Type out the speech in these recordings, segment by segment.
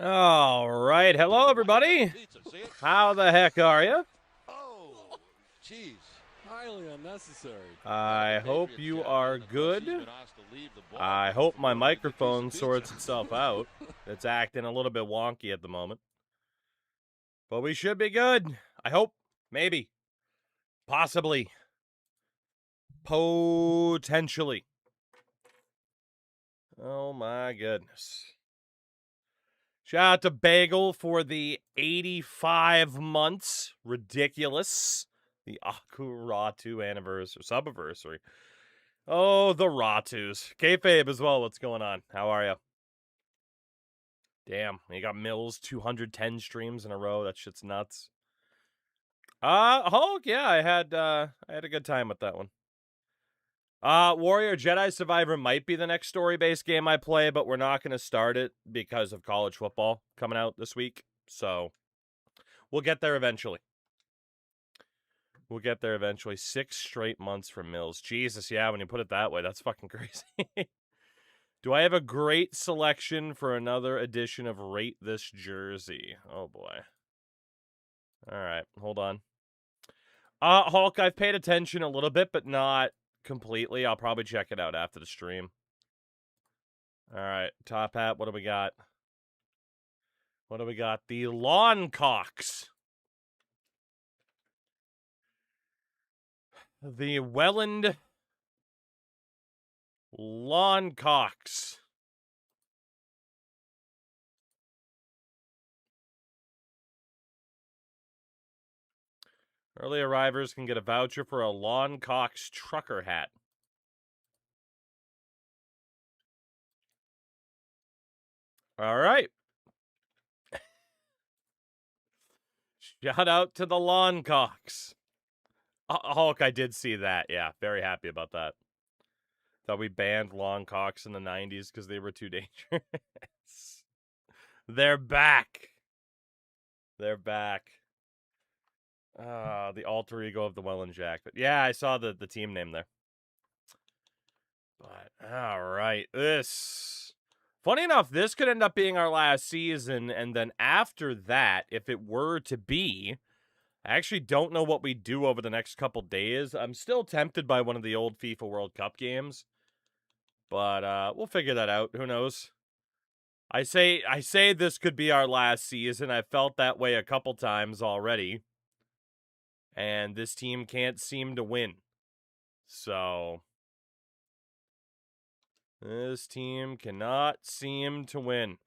All right. Hello, everybody. How the heck are you? Oh, jeez. Highly unnecessary. I hope you are good. I hope my microphone sorts itself out. It's acting a little bit wonky at the moment. But we should be good. I hope. Maybe. Possibly. Potentially. Oh my goodness. Shout out to Bagel for the 85 months. Ridiculous. The Akuratu anniversary, subiversary. Oh, the Ratus. Kayfabe as well. What's going on? How are you? Damn, you got Mills 210 streams in a row. That shit's nuts. Hulk, yeah, I had a good time with that one. Warrior Jedi Survivor might be the next story-based game I play, but we're not going to start it because of college football coming out this week. So, we'll get there eventually. 6 straight months from Mills. Jesus, yeah, when you put it that way, that's fucking crazy. Do I have a great selection for another edition of Rate This Jersey? Oh, boy. All right, hold on. Hulk, I've paid attention a little bit, but not completely. I'll probably check it out after the stream. All right, top hat, what do we got? The Lawn Cocks. The Welland Lawn Cocks. Early arrivers can get a voucher for a Lawn Cox trucker hat. All right. Shout out to the Lawn Cocks. Hulk, I did see that. Yeah, very happy about that. Thought we banned Lawn Cocks in the 90s because they were too dangerous. They're back. The alter ego of the Welland Jack. But yeah, I saw the team name there. But all right, funny enough, this could end up being our last season, and then after that, if it were to be, I actually don't know what we do over the next couple days. I'm still tempted by one of the old FIFA World Cup games, but we'll figure that out. Who knows? I say this could be our last season. I've felt that way a couple times already, and this team can't seem to win. So this team cannot seem to win.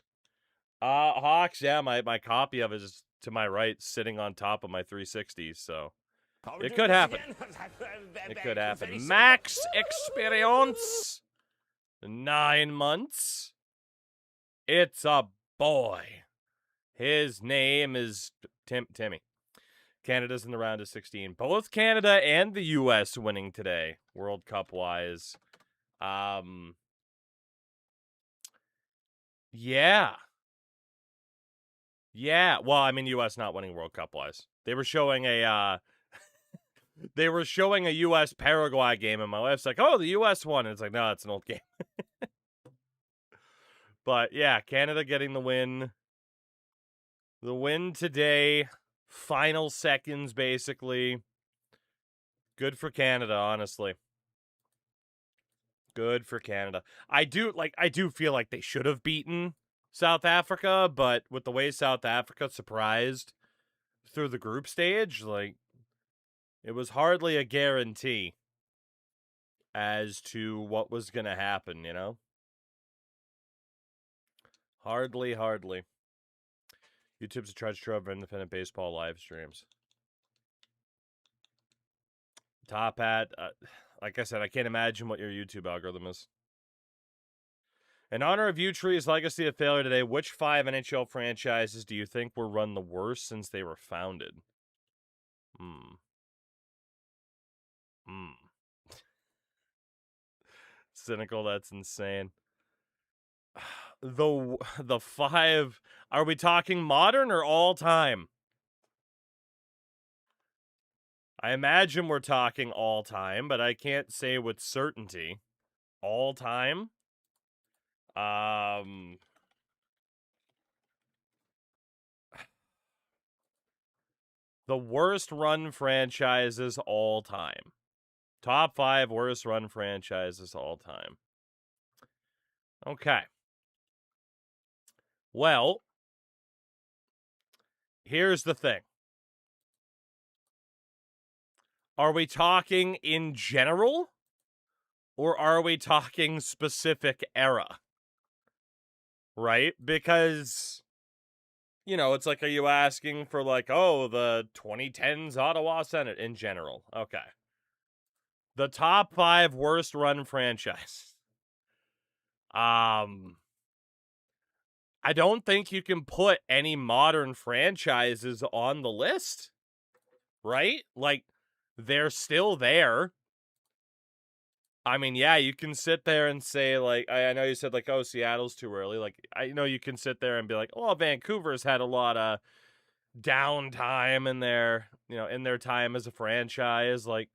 Hawks, yeah, my copy of it is to my right, sitting on top of my 360, so it could happen. It could happen. Max experience, 9 months. It's a boy. His name is Timmy. Canada's in the round of 16. Both Canada and the U.S. winning today, World Cup wise. Yeah. Yeah, well, I mean, U.S. not winning World Cup wise. They were showing a U.S. Paraguay game, and my wife's like, "Oh, the U.S. won." And it's like, no, it's an old game. But yeah, Canada getting the win. The win today, final seconds, basically. Good for Canada, honestly. Good for Canada. I do feel like they should have beaten South Africa, but with the way South Africa surprised through the group stage, like, it was hardly a guarantee as to what was going to happen, you know? Hardly. YouTube's a treasure trove of independent baseball live streams. Top hat. Like I said, I can't imagine what your YouTube algorithm is. In honor of Utree's legacy of failure today, which 5 NHL franchises do you think were run the worst since they were founded? Cynical, that's insane. The 5, are we talking modern or all time? I imagine we're talking all time, but I can't say with certainty. All time? The worst run franchises all time. Top 5 worst run franchises all time. Okay. Well, here's the thing. Are we talking in general? Or are we talking specific era? Right? Because, it's like, are you asking for like, oh, the 2010s Ottawa Senate in general? Okay. The top 5 worst run franchise. I don't think you can put any modern franchises on the list. Right? Like, they're still there. I mean, yeah, you can sit there and say, like, I know you said, like, oh, Seattle's too early. Like, I know you can sit there and be like, oh, Vancouver's had a lot of downtime in their time as a franchise. Like,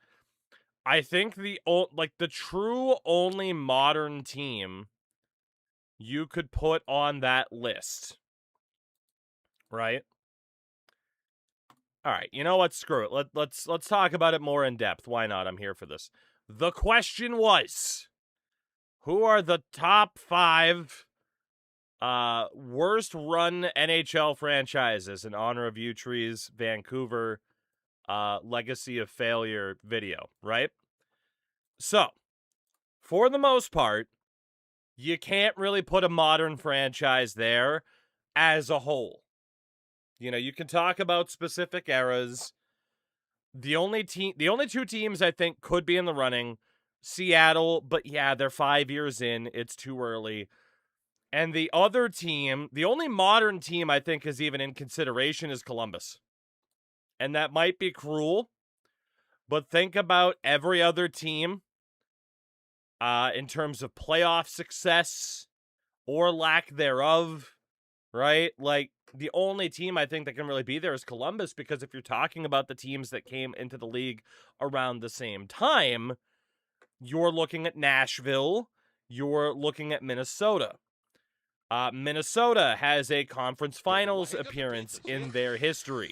I think the true only modern team you could put on that list, right? All right, you know what? Screw it. Let's talk about it more in depth. Why not? I'm here for this. The question was, who are the top 5 worst run NHL franchises in honor of Utree's Vancouver Legacy of Failure video, right? So, for the most part, you can't really put a modern franchise there as a whole. You can talk about specific eras. The only 2 teams I think could be in the running, Seattle, but yeah, they're 5 years in. It's too early. And the other team, the only modern team I think is even in consideration is Columbus. And that might be cruel, but think about every other team in terms of playoff success or lack thereof, right? Like, the only team I think that can really be there is Columbus, because if you're talking about the teams that came into the league around the same time, you're looking at Nashville, you're looking at Minnesota. Minnesota has a conference finals appearance in their history.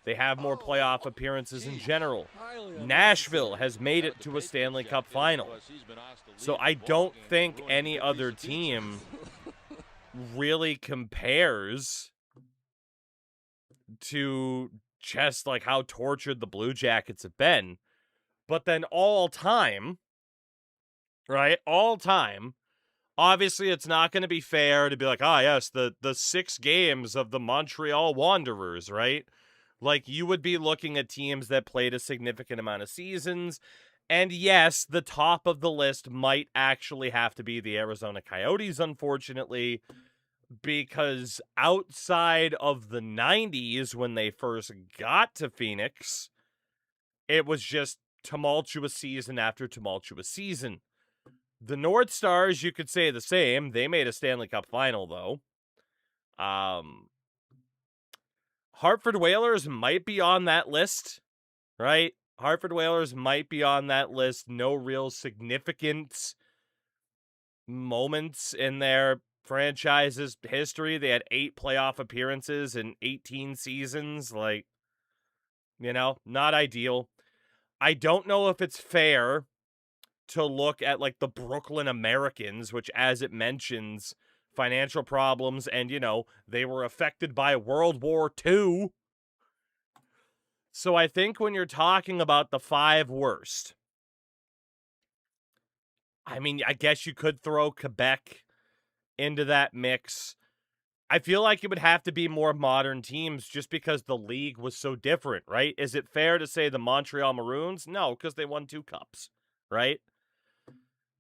They have more playoff appearances in general. Nashville has made it to a Stanley Cup final. So I don't think any other team really compares to just like how tortured the Blue Jackets have been. But then all time, right? All time, obviously it's not going to be fair to be like, yes, the 6 games of the Montreal Wanderers, right? Like, you would be looking at teams that played a significant amount of seasons. And yes, the top of the list might actually have to be the Arizona Coyotes, unfortunately, because outside of the 90s, when they first got to Phoenix, it was just tumultuous season after tumultuous season. The North Stars, you could say the same. They made a Stanley Cup final, though. Hartford Whalers might be on that list, right? Hartford Whalers might be on that list. No real significant moments in their franchise's history. They had 8 playoff appearances in 18 seasons. Like, not ideal. I don't know if it's fair to look at like the Brooklyn Americans, which, as it mentions, financial problems, and they were affected by World War II. So I think when you're talking about the 5 worst, I mean, I guess you could throw Quebec into that mix. I feel like it would have to be more modern teams just because the league was so different, right? Is it fair to say the Montreal Maroons? No, because they won 2 cups, right?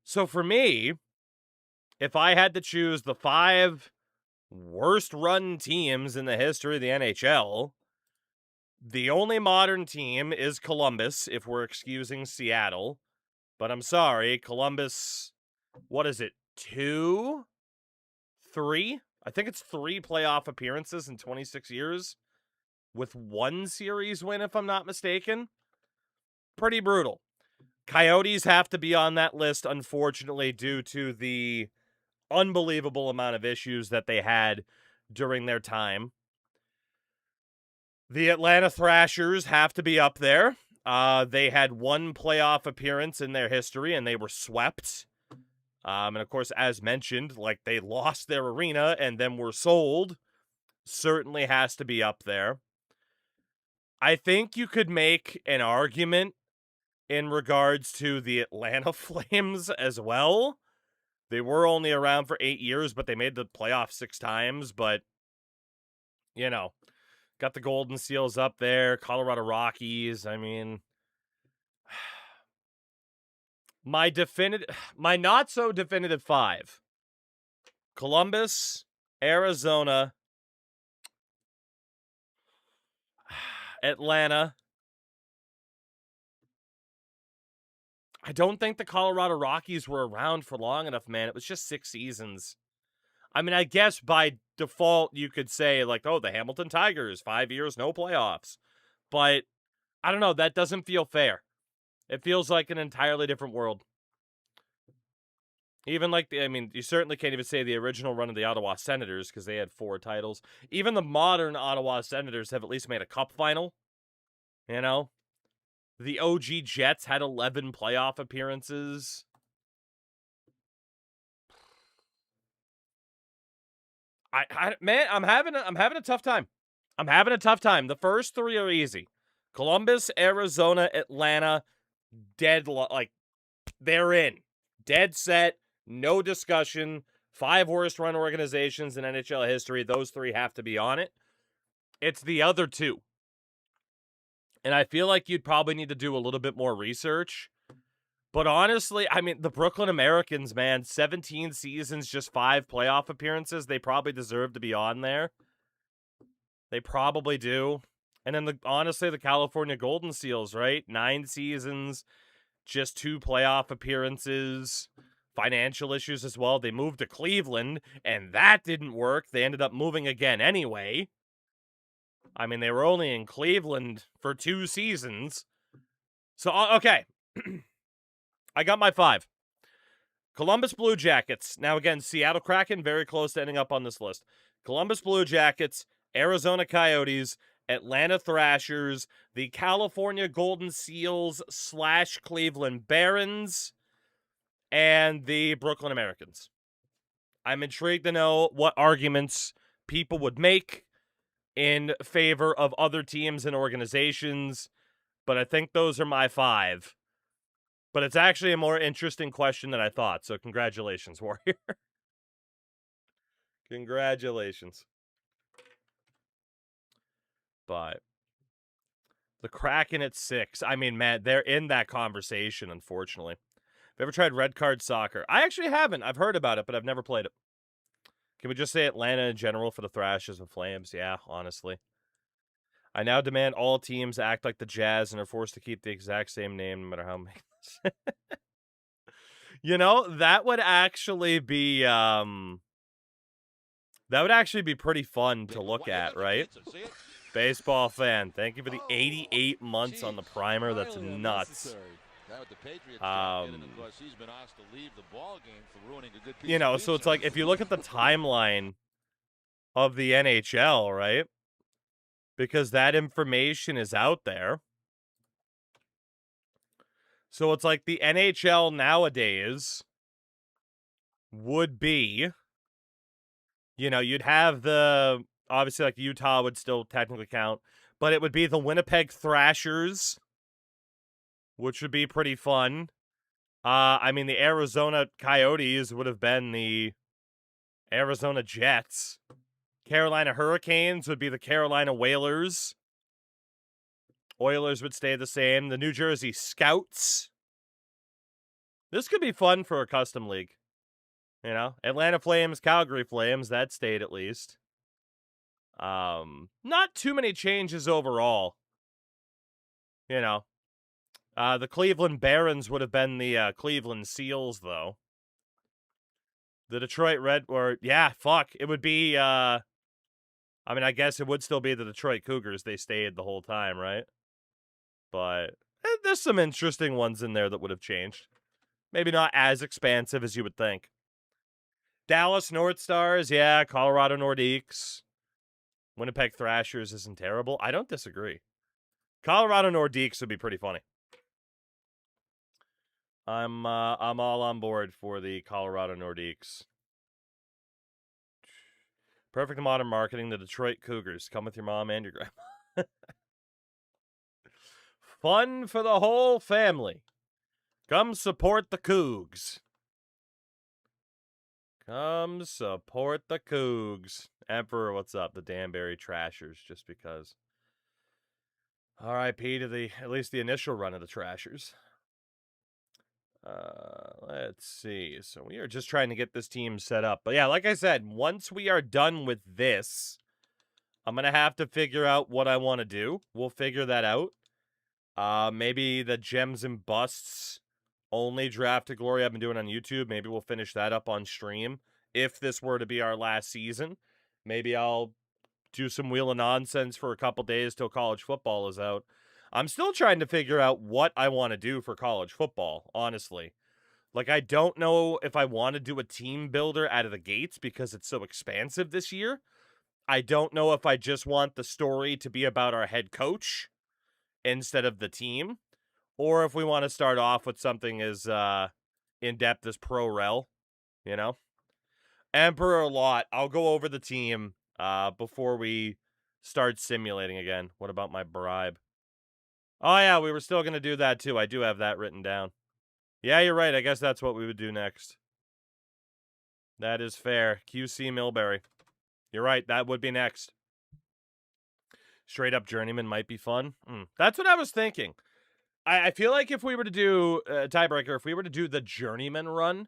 So for me, if I had to choose the 5 worst run teams in the history of the NHL, the only modern team is Columbus, if we're excusing Seattle. But I'm sorry, Columbus, what is it, 2? 3? I think it's 3 playoff appearances in 26 years with 1 series win, if I'm not mistaken. Pretty brutal. Coyotes have to be on that list, unfortunately, due to the unbelievable amount of issues that they had during their time. The Atlanta Thrashers have to be up there. They had one playoff appearance in their history, and they were swept. And of course, as mentioned, like they lost their arena and then were sold. Certainly has to be up there. I think you could make an argument in regards to the Atlanta Flames as well. They were only around for 8 years, but they made the playoffs 6 times. But, you know, got the Golden Seals up there, Colorado Rockies. I mean, my not so definitive 5. Columbus, Arizona, Atlanta. I don't think the Colorado Rockies were around for long enough, man. It was just 6 seasons. I mean, I guess by default you could say, like, oh, the Hamilton Tigers, 5 years, no playoffs. But, I don't know, that doesn't feel fair. It feels like an entirely different world. Even like, you certainly can't even say the original run of the Ottawa Senators because they had 4 titles. Even the modern Ottawa Senators have at least made a cup final. You know? The OG Jets had 11 playoff appearances. Man, I'm having a tough time. I'm having a tough time. The first 3 are easy. Columbus, Arizona, Atlanta, they're in. Dead set, no discussion. 5 worst run organizations in NHL history. Those 3 have to be on it. It's the other 2. And I feel like you'd probably need to do a little bit more research. But honestly, I mean, the Brooklyn Americans, man, 17 seasons, just 5 playoff appearances. They probably deserve to be on there. They probably do. And then, honestly, the California Golden Seals, right? 9 seasons, just 2 playoff appearances. Financial issues as well. They moved to Cleveland, and that didn't work. They ended up moving again anyway. I mean, they were only in Cleveland for 2 seasons. So, okay. I got my 5. Columbus Blue Jackets. Now, again, Seattle Kraken, very close to ending up on this list. Columbus Blue Jackets, Arizona Coyotes, Atlanta Thrashers, the California Golden Seals / Cleveland Barons, and the Brooklyn Americans. I'm intrigued to know what arguments people would make in favor of other teams and organizations, but I think those are my 5. But it's actually a more interesting question than I thought, so congratulations, Warrior. Congratulations. But the Kraken at 6. I mean, man, they're in that conversation, unfortunately. Have you ever tried Red Card Soccer? I actually haven't. I've heard about it, but I've never played it. Can we just say Atlanta in general for the Thrashers and Flames? Yeah, honestly. I now demand all teams act like the Jazz and are forced to keep the exact same name no matter how many. You know, that would actually be pretty fun to look at, right? Baseball fan, thank you for the 88 months on the primer. That's nuts. You know, so it's like if you look at the timeline of the NHL, right? Because that information is out there. So it's like the NHL nowadays would be, you know, you'd have obviously like Utah would still technically count, but it would be the Winnipeg Thrashers, which would be pretty fun. I mean, the Arizona Coyotes would have been the Arizona Jets. Carolina Hurricanes would be the Carolina Whalers. Oilers would stay the same. The New Jersey Scouts. This could be fun for a custom league. You know, Atlanta Flames, Calgary Flames, that stayed at least. Not too many changes overall. You know, the Cleveland Barons would have been the Cleveland Seals, though. The Detroit it would be, I mean, I guess it would still be the Detroit Cougars. They stayed the whole time, right? But there's some interesting ones in there that would have changed. Maybe not as expansive as you would think. Dallas North Stars, yeah. Colorado Nordiques. Winnipeg Thrashers isn't terrible. I don't disagree. Colorado Nordiques would be pretty funny. I'm all on board for the Colorado Nordiques. Perfect modern marketing. The Detroit Cougars. Come with your mom and your grandma. Fun for the whole family. Come support the Cougs. Come support the Cougs. Emperor, what's up? The Danbury Trashers, just because. R.I.P. to at least the initial run of the Trashers. Let's see. So we are just trying to get this team set up. But yeah, like I said, once we are done with this, I'm going to have to figure out what I want to do. We'll figure that out. Maybe the Gems and Busts only draft to glory I've been doing on YouTube. Maybe we'll finish that up on stream. If this were to be our last season, maybe I'll do some Wheel of Nonsense for a couple days till college football is out. I'm still trying to figure out what I want to do for college football, honestly. Like, I don't know if I want to do a team builder out of the gates because it's so expansive this year. I don't know if I just want the story to be about our head coach instead of the team, or if we want to start off with something as in-depth as Pro Rel, you know? Emperor a lot. I'll go over the team before we start simulating again. What about my bribe? Oh, yeah, we were still going to do that, too. I do have that written down. Yeah, you're right. I guess that's what we would do next. That is fair. QC Millbury. You're right. That would be next. Straight up Journeyman might be fun. That's what I was thinking. I feel like if we were to do tiebreaker, if we were to do the Journeyman run,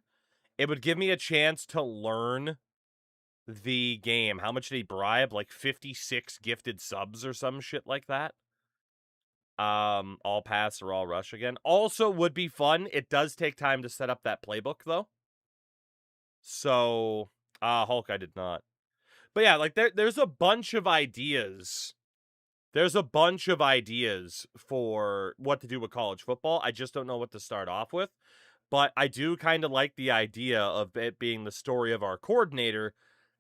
it would give me a chance to learn the game. How much did he bribe? Like 56 gifted subs or some shit like that. All pass or all rush again. Also would be fun. It does take time to set up that playbook, though. So, Hulk, I did not. But yeah, like there's a bunch of ideas. There's a bunch of ideas for what to do with college football. I just don't know what to start off with. But I do kind of like the idea of it being the story of our coordinator,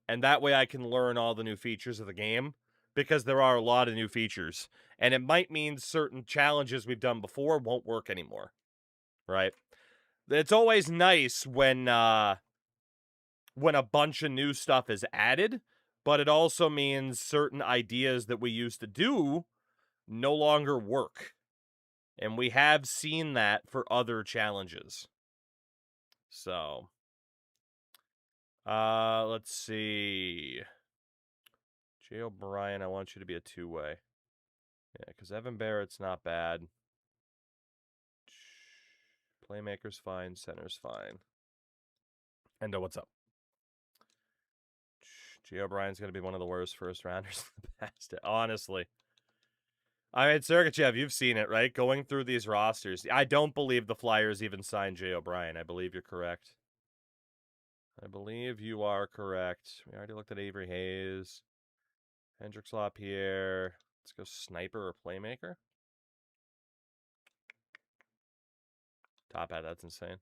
and that way I can learn all the new features of the game, because there are a lot of new features. And it might mean certain challenges we've done before won't work anymore, right? It's always nice when a bunch of new stuff is added, but it also means certain ideas that we used to do no longer work. And we have seen that for other challenges. So, let's see. Jay O'Brien, I want you to be a two-way. Yeah, because Evan Barrett's not bad. Playmaker's fine. Center's fine. Endo, what's up? Jay O'Brien's going to be one of the worst first-rounders in the past. Honestly. I mean, Sergachev, you've seen it, right? Going through these rosters. I don't believe the Flyers even signed Jay O'Brien. I believe you're correct. I believe you are correct. We already looked at Avery Hayes. Hendricks LaPierre. Let's go sniper or playmaker. Top hat, that's insane.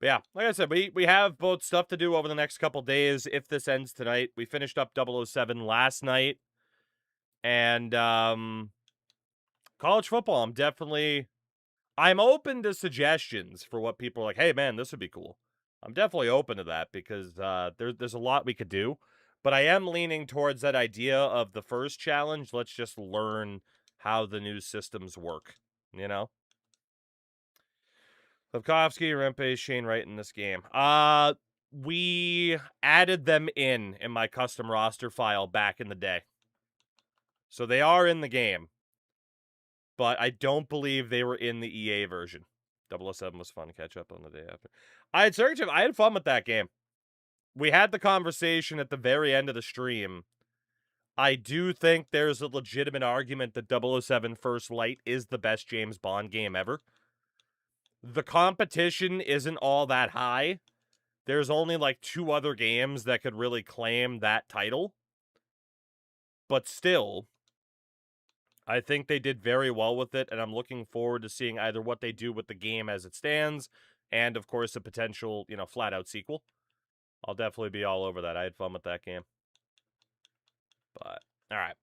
But yeah, like I said, we have both stuff to do over the next couple days if this ends tonight. We finished up 007 last night. And college football, I'm open to suggestions for what people are like, hey, man, this would be cool. I'm definitely open to that because there's a lot we could do. But I am leaning towards that idea of the first challenge. Let's just learn how the new systems work, you know? Levkovsky, Rempe, Shane Wright in this game. We added them in my custom roster file back in the day. So they are in the game. But I don't believe they were in the EA version. 007 was fun to catch up on the day after. I had fun with that game. We had the conversation at the very end of the stream. I do think there's a legitimate argument that 007 First Light is the best James Bond game ever. The competition isn't all that high. There's only like 2 other games that could really claim that title. But still, I think they did very well with it, and I'm looking forward to seeing either what they do with the game as it stands, and, of course, a potential, flat-out sequel. I'll definitely be all over that. I had fun with that game. But, all right.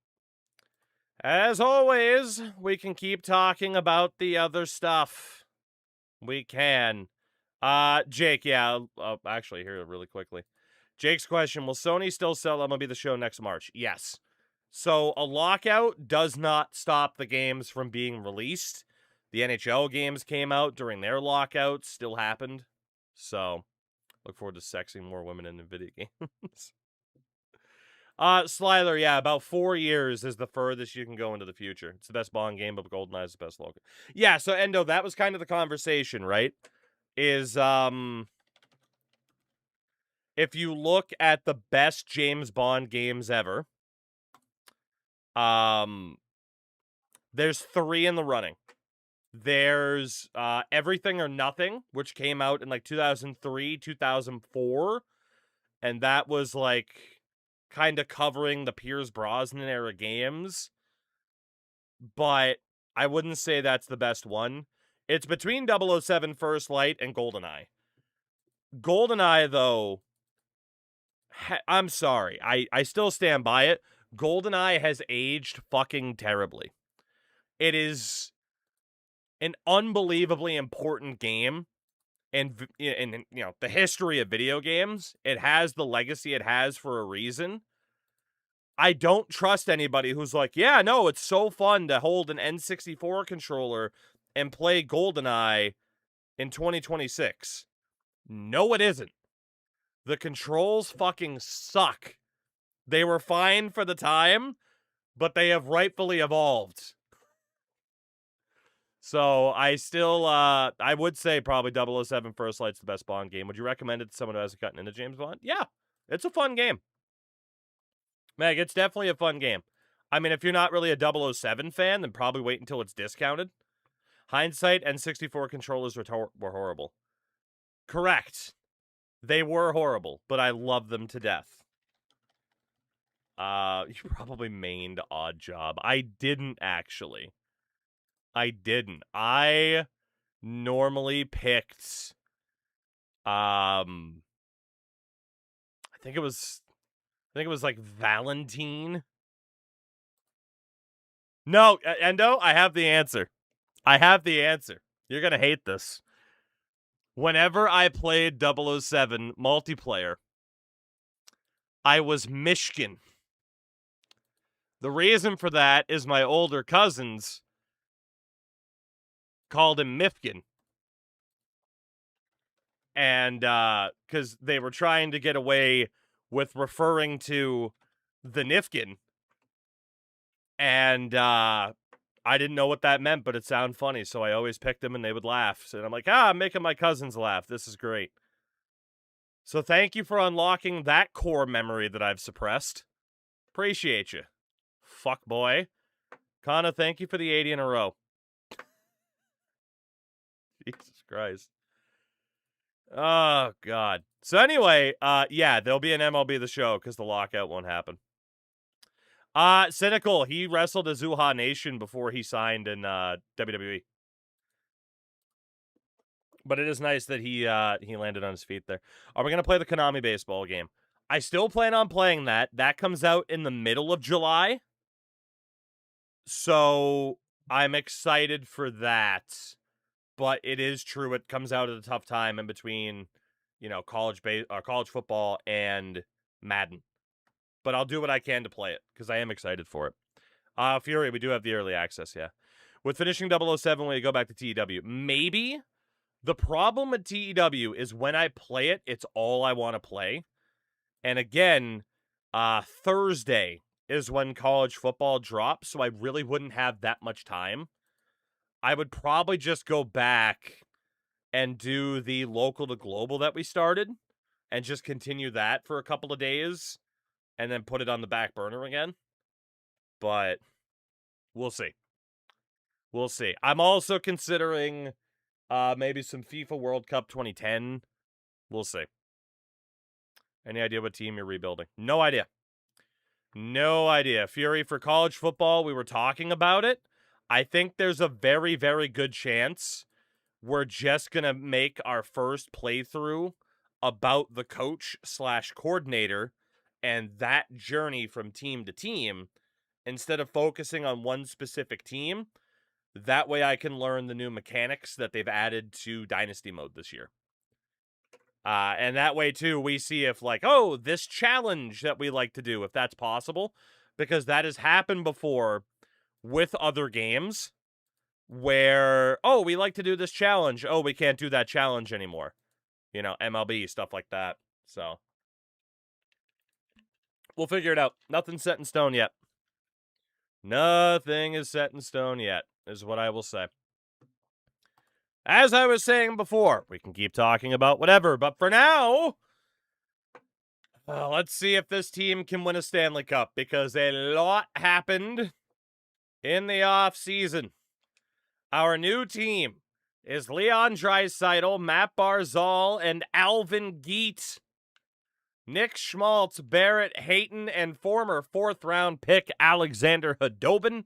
As always, we can keep talking about the other stuff. We can. Jake, yeah, actually, here really quickly. Jake's question, will Sony still sell MLB The Show next March? Yes. So a lockout does not stop the games from being released. The NHL games came out during their lockout, still happened. So look forward to sexing more women in the video games. Sliler, yeah, about 4 years is the furthest you can go into the future. It's the best Bond game, but GoldenEye is the best logo. Yeah, so Endo, that was kind of the conversation, right? Is, if you look at the best James Bond games ever, there's 3 in the running. There's Everything or Nothing, which came out in like 2003, 2004, and that was like kind of covering the Pierce Brosnan era games. But I wouldn't say that's the best one. It's between 007 First Light and GoldenEye. GoldenEye, though, I'm sorry. I still stand by it. GoldenEye has aged fucking terribly. It is an unbelievably important game in the history of video games. It has the legacy it has for a reason. I don't trust anybody who's like, yeah, no, it's so fun to hold an N64 controller and play GoldenEye in 2026. No, it isn't. The controls fucking suck. They were fine for the time, but they have rightfully evolved. So I still, I would say probably 007 First Light's the best Bond game. Would you recommend it to someone who hasn't gotten into James Bond? Yeah, it's a fun game. Meg, it's definitely a fun game. I mean, if you're not really a 007 fan, then probably wait until it's discounted. Hindsight, N64 controllers were horrible. Correct. They were horrible, but I love them to death. You probably mained Odd Job. I didn't, actually. I didn't. I normally picked, I think it was like Valentine. No, Endo, I have the answer. You're going to hate this. Whenever I played 007 multiplayer, I was Mishkin. The reason for that is my older cousins called him Mifkin. And because they were trying to get away with referring to the Nifkin. And I didn't know what that meant, but it sounded funny, so I always picked them and they would laugh. And I'm like, I'm making my cousins laugh. This is great. So thank you for unlocking that core memory that I've suppressed. Appreciate you. Fuck boy. Kana, thank you for the 80 in a row. Jesus Christ. Oh, God. So anyway, yeah, there'll be an MLB The Show because the lockout won't happen. Cynical, he wrestled as Uhaa Nation before he signed in WWE. But it is nice that he landed on his feet there. Are we going to play the Konami baseball game? I still plan on playing that. That comes out in the middle of July. So I'm excited for that. But it is true, it comes out at a tough time in between, college football and Madden. But I'll do what I can to play it, because I am excited for it. Fury, we do have the early access, yeah. With finishing 007, when you go back to TEW, maybe. The problem with TEW is when I play it, it's all I want to play. And again, Thursday is when college football drops, so I really wouldn't have that much time. I would probably just go back and do the local to global that we started and just continue that for a couple of days and then put it on the back burner again. But we'll see. We'll see. I'm also considering maybe some FIFA World Cup 2010. We'll see. Any idea what team you're rebuilding? No idea. No idea. Fury, for college football, we were talking about it. I think there's a very, very good chance we're just going to make our first playthrough about the coach/coordinator and that journey from team to team instead of focusing on one specific team. That way I can learn the new mechanics that they've added to Dynasty mode this year. And that way, too, we see if, like, oh, this challenge that we like to do, if that's possible, because that has happened before with other games where, oh, we like to do this challenge. Oh, we can't do that challenge anymore. You know, MLB, stuff like that. So, we'll figure it out. Nothing's set in stone yet. Nothing is set in stone yet, is what I will say. As I was saying before, we can keep talking about whatever, but for now, let's see if this team can win a Stanley Cup, because a lot happened in the offseason. Our new team is Leon Draisaitl, Matt Barzal, and Alvin Geet. Nick Schmaltz, Barrett Hayton, and former fourth-round pick Alexander Khudobin.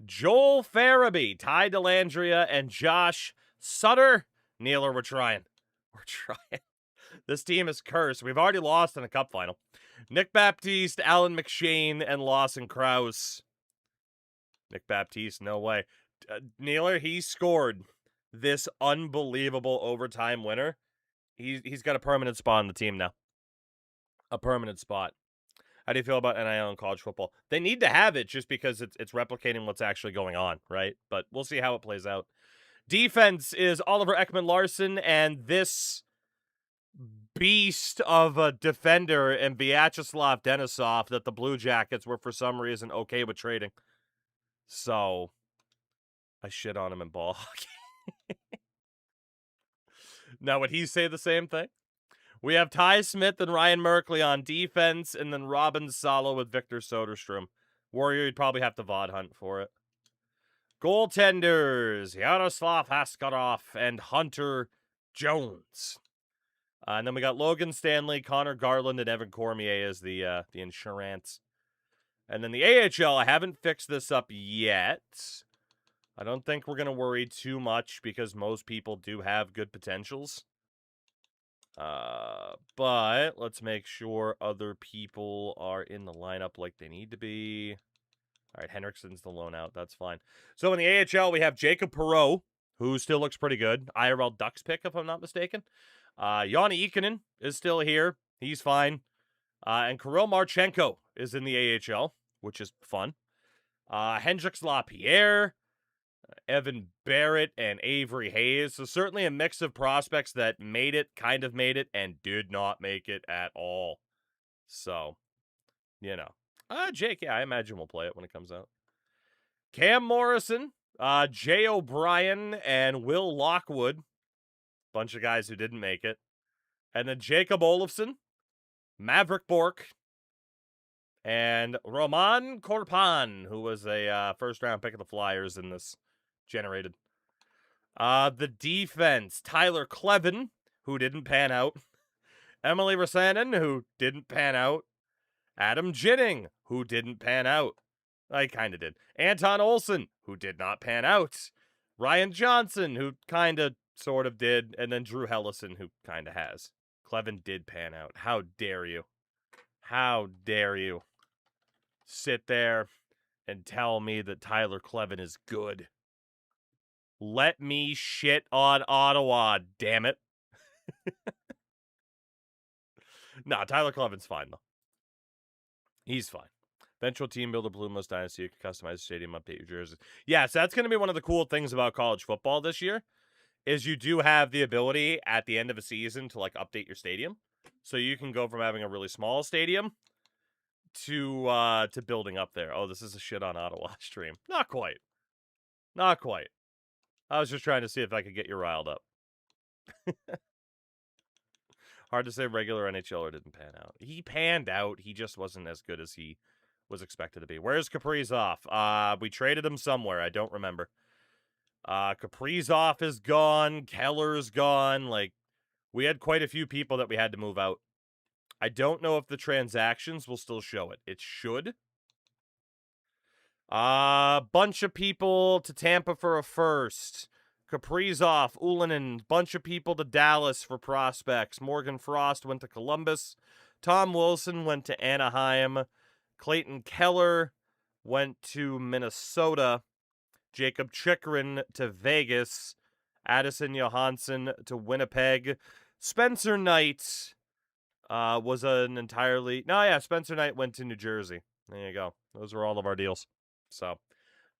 Joel Farabee, Ty Dellandrea, and Josh Sutter. Neeler, we're trying. We're trying. This team is cursed. We've already lost in a cup final. Nick Baptiste, Alan McShane, and Lawson Krause. Nick Baptiste, no way. Neeler, he scored this unbelievable overtime winner. He's got a permanent spot on the team now. A permanent spot. How do you feel about NIL in college football? They need to have it just because it's replicating what's actually going on, right? But we'll see how it plays out. Defense is Oliver Ekman-Larsson and this beast of a defender in Vyacheslav Denisov that the Blue Jackets were for some reason okay with trading. So, I shit on him in ball hockey. Now, would he say the same thing? We have Ty Smith and Ryan Merkley on defense, and then Robin Salo with Victor Soderstrom. Warrior, you'd probably have to VOD hunt for it. Goaltenders, Yaroslav Askarov and Hunter Jones. And then we got Logan Stanley, Connor Garland, and Evan Cormier as the insurance. And then the AHL, I haven't fixed this up yet. I don't think we're going to worry too much because most people do have good potentials. But let's make sure other people are in the lineup like they need to be. All right, Henriksen's the loan out. That's fine. So in the AHL, we have Jacob Perreault, who still looks pretty good. IRL Ducks pick, if I'm not mistaken. Yanni Ikonen is still here. He's fine. And Kirill Marchenko is in the AHL, which is fun. Hendrix Lapierre, Evan Barrett, and Avery Hayes. So certainly a mix of prospects that made it, kind of made it, and did not make it at all. So, you know. Jake, yeah, I imagine we'll play it when it comes out. Cam Morrison, Jay O'Brien, and Will Lockwood. Bunch of guys who didn't make it. And then Jacob Olofsson, Maverick Bork, and Roman Korpan, who was a first-round pick of the Flyers in this generated. The defense, Tyler Klevin, who didn't pan out. Emily Rasanen, who didn't pan out. Adam Ginning, who didn't pan out. I kind of did. Anton Olsen, who did not pan out. Ryan Johnson, who kind of, sort of did. And then Drew Hellison, who kind of has. Klevin did pan out. How dare you? How dare you sit there and tell me that Tyler Klevin is good? Let me shit on Ottawa, damn it. Nah, Tyler Klevin's fine, though. He's fine. Eventual team builder, Bloomless Dynasty. You can customize the stadium, update your jerseys. Yeah, so that's going to be one of the cool things about college football this year, is you do have the ability at the end of a season to, like, update your stadium. So you can go from having a really small stadium to building up there. Oh, this is a shit on Ottawa stream. Not quite. Not quite. I was just trying to see if I could get you riled up. Hard to say regular NHLer didn't pan out. He panned out. He just wasn't as good as he was expected to be. Where's Kaprizov? We traded him somewhere. I don't remember. Kaprizov is gone. Keller's gone. Like, we had quite a few people that we had to move out. I don't know if the transactions will still show it. It should. Bunch of people to Tampa for a first. Kaprizov, Ulinen, bunch of people to Dallas for prospects. Morgan Frost went to Columbus. Tom Wilson went to Anaheim. Clayton Keller went to Minnesota. Jacob Chikrin to Vegas. Addison Johansson to Winnipeg. Spencer Knight was an entirely... No, yeah, Spencer Knight went to New Jersey. There you go. Those were all of our deals. So,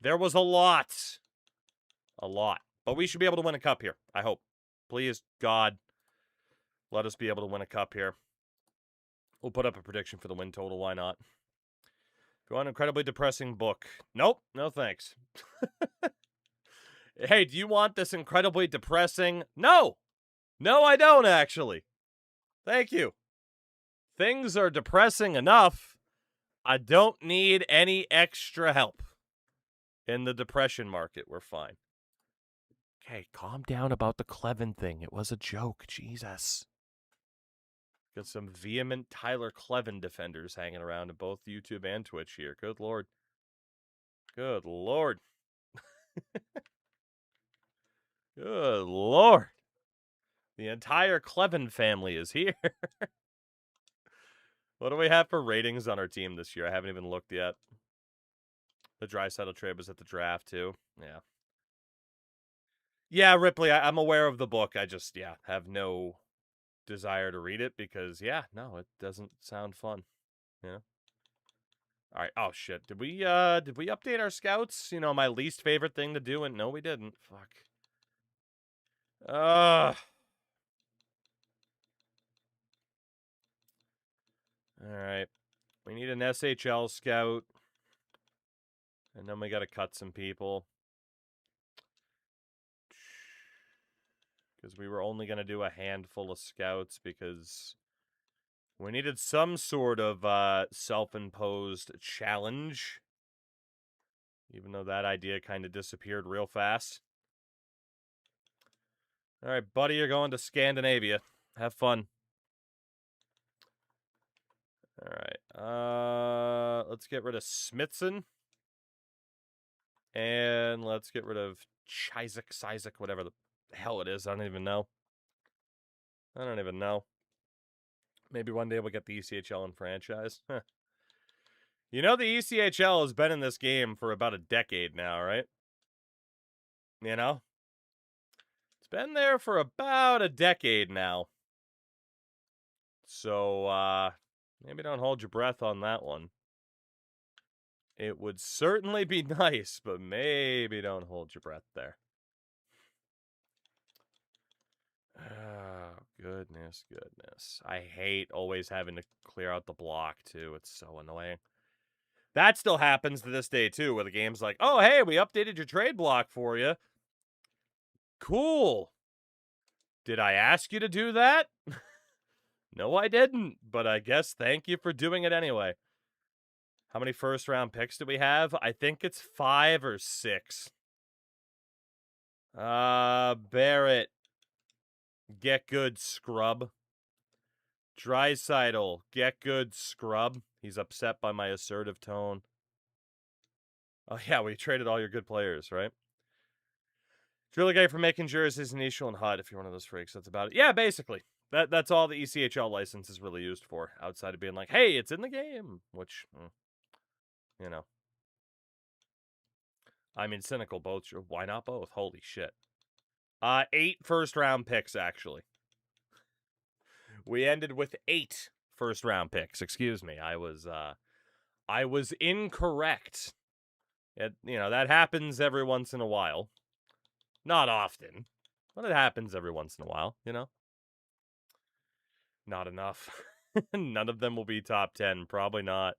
there was a lot. A lot. But we should be able to win a cup here, I hope. Please, God, let us be able to win a cup here. We'll put up a prediction for the win total. Why not? If you want an incredibly depressing book. Nope. No thanks. Hey, do you want this incredibly depressing? No. No, I don't, actually. Thank you. Things are depressing enough. I don't need any extra help. In the depression market, we're fine. Okay, calm down about the Clevin thing. It was a joke. Jesus. Got some vehement Tyler Clevin defenders hanging around in both YouTube and Twitch here. Good Lord. Good Lord. Good Lord. The entire Clevin family is here. What do we have for ratings on our team this year? I haven't even looked yet. The Draisaitl trade was at the draft, too. Yeah. Yeah, Ripley, I'm aware of the book. I just, have no desire to read it because, no, it doesn't sound fun. Yeah. All right. Oh, shit. Did we update our scouts? You know, my least favorite thing to do, and no, we didn't. Fuck. All right. We need an SHL scout. And then we got to cut some people. Because we were only going to do a handful of scouts because we needed some sort of self-imposed challenge. Even though that idea kind of disappeared real fast. All right, buddy, you're going to Scandinavia. Have fun. All right. Let's get rid of Smithson. And let's get rid of Chyzik, whatever the hell it is. I don't even know. Maybe one day we'll get the ECHL in franchise. You know, the ECHL has been in this game for about a decade now, right? You know? It's been there for about a decade now. So, maybe don't hold your breath on that one. It would certainly be nice, but maybe don't hold your breath there. Oh, goodness. I hate always having to clear out the block, too. It's so annoying. That still happens to this day, too, where the game's like, oh, hey, we updated your trade block for you. Cool. Did I ask you to do that? No, I didn't, but I guess thank you for doing it anyway. How many first-round picks do we have? I think it's 5 or 6. Barrett. Get good, scrub. Draisaitl. Get good, scrub. He's upset by my assertive tone. Oh, yeah, we traded all your good players, right? It's really great for making jerseys initial and HUD if you're one of those freaks. That's about it. Yeah, basically. That's all the ECHL license is really used for, outside of being like, hey, it's in the game. Which, you know. I mean, cynical both. Why not both? Holy shit. 8 first-round picks, actually. We ended with 8 first-round picks. Excuse me. I was incorrect. That happens every once in a while. Not often, but it happens every once in a while, you know? Not enough. None of them will be top 10. Probably not.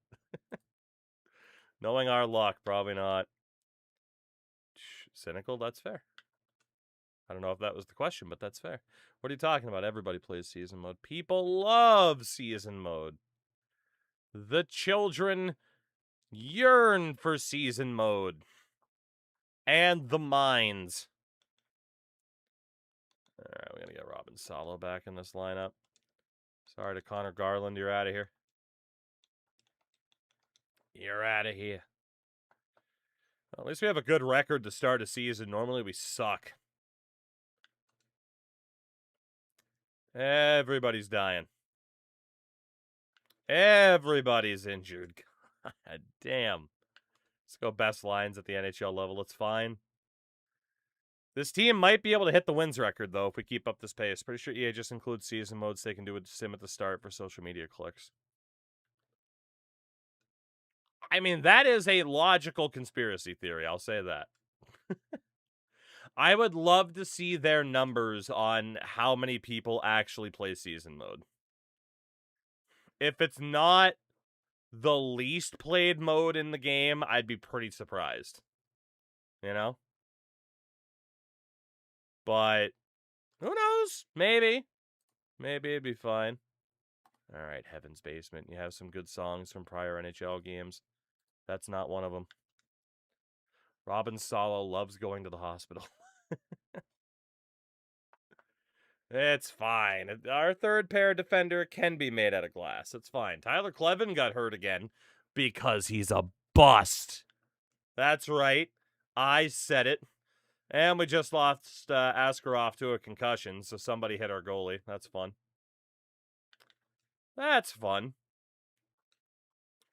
Knowing our luck, probably not. Cynical, that's fair. I don't know if that was the question, but that's fair. What are you talking about? Everybody plays season mode. People love season mode. The children yearn for season mode. And the minds. All right, we're going to get Robin Salo back in this lineup. Sorry to Connor Garland, you're out of here. You're out of here. Well, at least we have a good record to start a season. Normally we suck. Everybody's dying. Everybody's injured. God damn. Let's go best lines at the NHL level. It's fine. This team might be able to hit the wins record, though, if we keep up this pace. Pretty sure EA just includes season modes so they can do a sim at the start for social media clicks. I mean, that is a logical conspiracy theory. I'll say that. I would love to see their numbers on how many people actually play season mode. If it's not the least played mode in the game, I'd be pretty surprised. You know? But who knows? Maybe. Maybe it'd be fine. All right, Heaven's Basement. You have some good songs from prior NHL games. That's not one of them. Robin Salo loves going to the hospital. It's fine. Our third pair defender can be made out of glass. It's fine. Tyler Clevin got hurt again because he's a bust. That's right. I said it. And we just lost Askarov to a concussion, so somebody hit our goalie. That's fun. That's fun.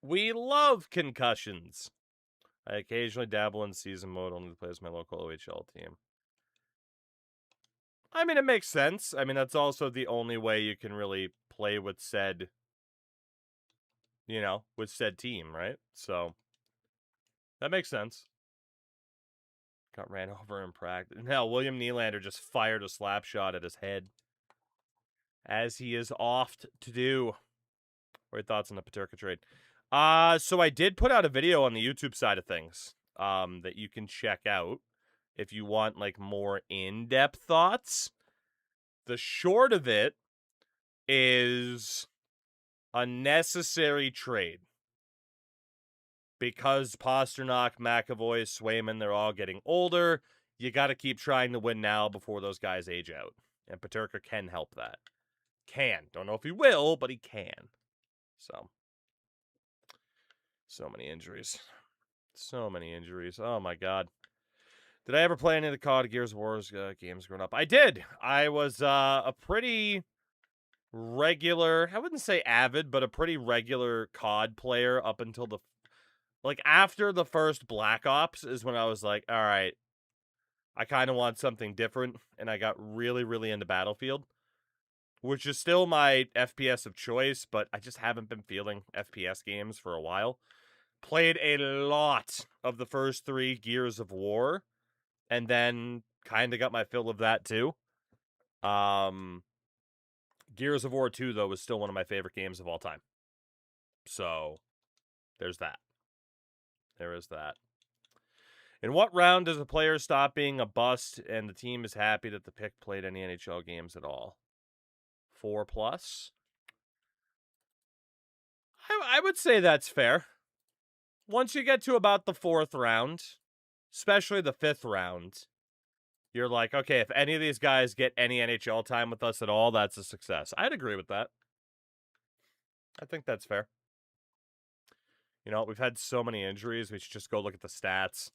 We love concussions. I occasionally dabble in season mode only to play as my local OHL team. I mean, it makes sense. I mean, that's also the only way you can really play with said, with said team, right? So, that makes sense. Got ran over in practice. Now, William Nylander just fired a slap shot at his head, as he is oft to do. What are your thoughts on the Peterka trade? So I did put out a video on the YouTube side of things that you can check out if you want, more in-depth thoughts. The short of it is a necessary trade. Because Pasternak, McAvoy, Swayman, they're all getting older, you got to keep trying to win now before those guys age out. And Peterka can help that. Can. Don't know if he will, but he can. So many injuries. So many injuries. Oh, my God. Did I ever play any of the COD Gears of War games growing up? I did. I was a pretty regular, I wouldn't say avid, but a pretty regular COD player up until after the first Black Ops is when I was like, all right, I kind of want something different. And I got really, really into Battlefield, which is still my FPS of choice, but I just haven't been feeling FPS games for a while. Played a lot of the first 3 Gears of War, and then kind of got my fill of that too. Gears of War 2, though, was still one of my favorite games of all time. So, there's that. There is that. In what round does a player stop being a bust and the team is happy that the pick played any NHL games at all? 4+? I would say that's fair. Once you get to about the 4th round, especially the 5th round, you're like, okay, if any of these guys get any NHL time with us at all, that's a success. I'd agree with that. I think that's fair. We've had so many injuries, we should just go look at the stats.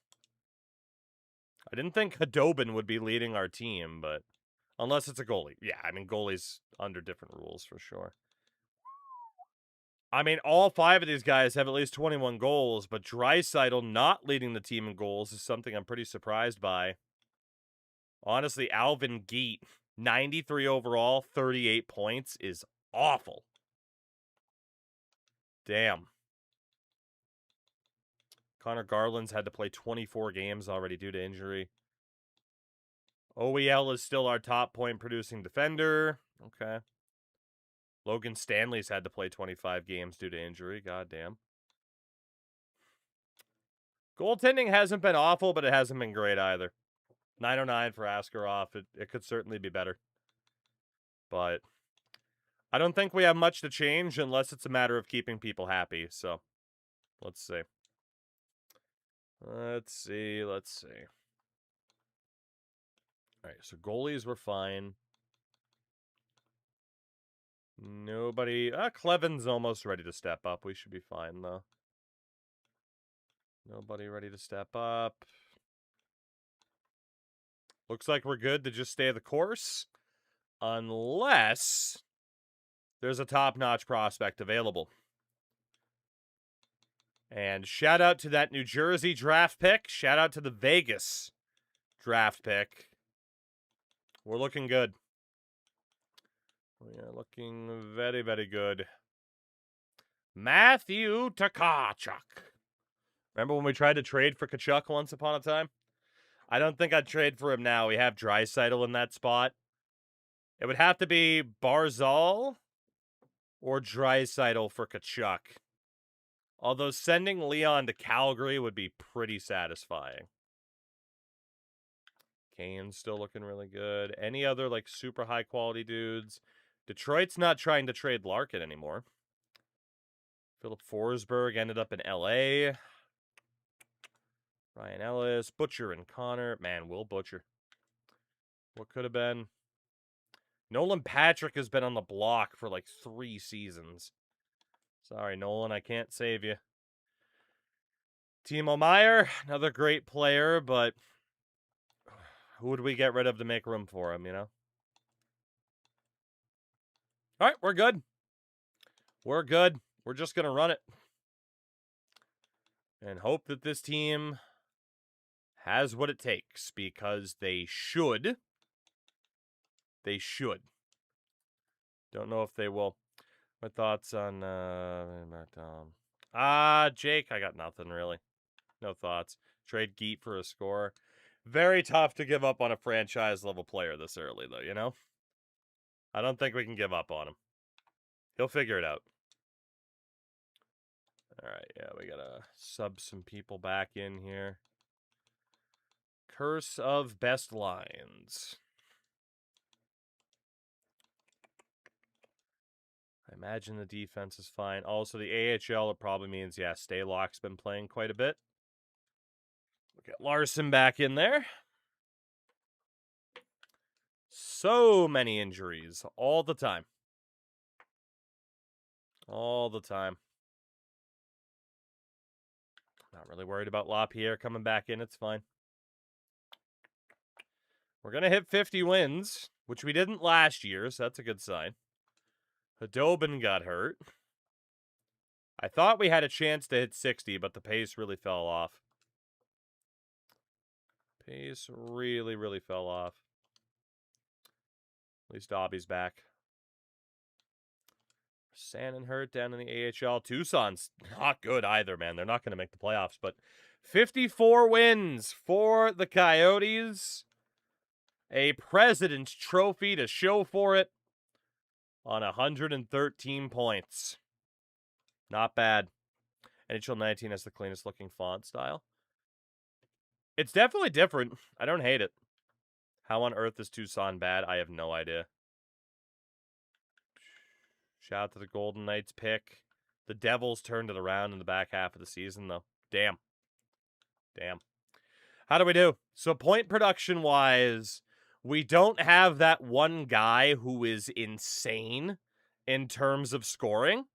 I didn't think Khudobin would be leading our team, but unless it's a goalie. Yeah, I mean, goalies under different rules for sure. I mean, all 5 of these guys have at least 21 goals, but Draisaitl not leading the team in goals is something I'm pretty surprised by. Honestly, Alvin Geet, 93 overall, 38 points is awful. Damn. Connor Garland's had to play 24 games already due to injury. OEL is still our top point-producing defender. Okay. Logan Stanley's had to play 25 games due to injury. Goddamn. Goaltending hasn't been awful, but it hasn't been great either. 909 for Askarov. It could certainly be better. But I don't think we have much to change unless it's a matter of keeping people happy. So, let's see. Let's see. All right, so goalies were fine. Nobody... Clevin's almost ready to step up. We should be fine, though. Nobody ready to step up. Looks like we're good to just stay the course. Unless there's a top-notch prospect available. And shout out to that New Jersey draft pick. Shout out to the Vegas draft pick. We're looking good. We are looking very, very good. Matthew Tkachuk. Remember when we tried to trade for Tkachuk once upon a time? I don't think I'd trade for him now. We have Draisaitl in that spot. It would have to be Barzal or Draisaitl for Tkachuk. Although sending Leon to Calgary would be pretty satisfying. Kane's still looking really good. Any other, like, super high-quality dudes? Detroit's not trying to trade Larkin anymore. Philip Forsberg ended up in L.A. Ryan Ellis, Butcher and Connor. Man, Will Butcher. What could have been? Nolan Patrick has been on the block for like 3 seasons. Sorry, Nolan, I can't save you. Timo Meier, another great player, but who would we get rid of to make room for him, you know? All right, we're good. We're good. We're just going to run it. And hope that this team has what it takes, because they should. They should. Don't know if they will. My thoughts on Jake, I got nothing really. No thoughts. Trade Geet for a score. Very tough to give up on a franchise level player this early though, you know? I don't think we can give up on him. He'll figure it out. All right, yeah, we gotta sub some people back in here. Curse of best lines. I imagine the defense is fine. Also, the AHL, it probably means, yeah, Staylock's been playing quite a bit. We'll get Larson back in there. So many injuries all the time. All the time. Not really worried about LaPierre coming back in. It's fine. We're going to hit 50 wins, which we didn't last year, so that's a good sign. Hadobin got hurt. I thought we had a chance to hit 60, but the pace really fell off. Pace really, really fell off. At least Dobby's back. Sandin hurt down in the AHL. Tucson's not good either, man. They're not going to make the playoffs, but 54 wins for the Coyotes. A President's Trophy to show for it on 113 points. Not bad. NHL 19 has the cleanest looking font style. It's definitely different. I don't hate it. How on earth is Tucson bad? I have no idea. Shout out to the Golden Knights pick. The Devils turned it around in the back half of the season, though. Damn. Damn. How do we do? So point production-wise, we don't have that one guy who is insane in terms of scoring,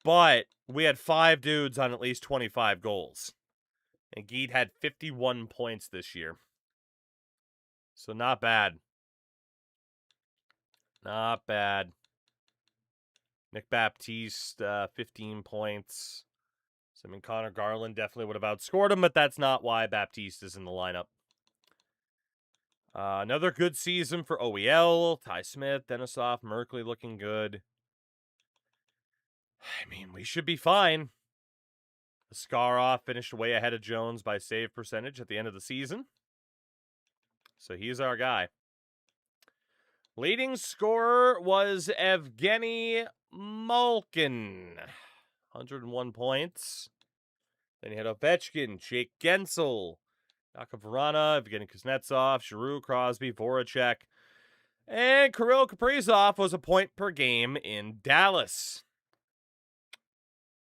but we had 5 dudes on at least 25 goals. And Geet had 51 points this year. So not bad. Not bad. Nick Baptiste, 15 points. So, I mean, Connor Garland definitely would have outscored him, but that's not why Baptiste is in the lineup. Another good season for OEL. Ty Smith, Denisov, Merkley looking good. I mean, we should be fine. Askarov finished way ahead of Jones by save percentage at the end of the season. So he's our guy. Leading scorer was Evgeny Malkin. 101 points. Then you had Ovechkin, Jake Gensel, Jakub Vrana, Evgeny Kuznetsov, Giroux, Crosby, Voracek, and Kirill Kaprizov was a point per game in Dallas.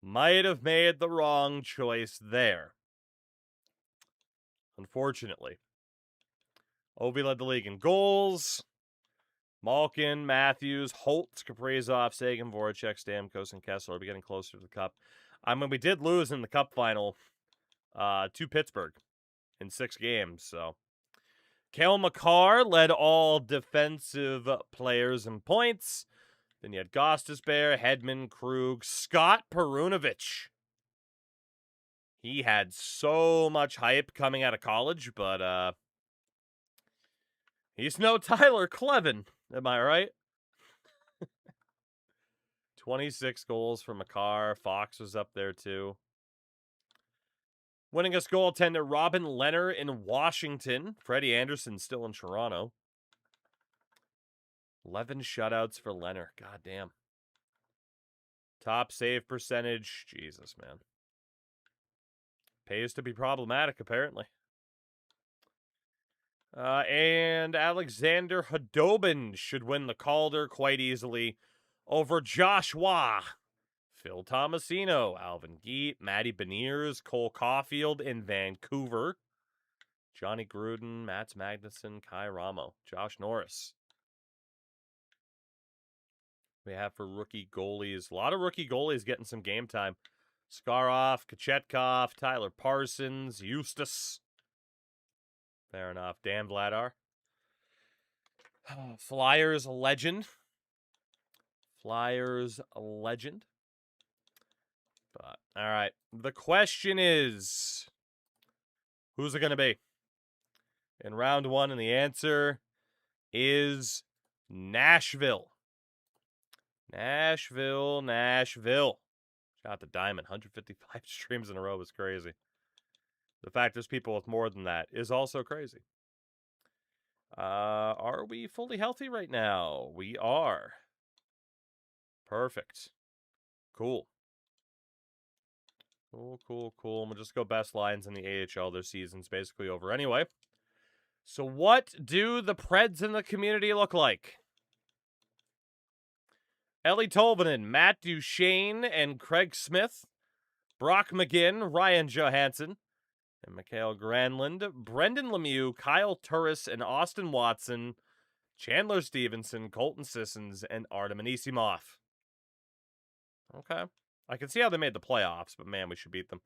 Might have made the wrong choice there. Unfortunately. Ovi led the league in goals. Malkin, Matthews, Holtz, Kaprizov, Sagan, Voracek, Stamkos, and Kessler will be getting closer to the Cup. I mean, we did lose in the Cup final to Pittsburgh in 6 games, so. Cale Makar led all defensive players in points. Then you had Gostisbehere, Hedman, Krug, Scott Perunovich. He had so much hype coming out of college, but he's no Tyler Clevin, am I right? 26 goals for Makar. Fox was up there too. Winningest goaltender, Robin Lehner in Washington. Freddie Anderson still in Toronto. 11 shutouts for Lehner. God damn. Top save percentage. Jesus, man. Pays to be problematic, apparently. And Alexander Khudobin should win the Calder quite easily over Joshua. Phil Tomasino, Alvin Geet, Matty Beniers, Cole Caulfield in Vancouver. Johnny Gruden, Mats Magnuson, Kai Ramo, Josh Norris. We have for rookie goalies. A lot of rookie goalies getting some game time. Skarov, Kachetkov, Tyler Parsons, Eustace. Fair enough. Dan Vladar. Flyers legend. Flyers legend. But, all right. The question is, who's it going to be? In round one, and the answer is Nashville. Nashville. Shout out to Diamond. 155 streams in a row is crazy. The fact there's people with more than that is also crazy. Are we fully healthy right now? We are. Perfect. Cool. Cool. We'll just go best lines in the AHL. Their season's basically over anyway. So what do the Preds in the community look like? Ellie Tolvanen, Matt Duchene, and Craig Smith. Brock McGinn, Ryan Johansson, and Mikhail Granlund. Brendan Lemieux, Kyle Turris, and Austin Watson. Chandler Stevenson, Colton Sissons, and Artem Anisimov. Okay. I can see how they made the playoffs, but man, we should beat them.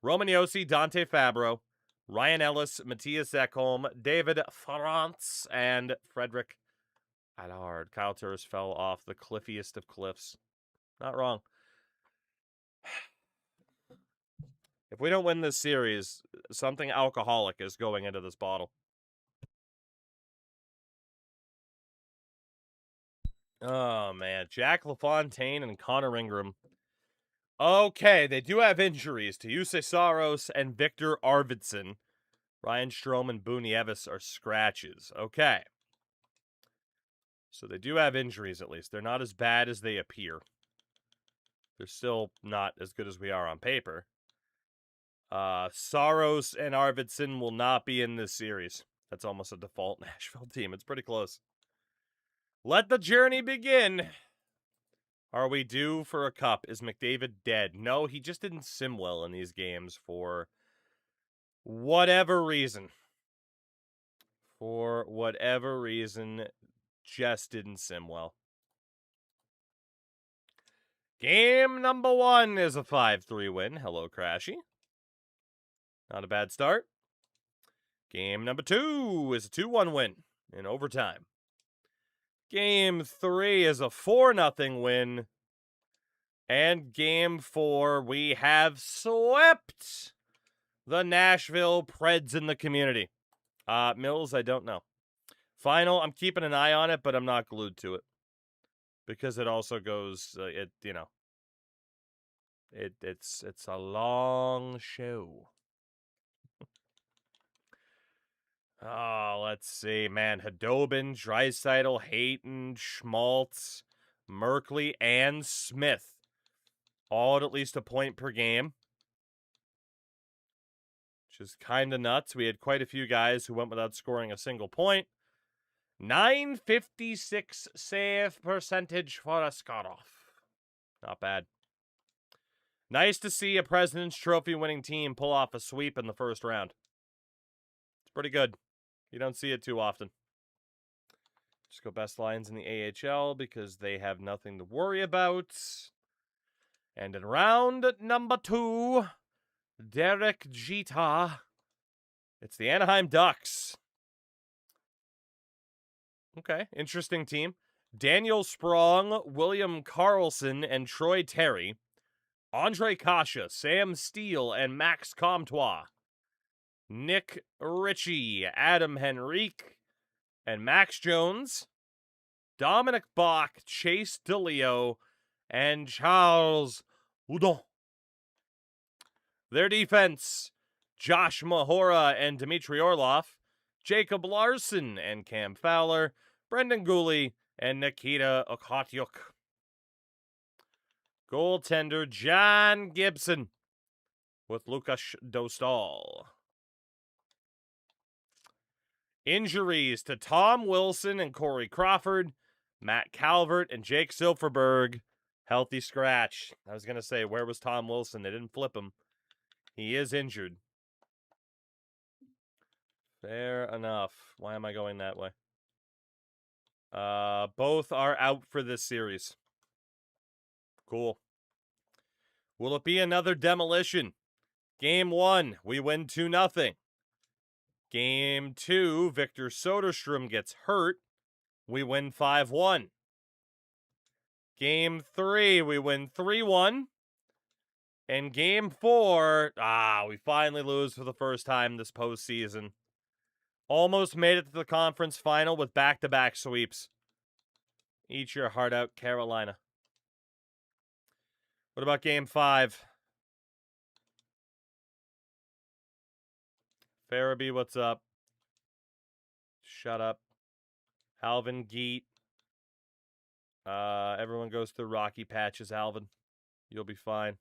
Roman Josi, Dante Fabro, Ryan Ellis, Matthias Ekholm, David Farrance, and Frederick Allard. Kyle Turris fell off the cliffiest of cliffs. Not wrong. If we don't win this series, something alcoholic is going into this bottle. Oh, man. Jack LaFontaine and Connor Ingram. Okay, they do have injuries to Jussi Saros and Victor Arvidsson. Ryan Strome and Boone Nieves are scratches. Okay. So they do have injuries, at least. They're not as bad as they appear. They're still not as good as we are on paper. Saros and Arvidsson will not be in this series. That's almost a default Nashville team. It's pretty close. Let the journey begin. Are we due for a cup? Is McDavid dead? No, he just didn't sim well in these games for whatever reason. For whatever reason, just didn't sim well. Game number 1 is a 5-3 win. Hello, Crashy. Not a bad start. Game number 2 is a 2-1 win in overtime. Game 3 is a 4-0 win. And Game 4, we have swept the Nashville Preds in the community. Mills, I don't know. Final, I'm keeping an eye on it, but I'm not glued to it. Because it also goes, it's a long show. Oh, let's see, man. Khudobin, Draisaitl, Hayton, Schmaltz, Merkley, and Smith. All at least a point per game. Which is kind of nuts. We had quite a few guys who went without scoring a single point. 956 save percentage for Askarov. Not bad. Nice to see a President's Trophy winning team pull off a sweep in the first round. It's pretty good. You don't see it too often. Just go best lines in the AHL because they have nothing to worry about. And in round number 2, Derek Jeter. It's the Anaheim Ducks. Okay, interesting team. Daniel Sprong, William Karlsson, and Troy Terry. Andre Kasha, Sam Steele, and Max Comtois. Nick Ritchie, Adam Henrique, and Max Jones. Dominic Bach, Chase DeLeo, and Charles Houdon. Their defense, Josh Mahora and Dmitry Orlov, Jacob Larson and Cam Fowler, Brendan Gooley, and Nikita Okotyuk. Goaltender, John Gibson, with Lukas Dostal. Injuries to Tom Wilson and Corey Crawford, Matt Calvert, and Jake Silverberg. Healthy scratch. I was going to say, where was Tom Wilson? They didn't flip him. He is injured. Fair enough. Why am I going that way? Both are out for this series. Cool. Will it be another demolition? Game 1, we win 2-0. Game 2, Victor Soderstrom gets hurt. We win 5-1. Game 3, we win 3-1. And Game 4, we finally lose for the first time this postseason. Almost made it to the conference final with back-to-back sweeps. Eat your heart out, Carolina. What about Game 5? Farabee, what's up? Shut up. Alvin Geet. Everyone goes through rocky patches, Alvin. You'll be fine.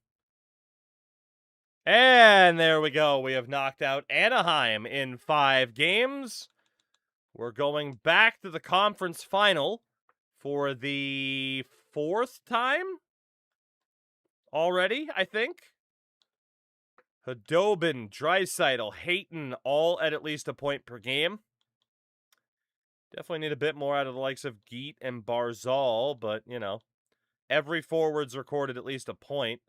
And there we go. We have knocked out Anaheim in 5 games. We're going back to the conference final for the 4th time already, I think. Hadobin, Draisaitl, Hayton, all at least a point per game. Definitely need a bit more out of the likes of Geet and Barzal, but, you know, every forward's recorded at least a point.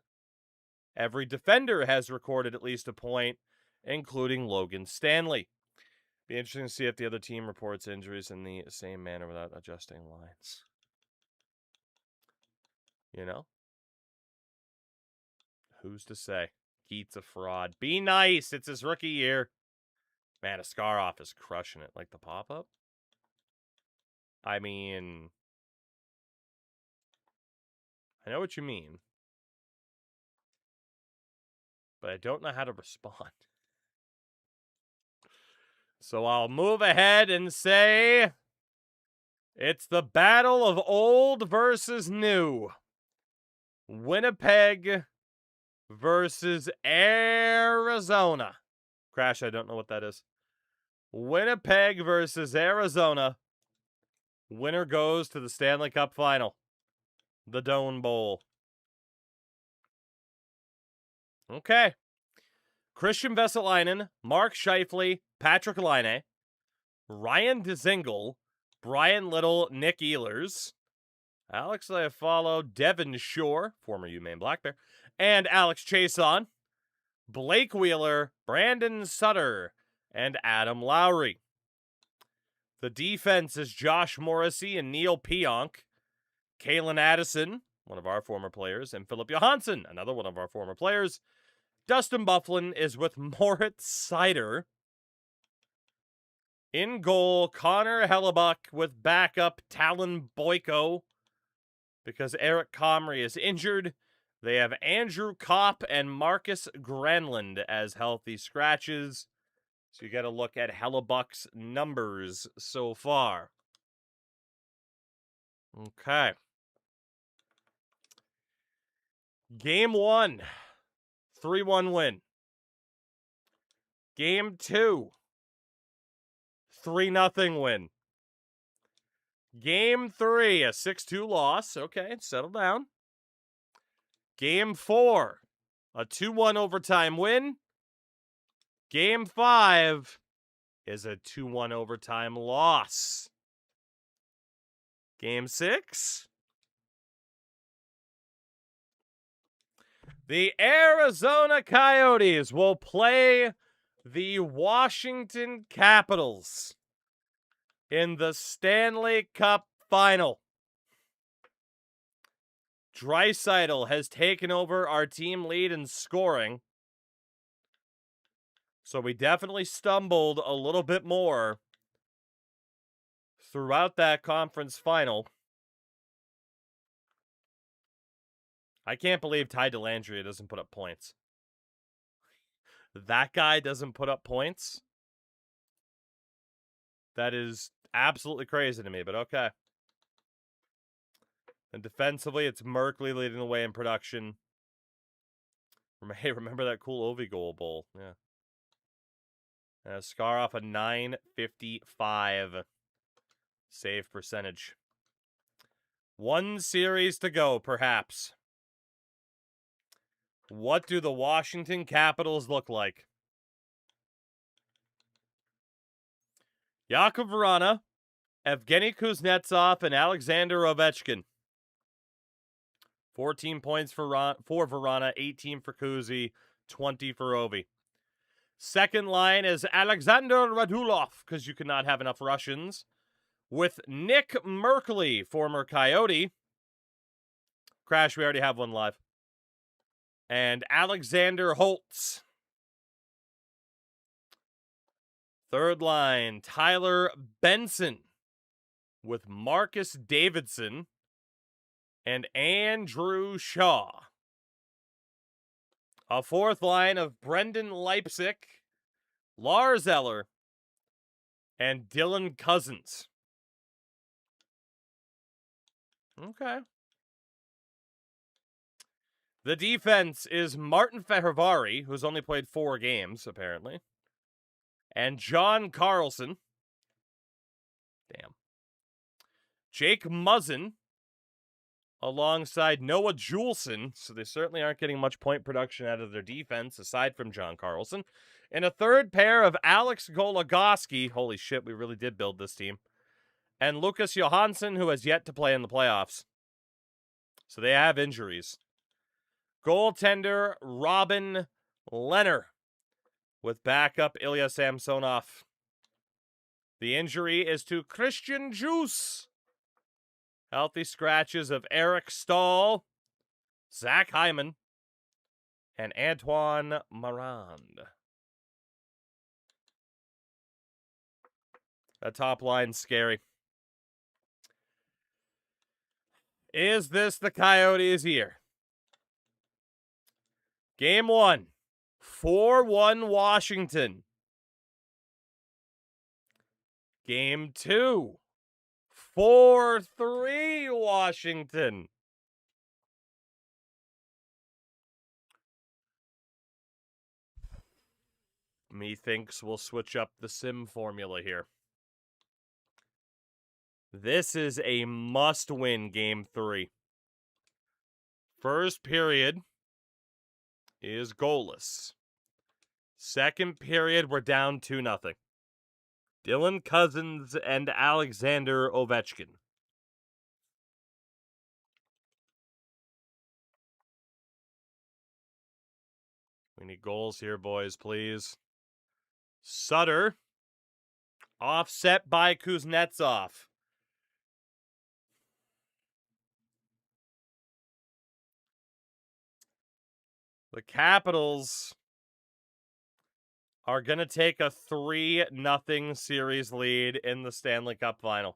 Every defender has recorded at least a point, including Logan Stanley. Be interesting to see if the other team reports injuries in the same manner without adjusting lines. You know? Who's to say? Geet's a fraud. Be nice. It's his rookie year. Man, Askarov is crushing it. Like the pop-up? I mean, I know what you mean, but I don't know how to respond. So I'll move ahead and say it's the battle of old versus new. Winnipeg versus Arizona. Crash, I don't know what that is. Winnipeg versus Arizona. Winner goes to the Stanley Cup Final. The Doan Bowl. Okay. Christian Vesalainen, Mark Scheifele, Patrick Laine, Ryan Dzingel, Brian Little, Nick Ehlers, Alex Iafallo, Devin Shore, former UMaine Black Bear, and Alex Chason, Blake Wheeler, Brandon Sutter, and Adam Lowry. The defense is Josh Morrissey and Neil Pionk, Kalen Addison, one of our former players, and Philip Johansson, another one of our former players. Dustin Byfuglien is with Moritz Seider. In goal, Connor Hellebuck with backup Talon Boyko because Eric Comrie is injured. They have Andrew Kopp and Marcus Granlund as healthy scratches. So you got to look at Hellebuck's numbers so far. Okay. Game 1, 3-1 win. Game 2, 3-0 win. Game 3, a 6-2 loss. Okay, settle down. Game 4, a 2-1 overtime win. Game 5 is a 2-1 overtime loss. Game 6, the Arizona Coyotes will play the Washington Capitals in the Stanley Cup Final. Draisaitl has taken over our team lead in scoring. So we definitely stumbled a little bit more throughout that conference final. I can't believe Ty Dellandrea doesn't put up points. That guy doesn't put up points? That is absolutely crazy to me, but okay. And defensively, it's Merkley leading the way in production. Hey, remember that cool Ovi goal bowl? Yeah. Scar off a 955 save percentage. One series to go, perhaps. What do the Washington Capitals look like? Jakub Vrana, Evgeny Kuznetsov, and Alexander Ovechkin. 14 points for Vrana, 18 for Kuzi, 20 for Ovi. Second line is Alexander Radulov, because you cannot have enough Russians, with Nick Merkley, former Coyote. Crash, we already have one live. And Alexander Holtz. Third line, Tyler Benson, with Marcus Davidson and Andrew Shaw. A fourth line of Brendan Leipsic, Lars Eller, and Dylan Cousins. Okay. The defense is Martin Fehervari, who's only played 4 games, apparently, and John Carlson. Damn. Jake Muzzin, alongside Noah Juleson, so they certainly aren't getting much point production out of their defense, aside from John Carlson. And a third pair of Alex Goligoski, holy shit, we really did build this team, and Lucas Johansson, who has yet to play in the playoffs. So they have injuries. Goaltender Robin Lehner, with backup Ilya Samsonov. The injury is to Christian Juice. Healthy scratches of Eric Stahl, Zach Hyman, and Antoine Marand. That top line's scary. Is this the Coyotes' year? Game 1, 4-1 Washington. Game 2, 4-3 Washington. Methinks we'll switch up the sim formula here. This is a must-win Game 3. First period is goalless. Second period, we're down 2-0. Dylan Cousins and Alexander Ovechkin. We need goals here, boys, please. Sutter, offset by Kuznetsov. The Capitals are going to take a 3-0 series lead in the Stanley Cup final.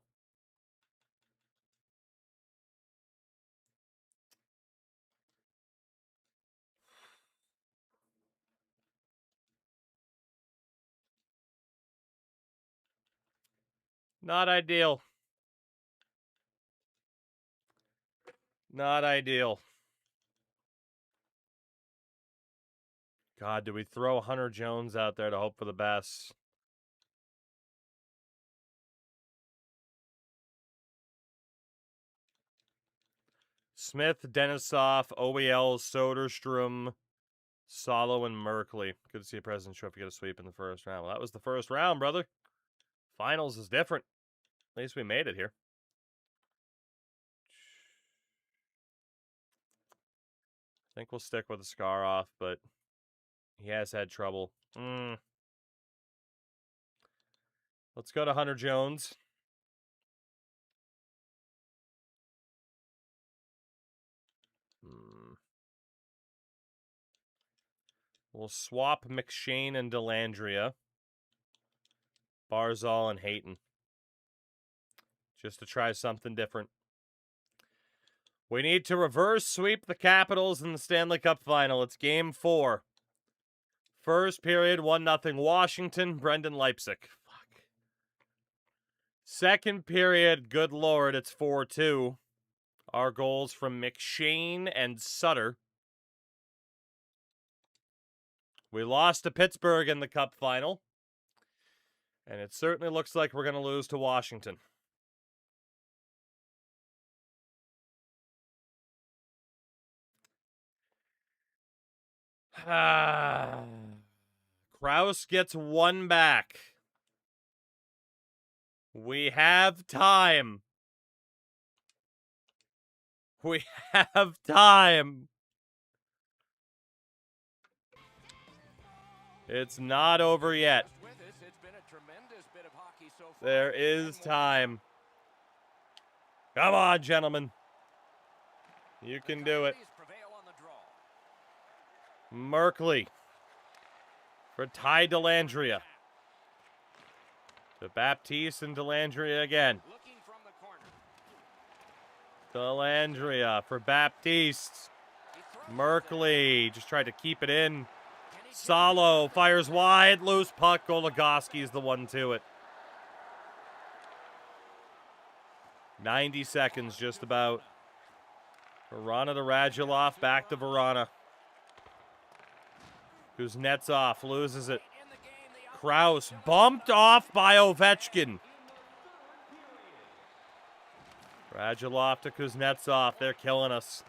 Not ideal. Not ideal. God, do we throw Hunter Jones out there to hope for the best? Smith, Denisov, OEL, Soderstrom, Salo, and Merkley. Good to see a President Trophy get a sweep in the first round. Well, that was the first round, brother. Finals is different. At least we made it here. I think we'll stick with the scar off, but he has had trouble. Let's go to Hunter Jones. We'll swap McShane and Delandria. Barzal and Hayton. Just to try something different. We need to reverse sweep the Capitals in the Stanley Cup Final. It's Game 4. First period, 1-0 Washington, Brendan Leipsic. Fuck. Second period, good lord, it's 4-2. Our goals from McShane and Sutter. We lost to Pittsburgh in the Cup Final. And it certainly looks like we're going to lose to Washington. Krause gets one back. We have time. We have time. It's not over yet. There is time. Come on, gentlemen. You can do it. Merkley for Ty Delandria. To Baptiste and Delandria again. Delandria for Baptiste. Merkley just tried to keep it in. Salo fires wide, loose puck. Goligoski's the one to it. 90 seconds just about. Verana to Radulov, back to Verana. Kuznetsov loses it. Krause bumped off by Ovechkin. Radulov to Kuznetsov. They're killing us.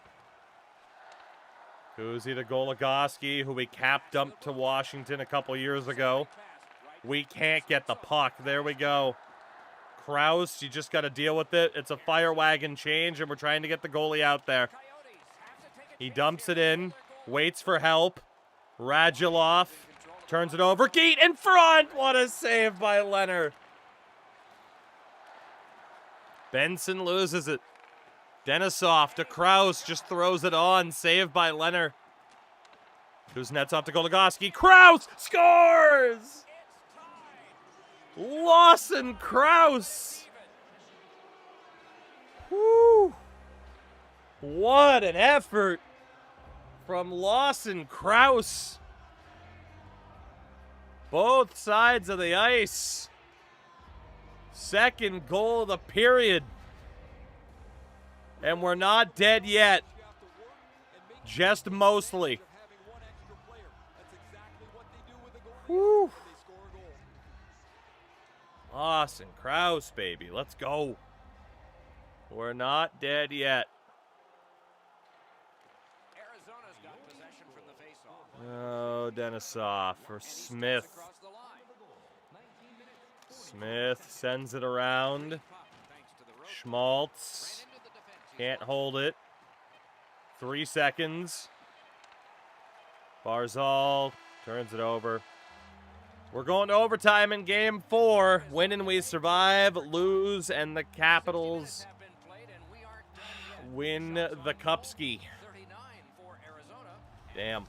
Kuzi to Goligoski, who we cap-dumped to Washington a couple years ago. We can't get the puck. There we go. Krause, you just got to deal with it. It's a fire wagon change, and we're trying to get the goalie out there. He dumps it in, waits for help. Radulov turns it over. Geet in front! What a save by Leonard. Benson loses it. Denisov to Krause, just throws it on. Saved by Leonard. Kuznetsov to Goligoski. Krause scores! Lawson Krause. Woo! What an effort from Lawson Krause. Both sides of the ice. Second goal of the period. And we're not dead yet. Just mostly. Woo. Lawson Krause, baby. Let's go. We're not dead yet. Oh, Denisov for Smith. Smith sends it around. Schmaltz can't hold it. 3 seconds. Barzal turns it over. We're going to overtime in Game 4. Win and we survive. Lose and the Capitals win the Cupski. Damn.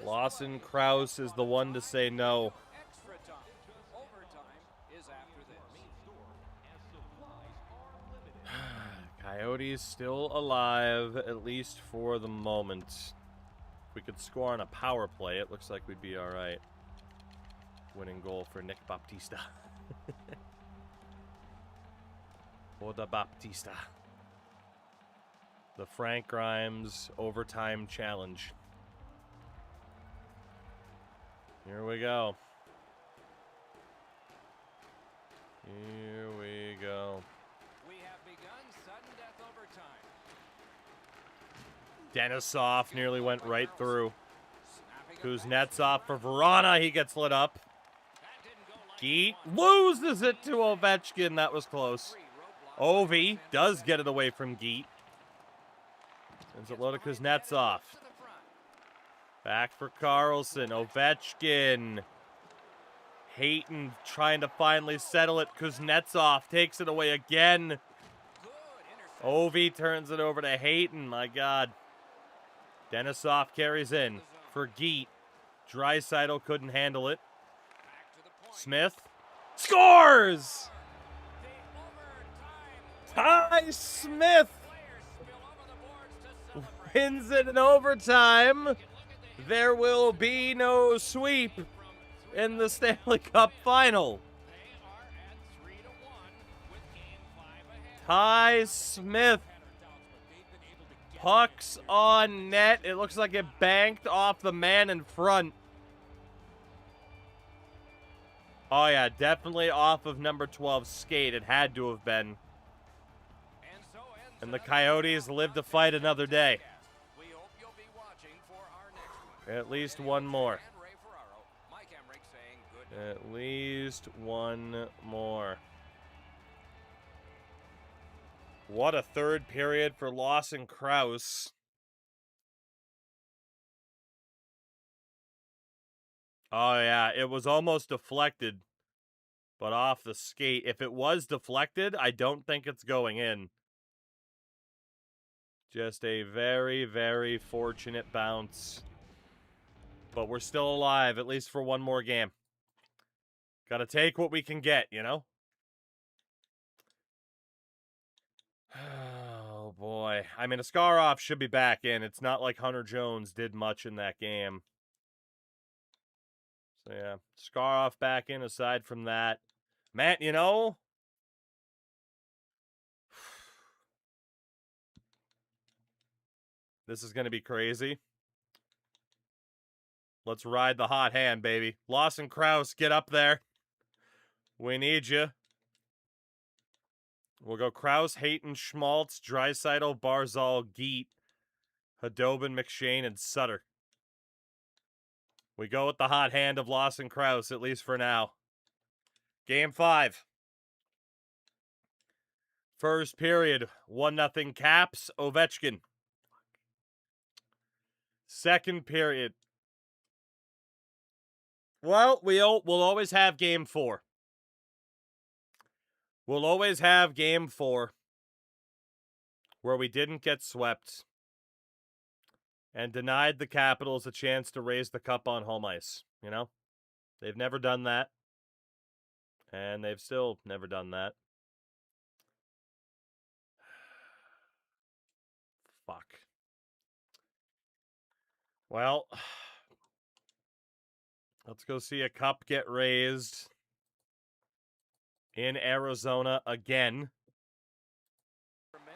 Lawson Krause is the one to say no. Coyotes still alive, at least for the moment. If we could score on a power play, it looks like we'd be all right. Winning goal for Nick Baptista. Oda Baptista. The Frank Grimes overtime challenge. Here we go. Here we go. We have begun sudden death overtime. Denisov nearly went right through. Kuznetsov for Verana. He gets lit up. Geet loses it to Ovechkin. That was close. Ovi does get it away from Geet. Sends it low to Kuznetsov. Back for Carlson. Ovechkin. Hayton trying to finally settle it. Kuznetsov takes it away again. Ovi turns it over to Hayton. My God. Denisov carries in for Geet. Draisaitl couldn't handle it. Smith scores! Ty Smith wins it in overtime. There will be no sweep in the Stanley Cup final. Ty Smith. Pucks on net. It looks like it banked off the man in front. Oh, yeah, definitely off of number 12's skate. It had to have been. And the Coyotes live to fight another day. At least one more. At least one more. What a third period for Lawson Krause. Oh, yeah, it was almost deflected, but off the skate. If it was deflected, I don't think it's going in. Just a very, very fortunate bounce. But we're still alive, at least for one more game. Gotta take what we can get, you know? Oh, boy. I mean, Askarov should be back in. It's not like Hunter Jones did much in that game. So, yeah. Askarov back in aside from that. Matt, you know... This is going to be crazy. Let's ride the hot hand, baby. Lawson Krause, get up there. We need you. We'll go Krause, Hayton, Schmaltz, Draisaitl, Barzal, Geet, Hadobin, McShane, and Sutter. We go with the hot hand of Lawson Krause, at least for now. Game 5. First period, 1-0 Caps, Ovechkin. Second period. Well, we'll always have Game 4. We'll always have Game 4 where we didn't get swept and denied the Capitals a chance to raise the cup on home ice, you know? They've never done that, and they've still never done that. Fuck. Well, let's go see a cup get raised in Arizona again.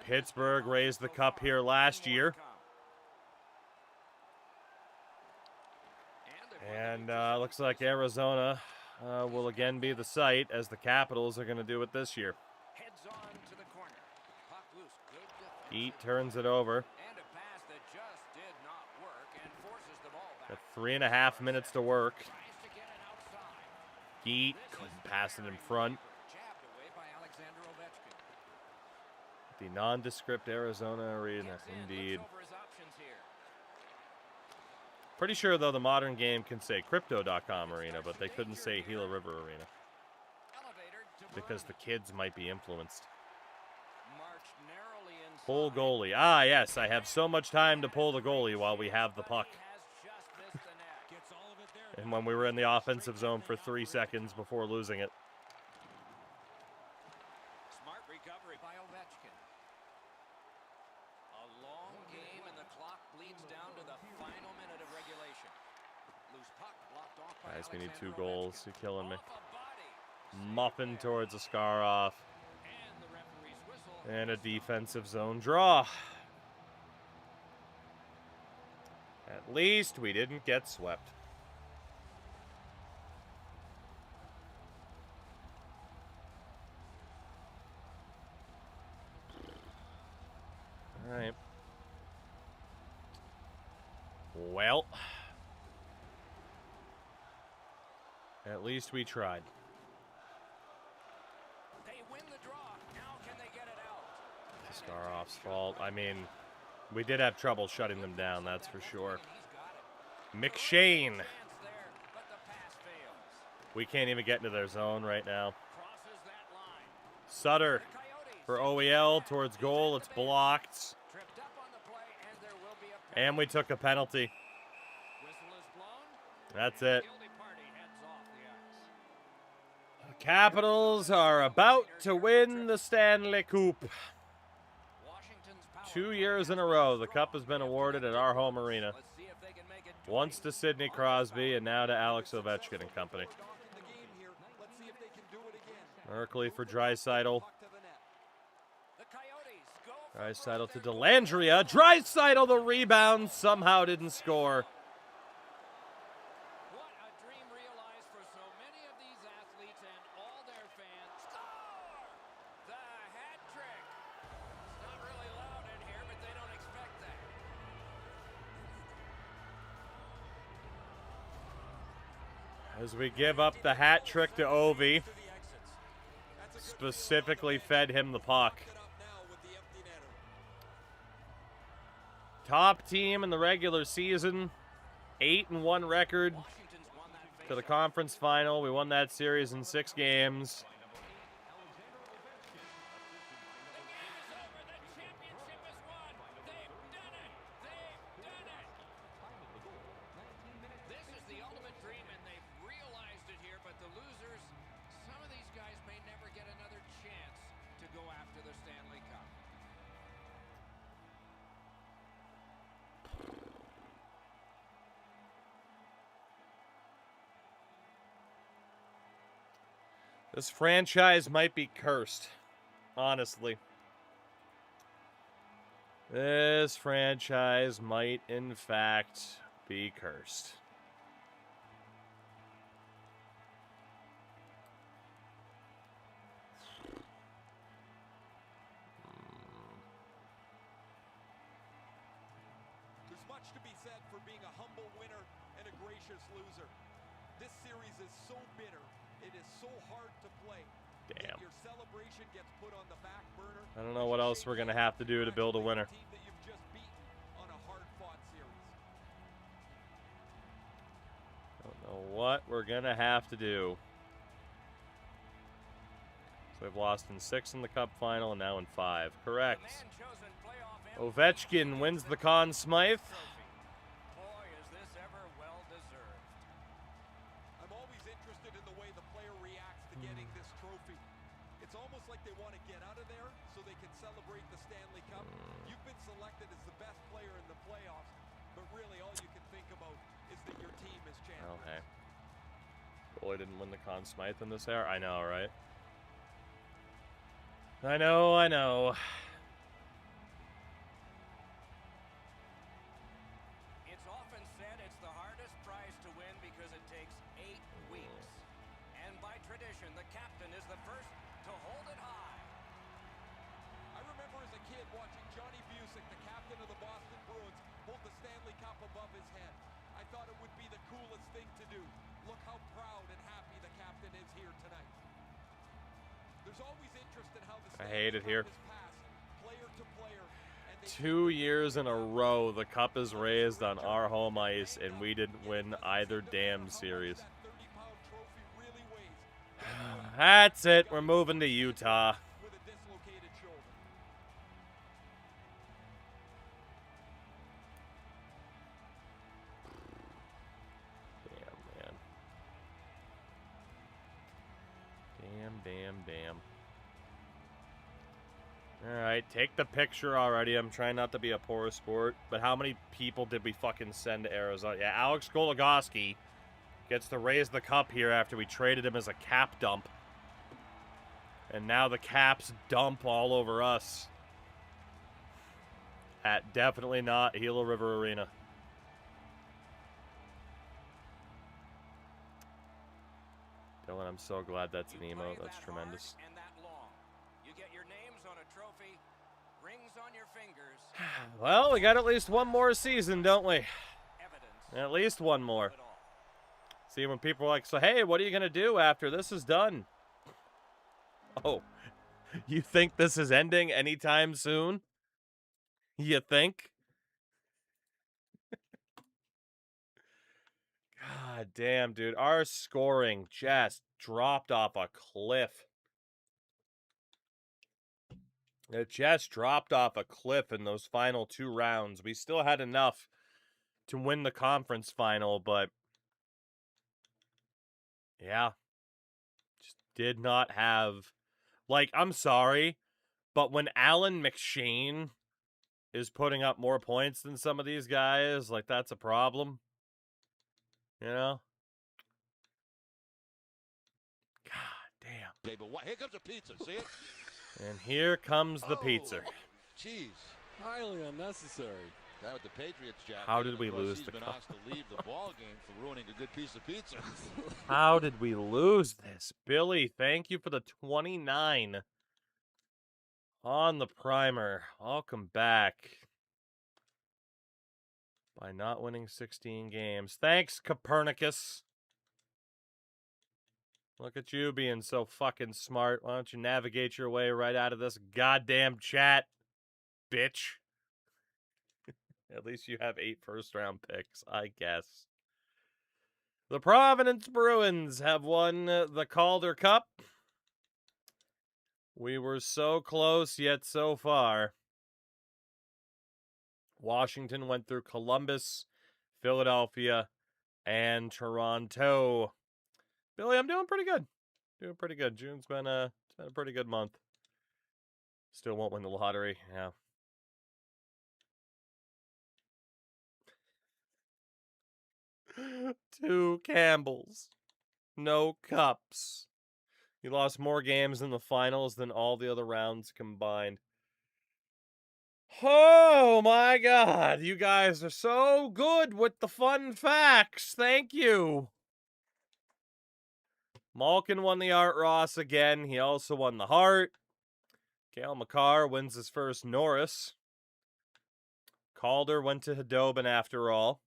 Pittsburgh raised the cup here last year. And looks like Arizona will again be the site, as the Capitals are going to do it this year. Eat turns it over. Got 3.5 minutes to work. Geet couldn't pass it in front. The nondescript Arizona arena, indeed. Pretty sure, though, the modern game can say Crypto.com arena, but they couldn't say Gila River arena. Because the kids might be influenced. Pull goalie. Ah, yes, I have so much time to pull the goalie while we have the puck. And when we were in the offensive zone for 3 seconds before losing it. Smart recovery by Ovechkin. A long game, and the clock bleeds down to the final minute of regulation. Loose puck blocked off by Guys, we need 2 Alexander goals. Ovechkin. You're killing me. Off a body. Muffin towards Askarov. And the referee's whistle. And a defensive zone draw. At least we didn't get swept. All right. Well, at least we tried. They win the draw. Now can they get it out? Skarov's fault. I mean, we did have trouble shutting them down, that's for sure. He's got it. McShane. Chance there, but the pass fails. We can't even get into their zone right now. Crosses that line. Sutter The Coyotes for take OEL it towards back. goal. He's It's at the bench. blocked. Tripped up on the play, and there will be a And we took a penalty. whistle is blown. That's and the it. guilty party heads off the ice. Capitals are about to win the Stanley Cup. Washington's power 2 play years has in a been row, the strong cup has been after awarded that at our difference. home arena. Let's see if they can make it Once to twice Sidney on this Crosby bout. and now to Alex Ovechkin and company. Merkley for Draisaitl. The Coyotes go for Draisaitl both to their Dellandrea. Draisaitl the rebound. Somehow didn't score. What a dream realized for so many of these athletes and all their fans. Score! The hat trick. It's not really loud in here, but they don't expect that. As we give up the hat trick to Ovi. Specifically fed him the puck. Top team in the regular season. 8-1 record Washington's won that to the faceoff. conference final. We won that series in 6 games. The game is over. The championship is won. They've done it. They've done it. This is the ultimate dream, and they've realized it here. But the losers, some of these guys may never get another chance to go after the Stanley Cup. This franchise might be cursed, honestly. This franchise might, in fact, be cursed. There's much to be said for being a humble winner and a gracious loser. This series is so bitter. It is so hard to play. Damn. Yet your celebration gets put on the back burner. I don't know what else we're going to have to do to build a winner. Team that you've just beaten on a hard-fought series. Don't know what we're going to have to do. So we've lost in 6 in the Cup final and now in 5. Correct. The man-chosen playoff Ovechkin wins the Conn Smythe. Boy, is this ever well deserved. I'm always interested in the way the player reacts to getting this trophy. It's almost like they want to get out of there so they can celebrate the Stanley Cup. You've been selected as the best player in the playoffs, but really all you can think about is that your team is champions. Oh, hey. Boy didn't win the Conn Smythe in this era. I know, right? I know. It's often said it's the hardest prize to win because it takes 8 weeks. And by tradition, the captain is the first to hold it high. I remember as a kid watching Johnny Busick, the captain of the Boston Bruins, hold the Stanley Cup above his head. I thought it would be the coolest thing to do. Look how proud and happy the captain is here tonight. There's always interest in how the I Stanley hate it Cup here. is passed, player to player, and they 2 years in a row, the cup is raised on our home ice, and we didn't win either damn series. that 30-pound trophy really weighs. That's it. We're moving to Utah. With a dislocated shoulder. Damn, man. Damn. Alright, take the picture already. I'm trying not to be a poor sport. But how many people did we fucking send to Arizona? Yeah, Alex Goligoski gets to raise the cup here after we traded him as a cap dump. And now the Caps dump all over us. At definitely not Gila River Arena. Dylan, I'm so glad that's an You emote. play That's that tremendous. hard and that long. You get your names on a trophy, rings on your fingers, Well, we got at least one more season, don't we? evidence At least one more. of it all. See, when people are like, so hey, what are you going to do after this is done? Oh, you think this is ending anytime soon? You think? God God damn, dude. Our scoring just dropped off a cliff. It just dropped off a cliff in those final 2 rounds. We still had enough to win the conference final, but yeah, just did not have. Like, I'm sorry, but when Alan McShane is putting up more points than some of these guys, like, that's a problem. You know? God damn. Okay, but here comes a pizza. See it? And here comes the pizza. Jeez. Highly unnecessary. That with the Patriots, Jack. How did and we of course, lose he's the been cup? asked to leave the ball game for ruining a good piece of pizza. How did we lose this? Billy, thank you for the 29 on the primer. Welcome back. By not winning 16 games. Thanks, Copernicus. Look at you being so fucking smart. Why don't you navigate your way right out of this goddamn chat, bitch? At least you have 8 first-round picks, I guess. The Providence Bruins have won the Calder Cup. We were so close, yet so far. Washington went through Columbus, Philadelphia, and Toronto. Billy, I'm doing pretty good. Doing pretty good. June's been a pretty good month. Still won't win the lottery. Yeah. Two Campbells. No cups. He lost more games in the finals than all the other rounds combined. Oh my god, you guys are so good with the fun facts. Thank you. Malkin won the Art Ross again. He also won the Hart. Cale Makar wins his first Norris. Calder went to Hedobin after all.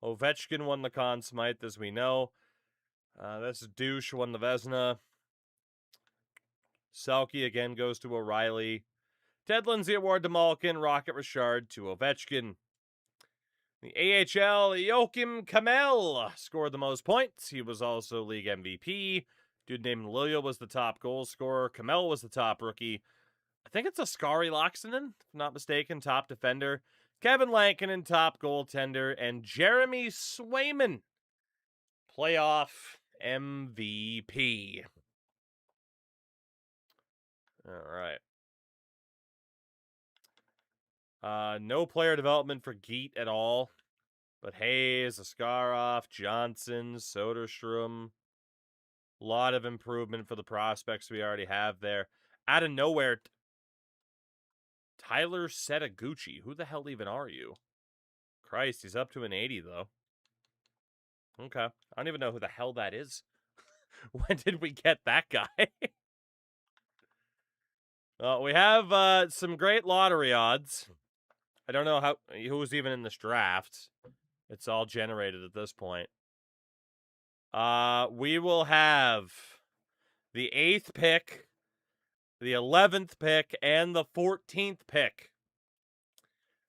Ovechkin won the Conn Smythe, as we know. This douche won the Vezina. Selke again goes to O'Reilly. Ted Lindsay Award to Malkin. Rocket Richard to Ovechkin. The AHL, Joachim Kamel scored the most points. He was also league MVP. Dude named Lilia was the top goal scorer. Kamel was the top rookie. I think it's Askari Laaksonen, if not mistaken, top defender. Kevin Lankinen, top goaltender. And Jeremy Swayman, playoff MVP. All right. No player development for Geet at all. But Hayes, Askarov, Johnson, Soderstrom. A lot of improvement for the prospects we already have there. Out of nowhere, Tyler Setaguchi. Who the hell even are you? Christ, he's up to an 80, though. Okay. I don't even know who the hell that is. When did we get that guy? We have some great lottery odds. I don't know who was even in this draft. It's all generated at this point. We will have the 8th pick, the 11th pick, and the 14th pick.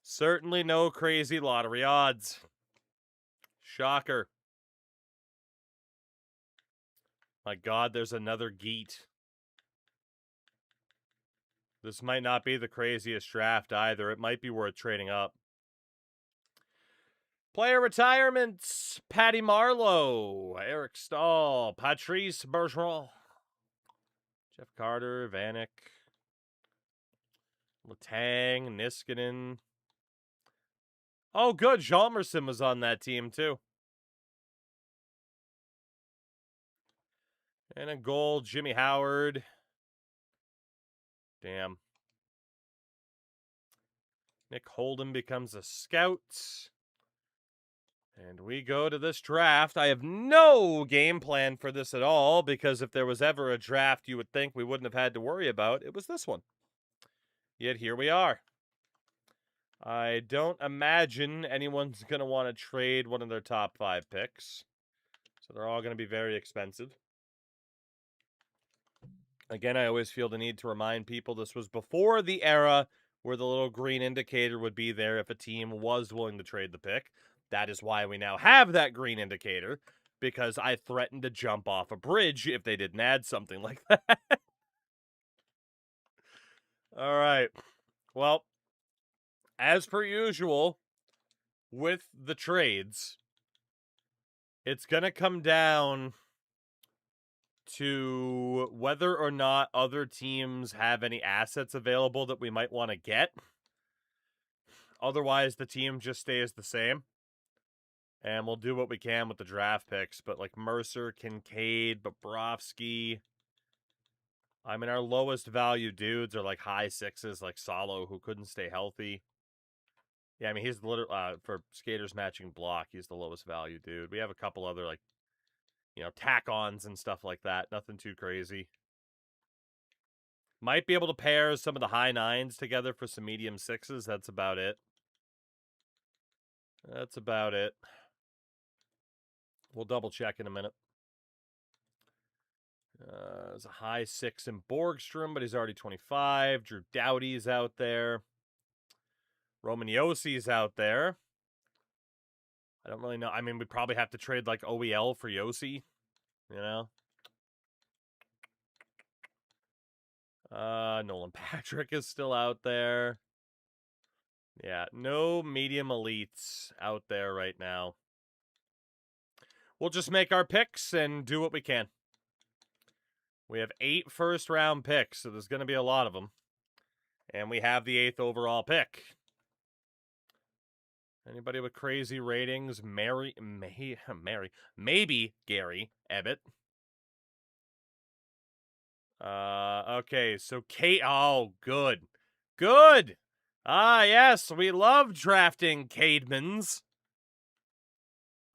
Certainly no crazy lottery odds. Shocker. My God, there's another Geet. This might not be the craziest draft either. It might be worth trading up. Player retirements. Patty Marlowe, Eric Stahl, Patrice Bergeron, Jeff Carter, Vanek, Letang, Niskanen. Oh, good. Hjalmarsson was on that team, too. And a goal, Jimmy Howard. Damn. Nick Holden becomes a scout. And we go to this draft. I have no game plan for this at all, because if there was ever a draft you would think we wouldn't have had to worry about, it was this one. Yet here we are. I don't imagine anyone's going to want to trade one of their top 5 picks. So they're all going to be very expensive. Again, I always feel the need to remind people this was before the era where the little green indicator would be there if a team was willing to trade the pick. That is why we now have that green indicator, because I threatened to jump off a bridge if they didn't add something like that. All right. Well, as per usual with the trades, it's going to come down to whether or not other teams have any assets available that we might want to get. Otherwise, the team just stays the same. And we'll do what we can with the draft picks. But like Mercer, Kincaid, Bobrovsky. I mean, our lowest value dudes are like high sixes, like Salo, who couldn't stay healthy. Yeah, I mean, he's literally, for skaters matching block, he's the lowest value dude. We have a couple other, like, tack-ons and stuff like that. Nothing too crazy. Might be able to pair some of the high nines together for some medium sixes. That's about it. That's about it. We'll double check in a minute. There's a high 6 in Borgstrom, but he's already 25. Drew Doughty's out there. Roman Yossi's out there. I don't really know. I mean, we'd probably have to trade like OEL for Yossi, Nolan Patrick is still out there. Yeah, no medium elites out there right now. We'll just make our picks and do what we can. We have 8 first-round picks, so there's going to be a lot of them. And we have the 8th overall pick. Anybody with crazy ratings? Maybe Gary Ebbett. Okay, so Kate. Oh, good. Good! Ah, yes, we love drafting Cademans.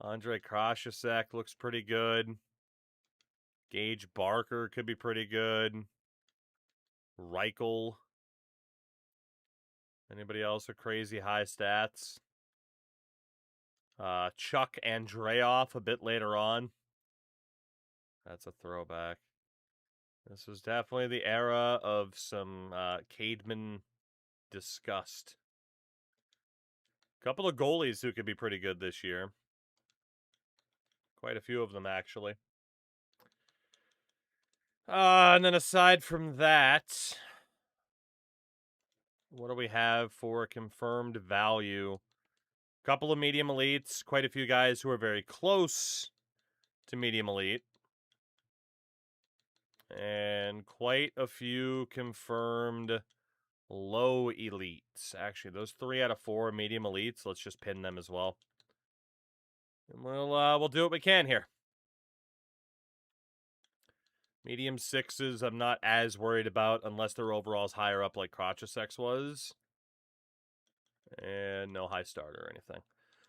Andre Krashasek looks pretty good. Gage Barker could be pretty good. Reichel. Anybody else with crazy high stats? Chuck Andreoff a bit later on. That's a throwback. This was definitely the era of some Cademan disgust. Couple of goalies who could be pretty good this year. Quite a few of them, actually. And then aside from that, what do we have for confirmed value? Couple of medium elites, quite a few guys who are very close to medium elite. And quite a few confirmed low elites. Actually, those 3 out of 4 medium elites, let's just pin them as well. And we'll do what we can here. Medium 6s, I'm not as worried about unless their overall's higher up like Krotchasek's was. And no high starter or anything.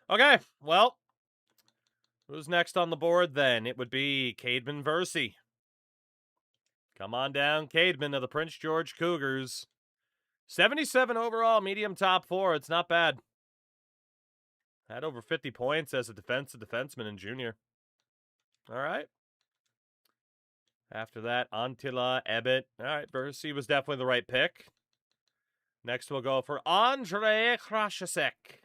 Okay, well, who's next on the board then? It would be Cademan Versey. Come on down, Cademan of the Prince George Cougars. 77 overall, medium top 4. It's not bad. Had over 50 points as a defenseman in junior. All right. After that, Antila, Ebbett. All right, Versey was definitely the right pick. Next, we'll go for Andre Krashasek.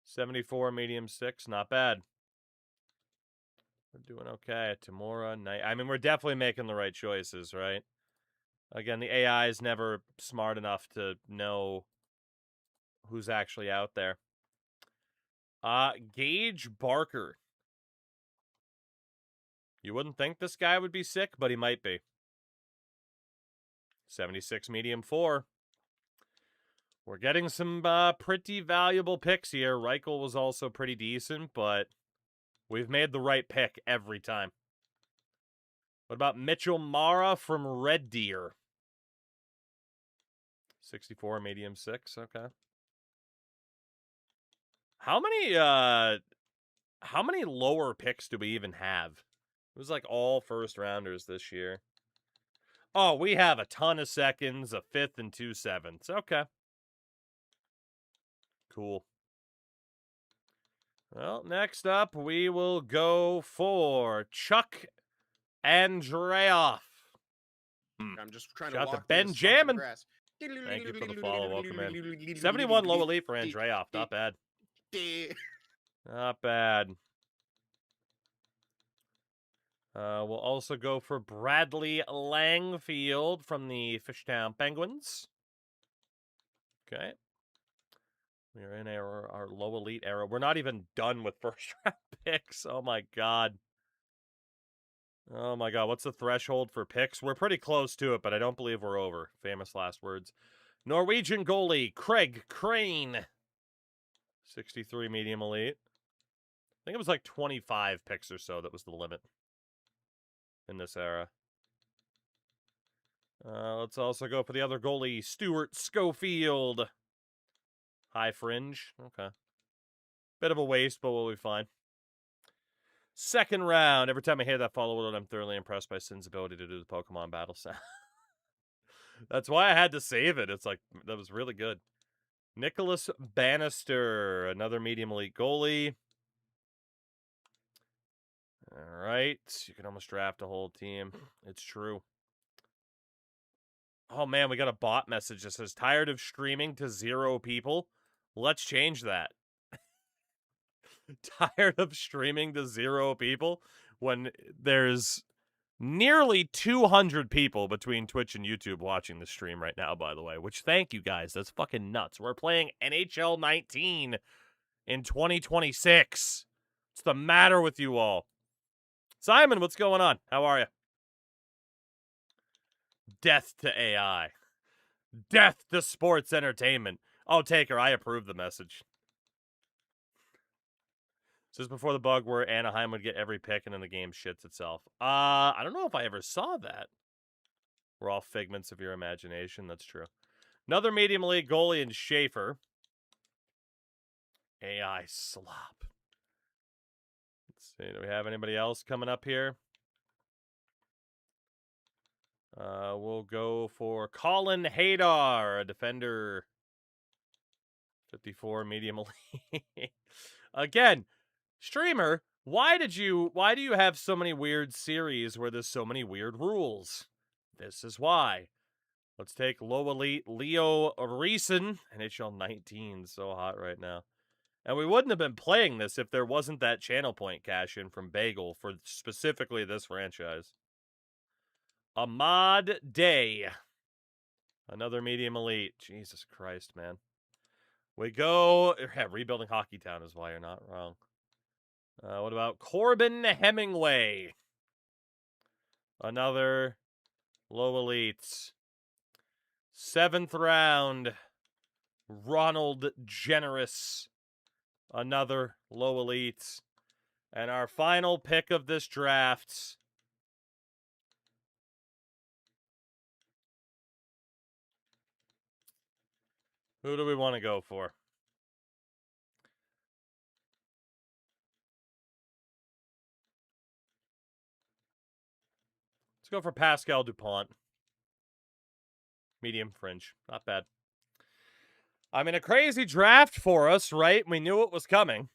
74, medium 6. Not bad. We're doing okay. Tamura, Knight. I mean, we're definitely making the right choices, right? Again, the AI is never smart enough to know who's actually out there. Gage Barker. You wouldn't think this guy would be sick, but he might be. 76 medium 4. We're getting some pretty valuable picks here. Reichel was also pretty decent, but we've made the right pick every time. What about Mitchell Mara from Red Deer? 64 medium 6, okay. How many lower picks do we even have? It was like all first rounders this year. Oh, we have a ton of seconds, a 5th and 2 7ths. Okay. Cool. Well, next up, we will go for Chuck Andreoff. I'm just trying Shout to to walk Ben this Jammin. Thank you for the follow. Welcome in. 71 low elite for Andreoff. Not bad. Not bad. We'll also go for Bradley Langfield from the Fishtown Penguins. Okay. We're in our low elite era. We're not even done with first round picks. Oh my god. Oh my god. What's the threshold for picks? We're pretty close to it, but I don't believe we're over. Famous last words. Norwegian goalie Craig Crane. 63 medium elite. I think it was like 25 picks or so that was the limit in this era. Let's also go for the other goalie, Stuart Schofield. High fringe. Okay. Bit of a waste, but we'll be fine. Second round. Every time I hear that follow word, I'm thoroughly impressed by Sin's ability to do the Pokemon battle sound. That's why I had to save it. It's like, that was really good. Nicholas Bannister, another medium elite goalie. All right. You can almost draft a whole team. It's true. Oh, man, we got a bot message that says, tired of streaming to 0 people? Let's change that. Tired of streaming to 0 people when there's nearly 200 people between Twitch and YouTube watching the stream right now, by the way, which thank you guys. That's fucking nuts. We're playing NHL 19 in 2026. What's the matter with you all? Simon, what's going on? How are you? Death to AI. Death to sports entertainment. Oh, Taker, I approve the message. This is before the bug where Anaheim would get every pick and then the game shits itself. I don't know if I ever saw that. We're all figments of your imagination. That's true. Another medium elite goalie in Schaefer. AI slop. Let's see. Do we have anybody else coming up here? We'll go for Colin Hadar, a defender. 54 medium elite. Again, streamer, why do you have so many weird series where there's so many weird rules? This is why. Let's take low elite Leo Reeson. NHL 19, so hot right now. And we wouldn't have been playing this if there wasn't that channel point cash in from Bagel for specifically this franchise. Ahmad Day. Another medium elite. Jesus Christ, man. We go... Yeah, rebuilding Hockey Town is why you're not wrong. What about Corbin Hemingway? Another low elite. 7th round. Ronald Generous. Another low elite. And our final pick of this draft. Who do we want to go for? Let's go for Pascal Dupont. Medium fringe. Not bad. I mean, a crazy draft for us, right? We knew it was coming.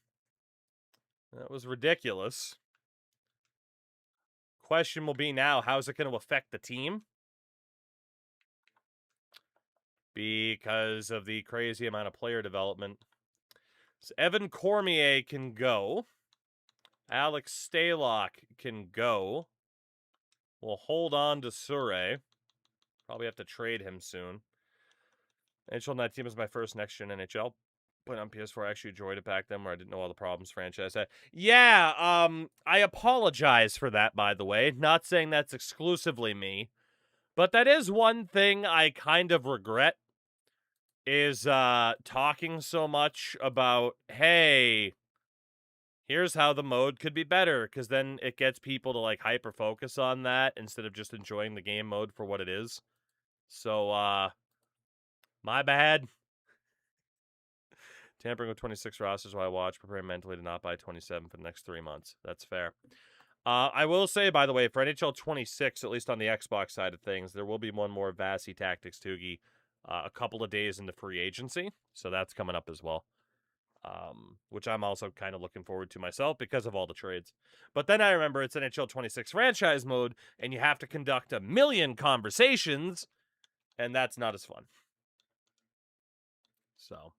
That was ridiculous. Question will be now, how's it going to affect the team? Because of the crazy amount of player development. So Evan Cormier can go. Alex Stalock can go. We'll hold on to Surrey. Probably have to trade him soon. NHL 19 was my first next-gen NHL. Put on PS4, I actually enjoyed it back then where I didn't know all the problems franchise had. Yeah, I apologize for that, by the way. Not saying that's exclusively me. But that is one thing I kind of regret. Is talking so much about, hey, here's how the mode could be better. Because then it gets people to, like, hyper-focus on that instead of just enjoying the game mode for what it is. So, my bad. Tampering with 26 rosters while I watch, preparing mentally to not buy 27 for the next 3 months. That's fair. I will say, by the way, for NHL 26, at least on the Xbox side of things, there will be one more Vasi Tactics Tugi a couple of days into free agency. So that's coming up as well. Which I'm also kind of looking forward to myself because of all the trades. But then I remember it's NHL 26 franchise mode, and you have to conduct 1 million conversations, and that's not as fun. So,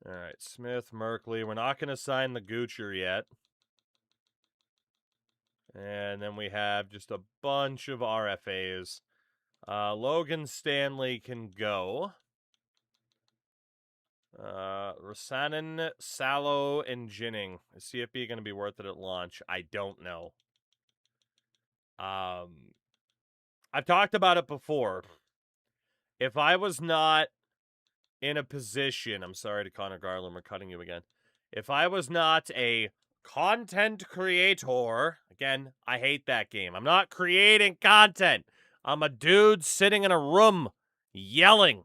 All right, Smith, Merkley. We're not going to sign the Goocher yet. And then we have just a bunch of RFAs. Logan Stanley can go. Rasanen, Salo, and Jinning. Is CFB going to be worth it at launch? I don't know. I've talked about it before. If I was not in a position, I'm sorry to Connor Garland, we're cutting you again. If I was not a content creator, again, I hate that game. I'm not creating content. I'm a dude sitting in a room yelling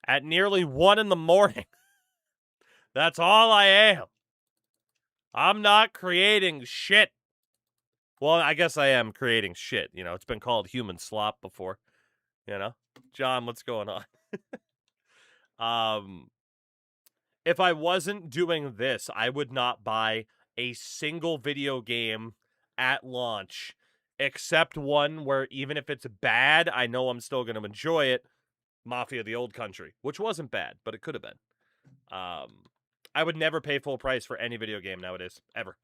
at nearly 1 in the morning. That's all I am. I'm not creating shit. Well, I guess I am creating shit. You know, it's been called human slop before. You know? John, what's going on? If I wasn't doing this, I would not buy a single video game at launch, except one where even if it's bad, I know I'm still going to enjoy it. Mafia: The Old Country, which wasn't bad, but it could have been. I would never pay full price for any video game nowadays, ever.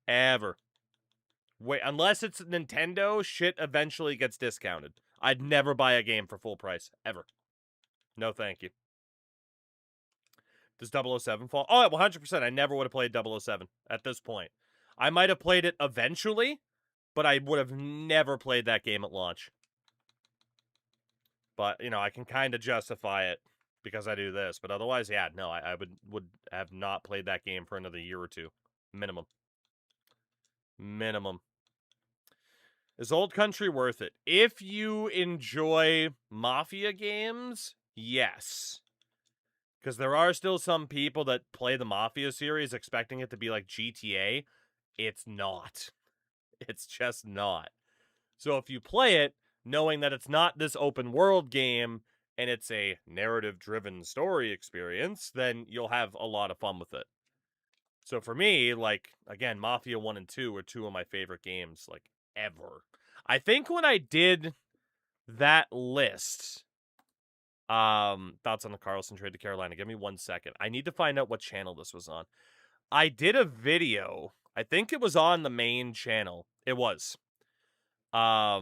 Ever. Wait, unless it's Nintendo, shit eventually gets discounted. I'd never buy a game for full price, ever. No, thank you. Does 007 fall? Oh, 100%. I never would have played 007 at this point. I might have played it eventually, but I would have never played that game at launch. But, you know, I can kind of justify it because I do this. But otherwise, yeah, no, I would have not played that game for another year or two. Minimum. Minimum. Is Old Country worth it? If you enjoy Mafia games, yes. Because there are still some people that play the Mafia series expecting it to be like GTA. It's not. It's just not. So if you play it, knowing that it's not this open world game and it's a narrative-driven story experience, then you'll have a lot of fun with it. So for me, like, again, Mafia 1 and 2 are two of my favorite games, like, ever. I think when I did that list, thoughts on the Carlson trade to Carolina. Give me 1 second. I need to find out what channel this was on. I did a video. I think it was on the main channel. It was. Shout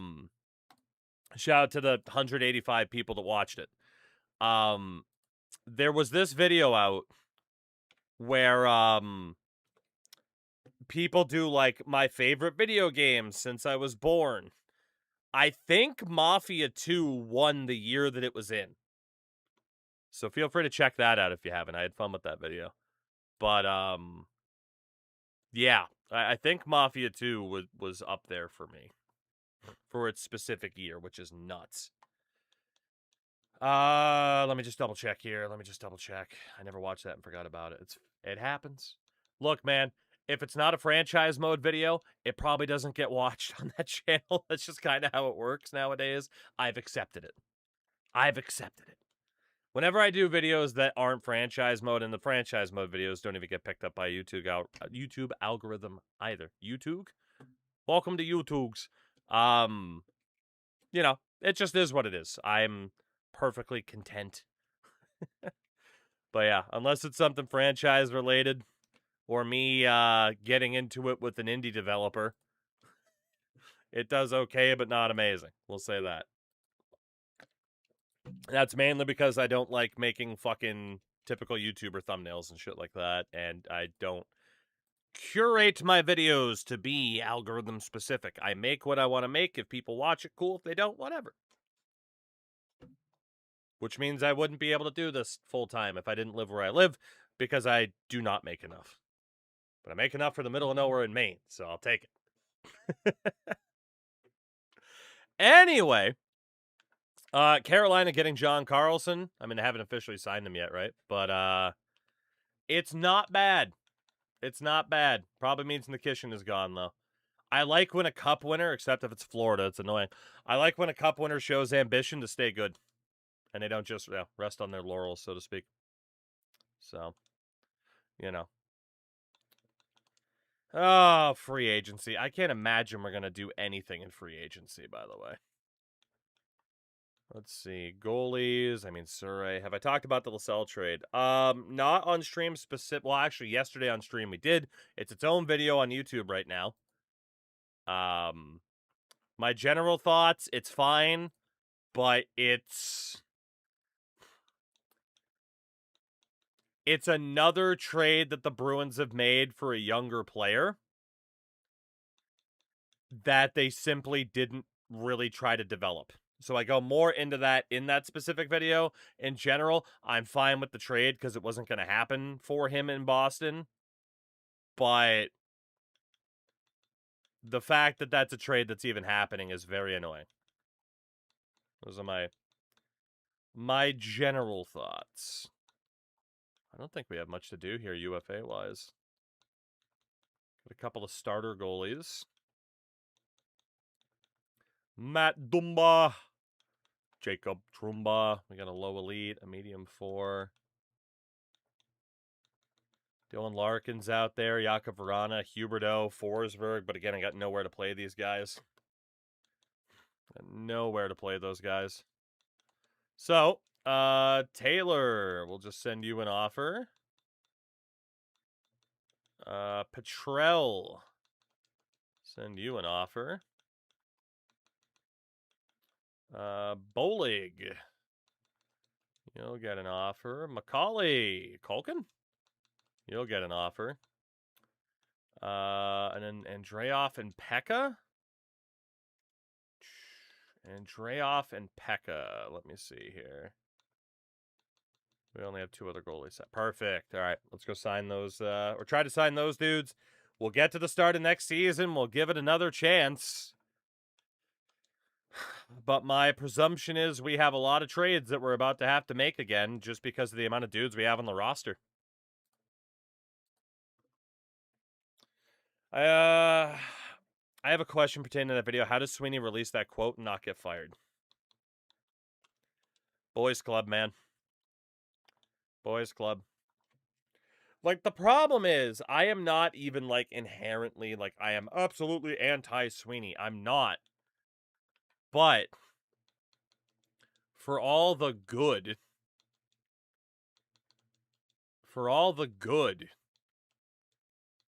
out to the 185 people that watched it. There was this video out where people do like my favorite video games since I was born. I think Mafia 2 won the year that it was in. So feel free to check that out if you haven't. I had fun with that video. But yeah, I think Mafia 2 was up there for me for its specific year, which is nuts. Let me just double check here. I never watched that and forgot about it. It happens. Look, man, if it's not a franchise mode video, it probably doesn't get watched on that channel. That's just kind of how it works nowadays. I've accepted it. Whenever I do videos that aren't franchise mode, and the franchise mode videos don't even get picked up by YouTube algorithm either. YouTube? Welcome to YouTube's. You know, it just is what it is. I'm perfectly content. But yeah, unless it's something franchise related, or me getting into it with an indie developer, it does okay, but not amazing. We'll say that. That's mainly because I don't like making fucking typical YouTuber thumbnails and shit like that, and I don't curate my videos to be algorithm specific. I make what I want to make. If people watch it, cool. If they don't, whatever. Which means I wouldn't be able to do this full time if I didn't live where I live, because I do not make enough. But I make enough for the middle of nowhere in Maine, so I'll take it. Anyway, Carolina getting John Carlson. I mean, they haven't officially signed him yet, right? But it's not bad. It's not bad. Probably means Nikishin is gone, though. I like when a cup winner, except if it's Florida, it's annoying. I like when a cup winner shows ambition to stay good. And they don't just rest on their laurels, so to speak. So, you know. Oh, free agency. I can't imagine we're going to do anything in free agency, by the way. Let's see. Goalies. I mean, Surrey. Have I talked about the LaSalle trade? Not on stream specific. Well, actually, yesterday on stream we did. It's its own video on YouTube right now. My general thoughts, it's fine, but it's another trade that the Bruins have made for a younger player that they simply didn't really try to develop. So I go more into that in that specific video. In general, I'm fine with the trade because it wasn't going to happen for him in Boston. But the fact that that's a trade that's even happening is very annoying. Those are my general thoughts. I don't think we have much to do here UFA-wise. Got a couple of starter goalies. Matt Dumba. Jacob Trumba. We got a low elite, a medium 4. Dylan Larkin's out there. Jakub Vrana, Huberdeau, Forsberg. But again, I got nowhere to play these guys. Got nowhere to play those guys. So, Taylor, we'll just send you an offer. Petrell, send you an offer. Bolig, you'll get an offer. Macaulay Culkin, you'll get an offer. And then Andreoff and Pekka. Andreoff and Pekka. Let me see here. We only have 2 other goalies set. Perfect. All right, let's go sign those. Or try to sign those dudes. We'll get to the start of next season. We'll give it another chance. But my presumption is we have a lot of trades that we're about to have to make again just because of the amount of dudes we have on the roster. I have a question pertaining to that video. How does Sweeney release that quote and not get fired? Boys Club, man. Boys Club. Like, the problem is, I am not even, like, inherently, like, I am absolutely anti-Sweeney. I'm not. But for all the good,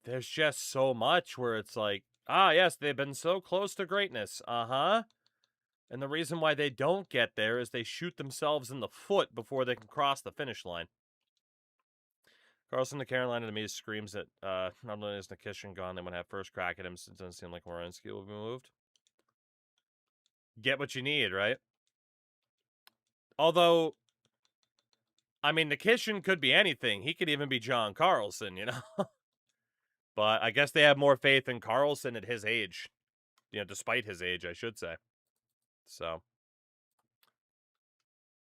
there's just so much where it's like, ah, yes, they've been so close to greatness. Uh-huh. And the reason why they don't get there is they shoot themselves in the foot before they can cross the finish line. Carlson to Carolina to me screams that not only is Nikishin gone, they want to have first crack at him since it doesn't seem like Werenski will be moved. Get what you need, right? Although, I mean, Nikishin could be anything. He could even be John Carlson, you know? But I guess they have more faith in Carlson at his age. You know, despite his age, I should say. So.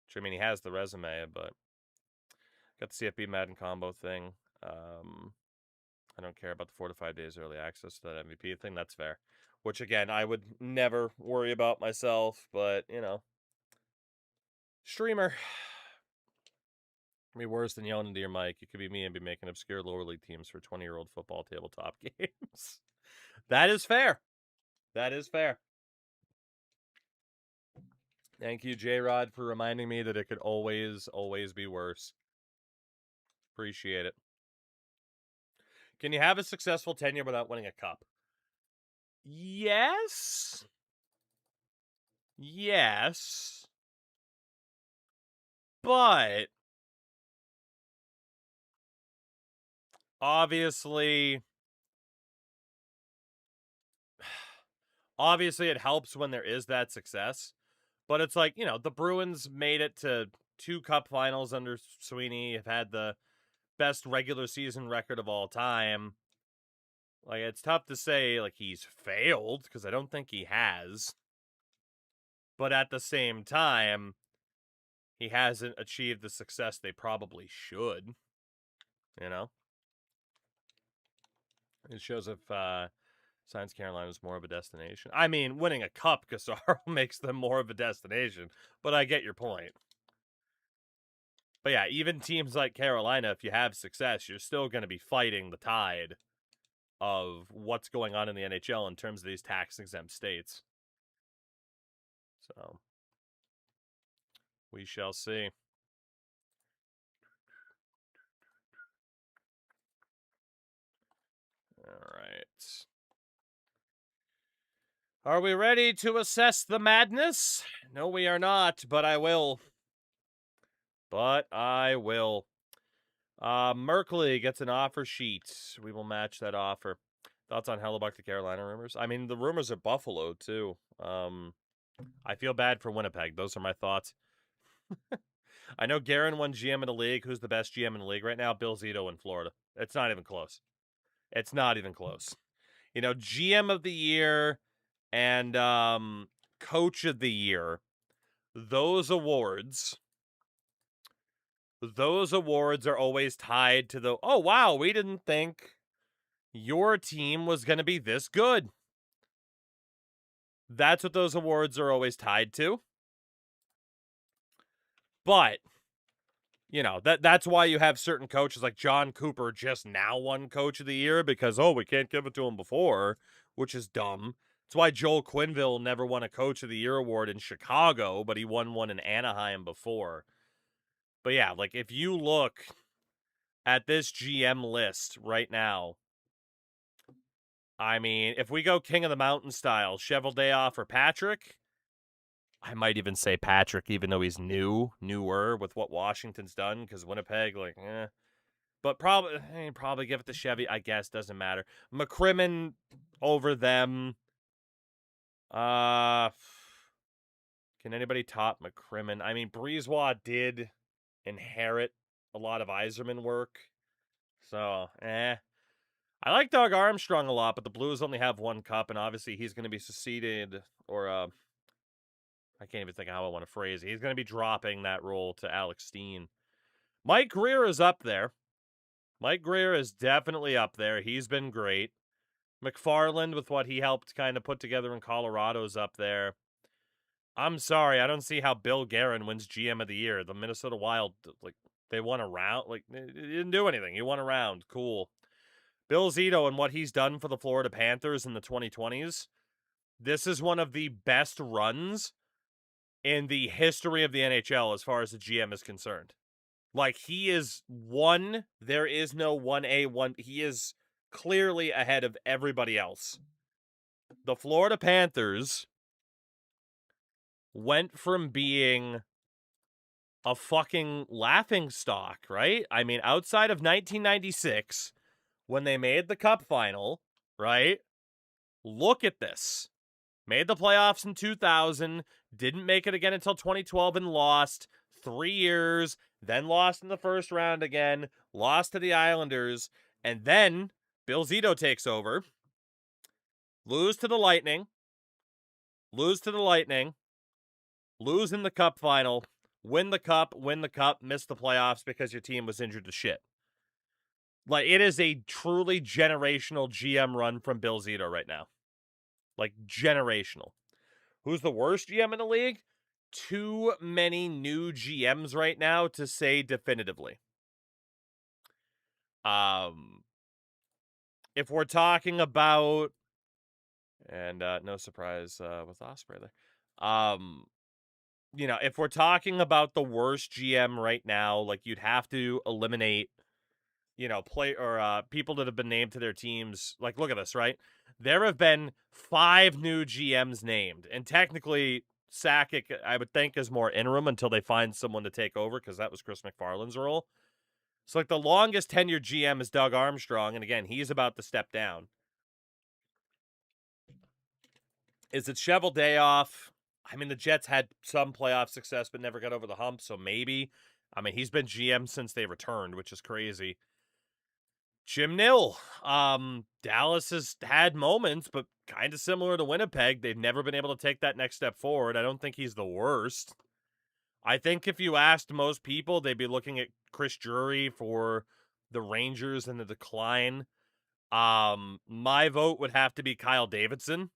Which, I mean, he has the resume, but got the CFB Madden combo thing. I don't care about the 4 to 5 days early access to that MVP thing. That's fair. Which, again, I would never worry about myself, but, you know. Streamer. Be worse than yelling into your mic. It could be me and be making obscure lower league teams for 20-year-old football tabletop games. That is fair. That is fair. Thank you, J-Rod, for reminding me that it could always, always be worse. Appreciate it. Can you have a successful tenure without winning a cup? Yes. Yes. But obviously it helps when there is that success. But it's like, you know, the Bruins made it to 2 cup finals under Sweeney, have had the best regular season record of all time. Like, it's tough to say, like, he's failed, because I don't think he has. But at the same time, he hasn't achieved the success they probably should. You know? It shows if Science Carolina is more of a destination. I mean, winning a cup, Casaro, makes them more of a destination. But I get your point. But yeah, even teams like Carolina, if you have success, you're still going to be fighting the tide of what's going on in the NHL in terms of these tax-exempt states. So, We shall see. All right. Are we ready to assess the madness? No, we are not, but I will. Merkley gets an offer sheet. We will match that offer. Thoughts on Hellebuck to Carolina rumors? I mean, the rumors are Buffalo, too. I feel bad for Winnipeg. Those are my thoughts. I know Guerin won GM in the league. Who's the best GM in the league right now? Bill Zito in Florida. It's not even close. It's not even close. You know, GM of the year and coach of the year, those awards are always tied to the, oh, wow, we didn't think your team was going to be this good. That's what those awards are always tied to. But, you know, that's why you have certain coaches like John Cooper just now won coach of the year because, oh, we can't give it to him before, which is dumb. It's why Joel Quenneville never won a coach of the year award in Chicago, but he won one in Anaheim before. But yeah, like if you look at this GM list right now, I mean, if we go King of the Mountain style, Cheveldayoff or Patrick, I might even say Patrick, even though he's newer with what Washington's done, because Winnipeg, like, But probably give it to Chevy, I guess, doesn't matter. McCrimmon over them. Can anybody top McCrimmon? I mean, Breezewa did inherit a lot of Yzerman work. So, I like Doug Armstrong a lot, but the Blues only have one cup, and obviously he's going to be succeeded, or, I can't even think of how I want to phrase it. He's going to be dropping that role to Alex Steen. Mike Greer is up there. Mike Greer is definitely up there. He's been great. McFarland, with what he helped kind of put together in Colorado, is up there. I'm sorry, I don't see how Bill Guerin wins GM of the year. The Minnesota Wild, like, they won a round. Like, they didn't do anything. He won a round. Cool. Bill Zito and what he's done for the Florida Panthers in the 2020s, this is one of the best runs in the history of the NHL as far as the GM is concerned. Like, he is one. There is no 1A, 1. He is clearly ahead of everybody else. The Florida Panthers went from being a fucking laughingstock, right? I mean, outside of 1996, when they made the Cup final, right? Look at this. Made the playoffs in 2000, didn't make it again until 2012 and lost 3 years, then lost in the first round again, lost to the Islanders, and then Bill Zito takes over, lose in the Lightning, lose in the Cup final, win the Cup, miss the playoffs because your team was injured to shit. Like, it is a truly generational GM run from Bill Zito right now. Like, generational. Who's the worst GM in the league? Too many new GMs right now to say definitively. If we're talking about, and no surprise with Osprey there. You know, if we're talking about the worst GM right now, like, you'd have to eliminate, you know, people that have been named to their teams. Like, look at this, right? There have been 5 new GMs named, and technically Sakic, I would think, is more interim until they find someone to take over, because that was Chris McFarland's role. So, like, the longest tenured GM is Doug Armstrong, and again, he's about to step down. Is it Cheveldayoff? I mean, the Jets had some playoff success, but never got over the hump, so maybe. I mean, he's been GM since they returned, which is crazy. Jim Nill. Dallas has had moments, but kind of similar to Winnipeg. They've never been able to take that next step forward. I don't think he's the worst. I think if you asked most people, they'd be looking at Chris Drury for the Rangers in the decline. My vote would have to be Kyle Davidson.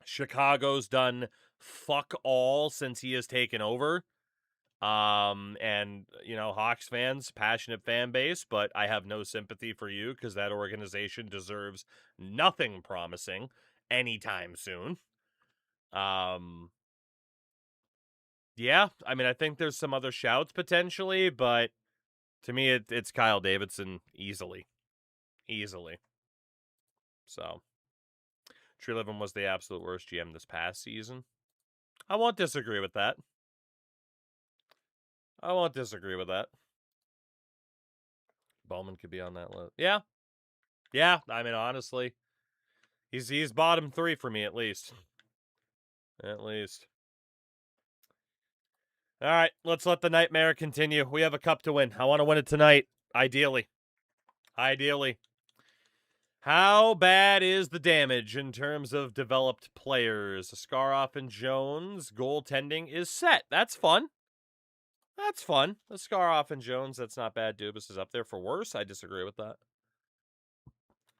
Chicago's done fuck all since he has taken over. And, you know, Hawks fans, passionate fan base, but I have no sympathy for you because that organization deserves nothing promising anytime soon. Yeah, I mean, I think there's some other shouts potentially, but to me, it's Kyle Davidson easily. Easily. So, Treliving was the absolute worst GM this past season. I won't disagree with that. I won't disagree with that. Bowman could be on that list. Yeah. Yeah, I mean, honestly, he's bottom 3 for me at least. At least. All right, let's let the nightmare continue. We have a cup to win. I want to win it tonight, ideally. Ideally. How bad is the damage in terms of developed players? Askarov and Jones goaltending is set. That's fun. That's fun. Askarov and Jones, that's not bad. Dubas is up there for worse. I disagree with that.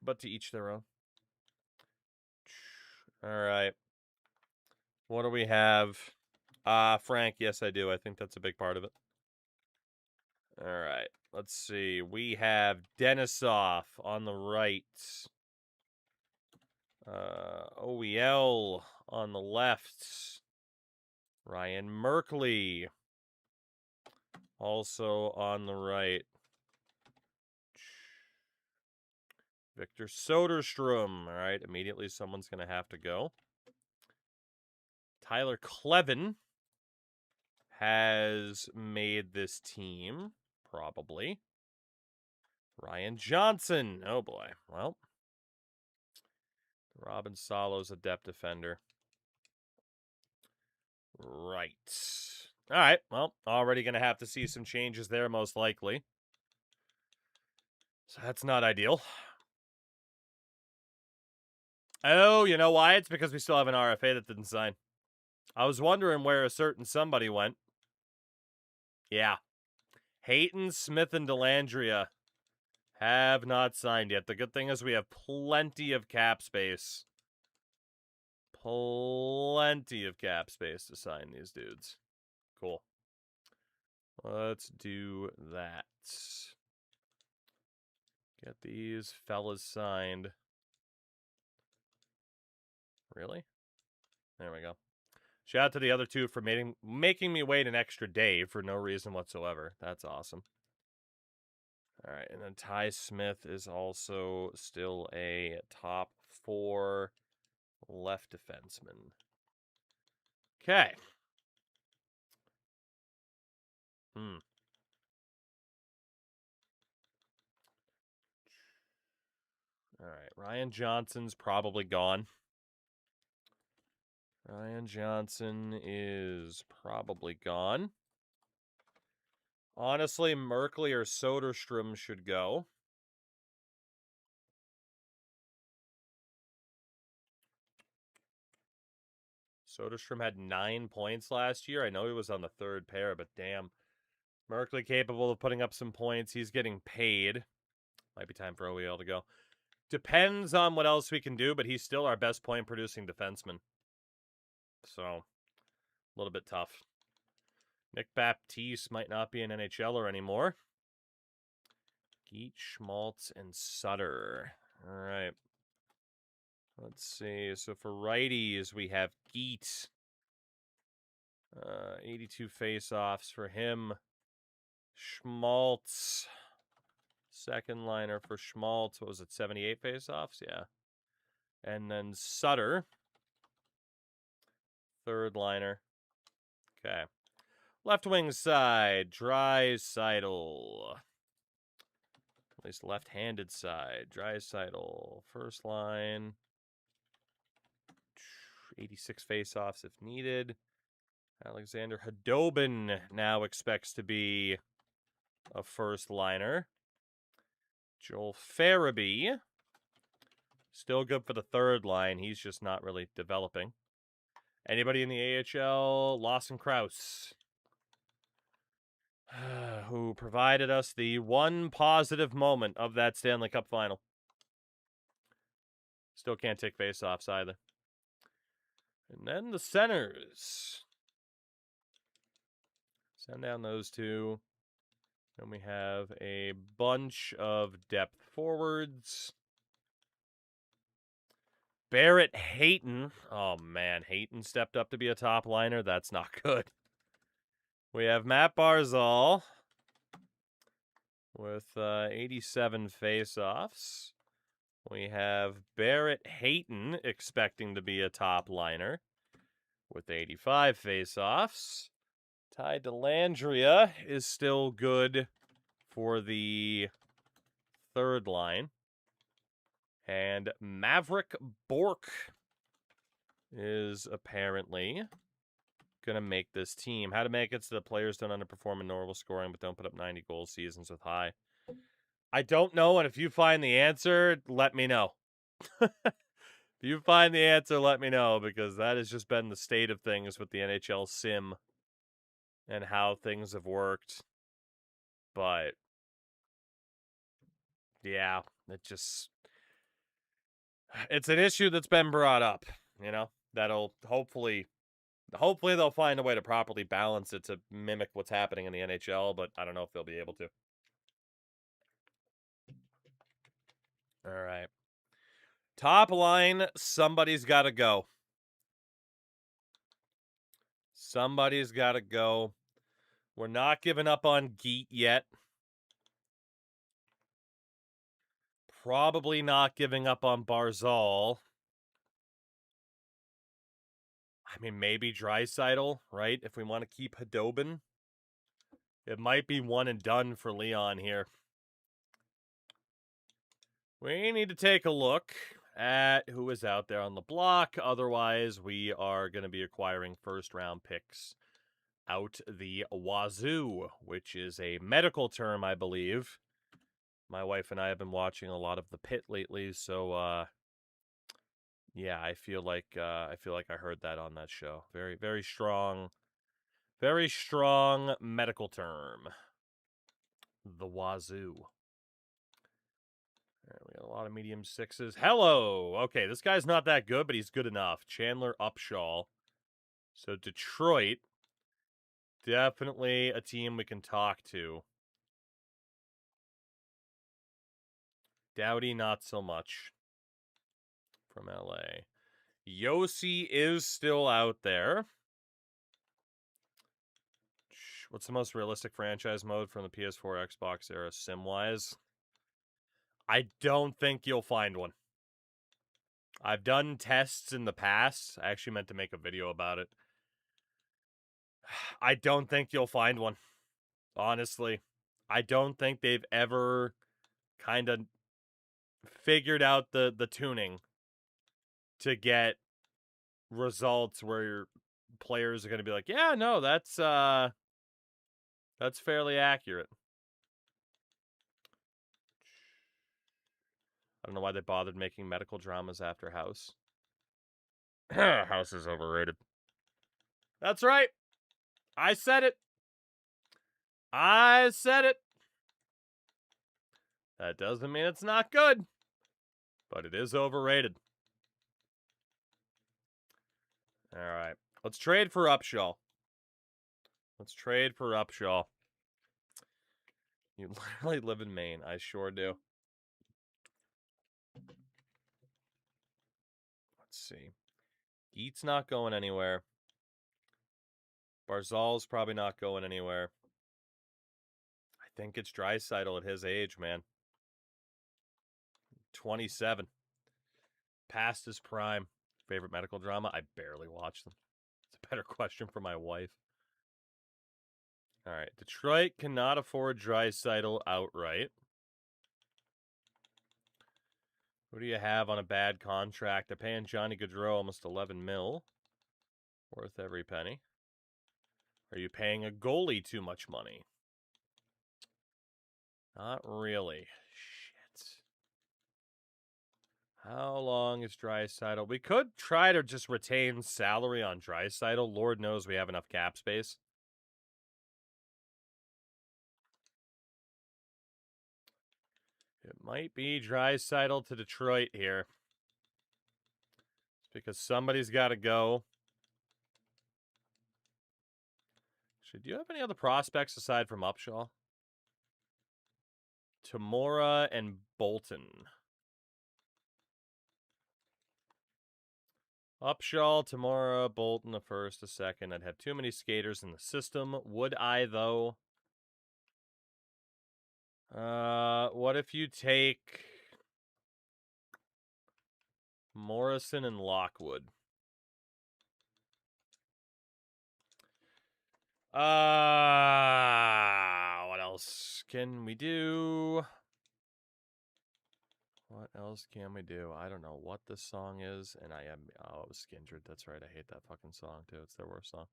But to each their own. All right. What do we have? Frank, yes, I do. I think that's a big part of it. All right. Let's see. We have Denisov on the right. OEL on the left. Ryan Merkley also on the right. Victor Soderstrom. All right, immediately someone's going to have to go. Tyler Klevin has made this team, probably. Ryan Johnson. Oh, boy. Well, Robin Salo's a depth defender. Right. All right. Well, already going to have to see some changes there, most likely. So that's not ideal. Oh, you know why? It's because we still have an RFA that didn't sign. I was wondering where a certain somebody went. Yeah. Hayton, Smith, and Delandria have not signed yet. The good thing is we have plenty of cap space. Plenty of cap space to sign these dudes. Cool. Let's do that. Get these fellas signed. Really? There we go. Shout out to the other two for making me wait an extra day for no reason whatsoever. That's awesome. All right, and then Ty Smith is also still a top 4 left defenseman. Okay. All right, Ryan Johnson's probably gone. Ryan Johnson is probably gone. Honestly, Merkley or Soderstrom should go. Soderstrom had 9 points last year. I know he was on the third pair, but damn. Merkley capable of putting up some points. He's getting paid. Might be time for OEL to go. Depends on what else we can do, but he's still our best point-producing defenseman. So, a little bit tough. Nick Baptiste might not be an NHLer anymore. Geet, Schmaltz, and Sutter. All right. Let's see. So for righties, we have Geet. 82 face-offs for him. Schmaltz. Second liner for Schmaltz. What was it, 78 face-offs? Yeah. And then Sutter. Third liner. Okay. Left wing side, Draisaitl. At least left-handed side, Draisaitl. First line. 86 face-offs if needed. Alexander Hadobin now expects to be a first liner. Joel Farabee. Still good for the third line. He's just not really developing. Anybody in the AHL? Lawson Krause. Who provided us the one positive moment of that Stanley Cup final. Still can't take face-offs either. And then the centers. Send down those two. Then we have a bunch of depth forwards. Barrett Hayton. Oh, man. Hayton stepped up to be a top liner. That's not good. We have Matt Barzal with 87 faceoffs. We have Barrett Hayton expecting to be a top liner with 85 faceoffs. Ty Dellandrea is still good for the third line. And Maverick Bork is apparently going to make this team. How to make it so the players don't underperform in normal scoring but don't put up 90 goal seasons with high. I don't know, and if you find the answer, let me know. If you find the answer, let me know, because that has just been the state of things with the NHL sim and how things have worked. But yeah, it's an issue that's been brought up, that'll hopefully they'll find a way to properly balance it to mimic what's happening in the NHL, but I don't know if they'll be able to. All right. Top line, somebody's got to go. Somebody's got to go. We're not giving up on Geet yet. Probably not giving up on Barzal. I mean, maybe Draisaitl, right? If we want to keep Hadobin. It might be one and done for Leon here. We need to take a look at who is out there on the block. Otherwise, we are going to be acquiring first-round picks out the wazoo, which is a medical term, I believe. My wife and I have been watching a lot of The Pit lately, so yeah, I feel like I heard that on that show. Very, very strong medical term. The wazoo. All right, we got a lot of medium sixes. Hello! Okay, this guy's not that good, but he's good enough. Chandler Upshaw. So Detroit, definitely a team we can talk to. Doughty, not so much. From LA. Yossi is still out there. What's the most realistic franchise mode from the PS4 Xbox era sim-wise? I don't think you'll find one. I've done tests in the past. I actually meant to make a video about it. I don't think you'll find one. Honestly. I don't think they've ever kind of figured out the tuning to get results where your players are going to be like, yeah, no, that's fairly accurate. I don't know why they bothered making medical dramas after House. House is overrated. That's right. I said it. I said it. That doesn't mean it's not good, but it is overrated. All right. Let's trade for Upshaw. You literally live in Maine. I sure do. Let's see. Geet's not going anywhere. Barzal's probably not going anywhere. I think it's Draisaitl at his age, man. 27. Past his prime. Favorite medical drama? I barely watch them. It's a better question for my wife. All right. Detroit cannot afford Draisaitl outright. Who do you have on a bad contract? They're paying Johnny Gaudreau almost 11 mil. Worth every penny. Are you paying a goalie too much money? Not really. Shit. How long is Draisaitl? We could try to just retain salary on Draisaitl. Lord knows we have enough cap space. It might be Draisaitl to Detroit here. Because somebody's got to go. Actually, do you have any other prospects aside from Upshaw? Tamora and Bolton. Upshaw, Tamora, Bolton, the first, the second. I'd have too many skaters in the system. Would I, though? What if you take Morrison and Lockwood? What else can we do? What else can we do? I don't know what this song is, and I am... Oh, it was Skindred. That's right. I hate that fucking song, too. It's their worst song.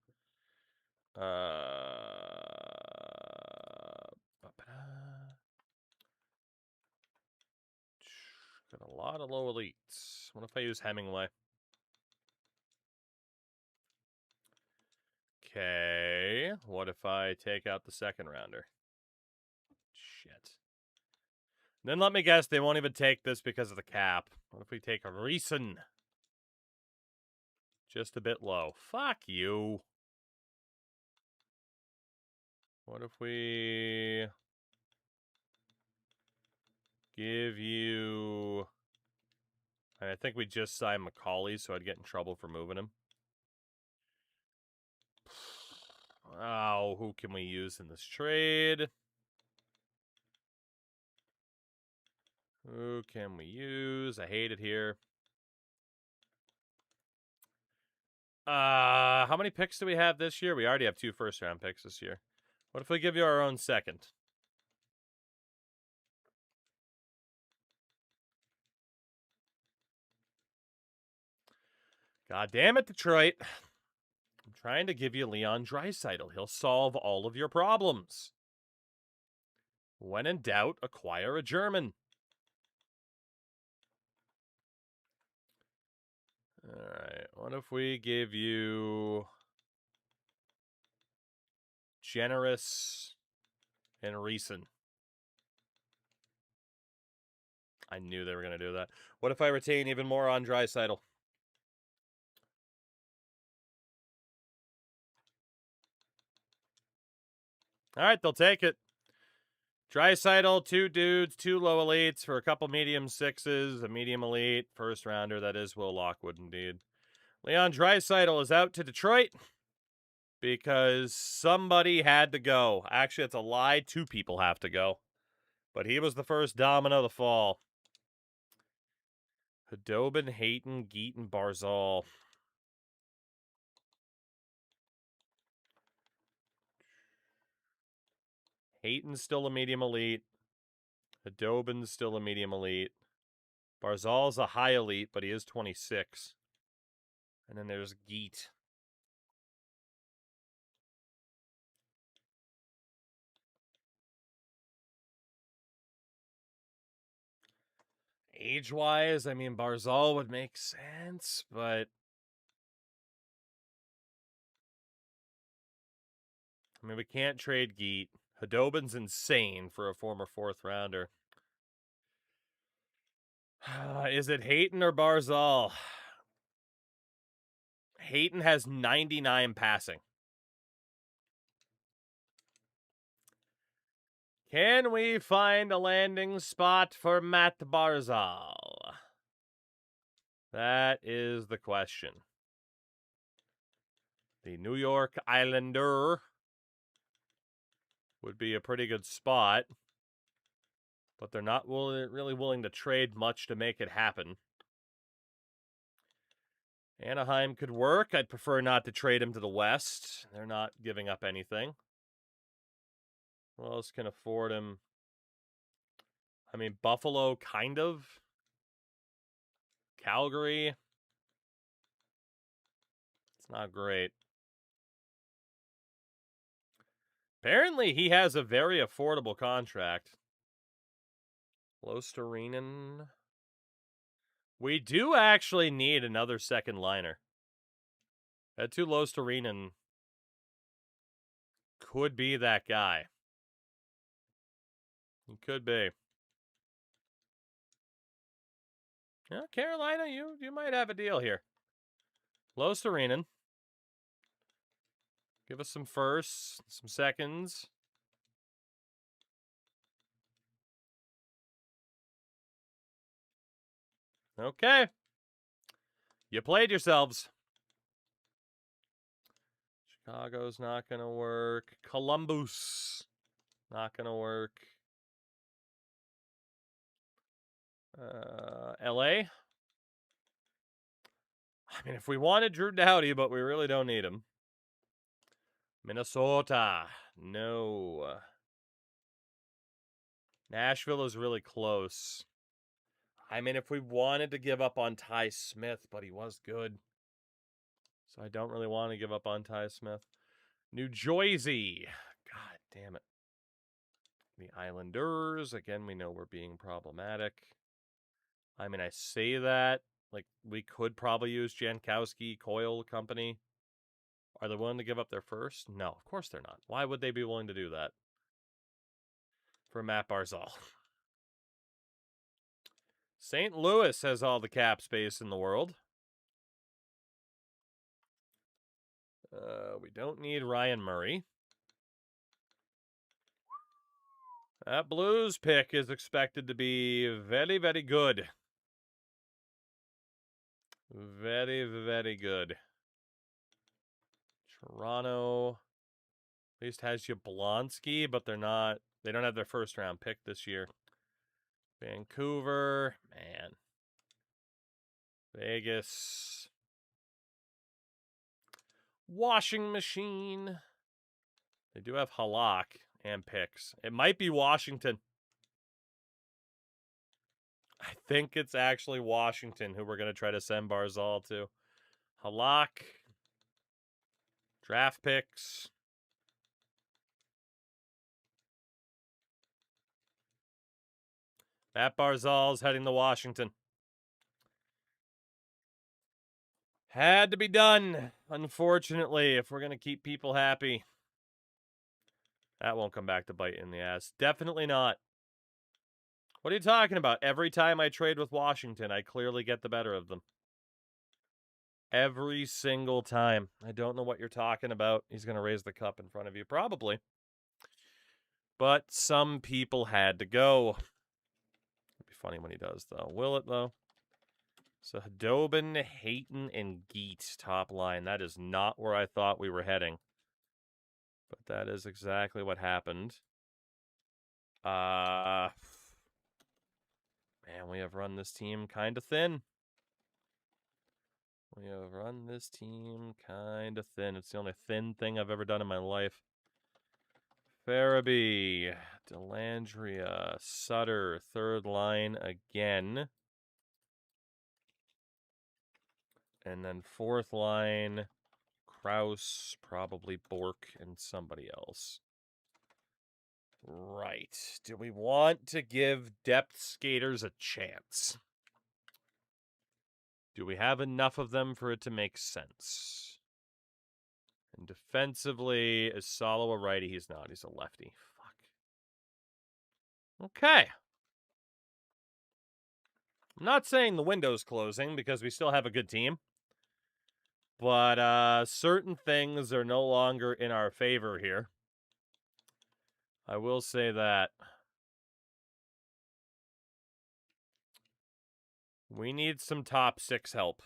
Got a lot of low elites. What if I use Hemingway? Okay. What if I take out the second rounder? Shit. Then let me guess, they won't even take this because of the cap. What if we take a Reason? Just a bit low. Fuck you. What if we give you... I think we just signed McCauley, so I'd get in trouble for moving him. Oh, who can we use in this trade? Who can we use? I hate it here. How many picks do we have this year? We already have 2 first-round picks this year. What if we give you our own second? God damn it, Detroit. I'm trying to give you Leon Draisaitl. He'll solve all of your problems. When in doubt, acquire a German. All right, what if we give you Generous and Reason? I knew they were going to do that. What if I retain even more on Draisaitl? All right, they'll take it. Draisaitl, 2 dudes, 2 low elites for a couple medium 6s, a medium elite, first rounder. That is Will Lockwood, indeed. Leon Draisaitl is out to Detroit because somebody had to go. Actually, it's a lie. 2 people have to go. But he was the first domino to fall. Khudobin, Hayton, Geeton, Barzal. Hayton's still a medium elite. Khudobin's still a medium elite. Barzal's a high elite, but he is 26. And then there's Geet. Age-wise, I mean, Barzal would make sense, but... I mean, we can't trade Geet. Khudobin's insane for a former 4th rounder. Is it Hayton or Barzal? Hayton has 99 passing. Can we find a landing spot for Matt Barzal? That is the question. The New York Islander would be a pretty good spot, but they're not really willing to trade much to make it happen. Anaheim could work. I'd prefer not to trade him to the West. They're not giving up anything. Who else can afford him? I mean, Buffalo, kind of. Calgary. It's not great. Apparently, he has a very affordable contract. Losterinen. We do actually need another second liner. Eetu Losterinen could be that guy. He could be. Yeah, Carolina, you might have a deal here. Losterinen. Give us some firsts, some seconds. Okay. You played yourselves. Chicago's not going to work. Columbus, not going to work. LA? I mean, if we wanted Drew Doughty, but we really don't need him. Minnesota, no. Nashville is really close. I mean, if we wanted to give up on Ty Smith, but he was good. So I don't really want to give up on Ty Smith. New Jersey. God damn it. The Islanders. Again, we know we're being problematic. I mean, I say that. Like, we could probably use Jankowski, Coyle Company. Are they willing to give up their first? No, of course they're not. Why would they be willing to do that? For Matt Barzal. St. Louis has all the cap space in the world. We don't need Ryan Murray. That Blues pick is expected to be very, very good. Very, very good. Toronto at least has Jablonski, but they don't have their first round pick this year. Vancouver, man. Vegas. Washing machine. They do have Halak and picks. It might be Washington. I think it's actually Washington who we're going to try to send Barzal to. Halak. Draft picks. Matt Barzal's heading to Washington. Had to be done, unfortunately, if we're going to keep people happy. That won't come back to bite in the ass. Definitely not. What are you talking about? Every time I trade with Washington, I clearly get the better of them. Every single time. I don't know what you're talking about. He's going to raise the cup in front of you. Probably. But some people had to go. It'd be funny when he does, though. Will it, though? So, Hadobin, Hayton, and Geet top line. That is not where I thought we were heading. But that is exactly what happened. Man, we have run this team kind of thin. We have run this team kind of thin. It's the only thin thing I've ever done in my life. Farabee, Delandria, Sutter, third line again. And then fourth line, Kraus, probably Bork, and somebody else. Right. Do we want to give depth skaters a chance? Do we have enough of them for it to make sense? And defensively, is Salo a righty? He's not. He's a lefty. Fuck. Okay. I'm not saying the window's closing because we still have a good team. But certain things are no longer in our favor here. I will say that. We need some top six help.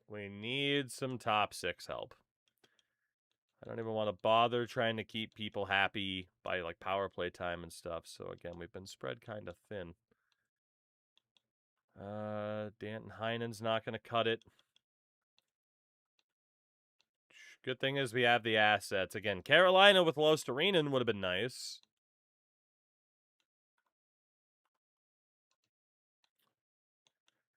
We need some top six help. I don't even want to bother trying to keep people happy by like power play time and stuff. So again, we've been spread kind of thin. Danton Heinen's not going to cut it. Good thing is we have the assets. Again, Carolina with Lostarinen would have been nice.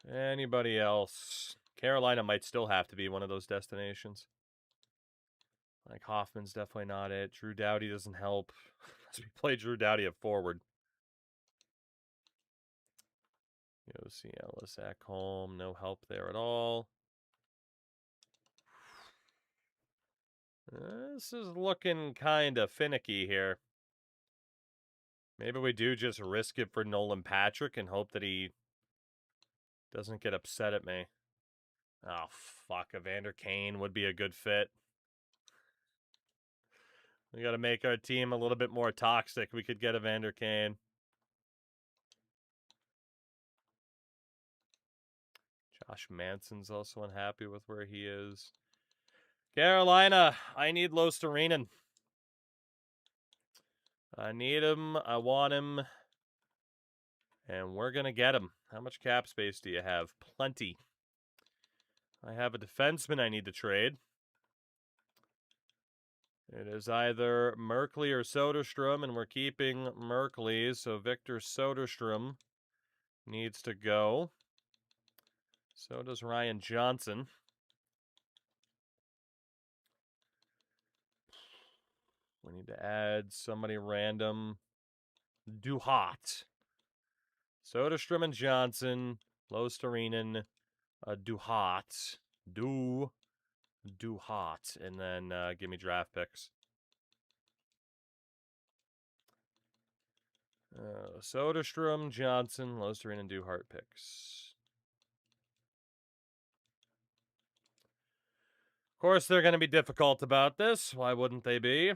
Anybody else? Carolina might still have to be one of those destinations. Like, Hoffman's definitely not it. Drew Doughty doesn't help. As we play Drew Doughty at forward. Yossi Ellis at home. No help there at all. This is looking kind of finicky here. Maybe we do just risk it for Nolan Patrick and hope that he doesn't get upset at me. Oh, fuck. Evander Kane would be a good fit. We got to make our team a little bit more toxic. We could get Evander Kane. Josh Manson's also unhappy with where he is. Carolina, I need Losterinen. I need him. I want him. And we're going to get him. How much cap space do you have? Plenty. I have a defenseman I need to trade. It is either Merkley or Soderstrom, and we're keeping Merkley, so Victor Soderstrom needs to go. So does Ryan Johnson. We need to add somebody random. Duhat. Soderstrom and Johnson. Losterinen. Duhat. Duhat. And then give me draft picks. Soderstrom, Johnson, Losterinen, and Duhart picks. Of course, they're going to be difficult about this. Why wouldn't they be?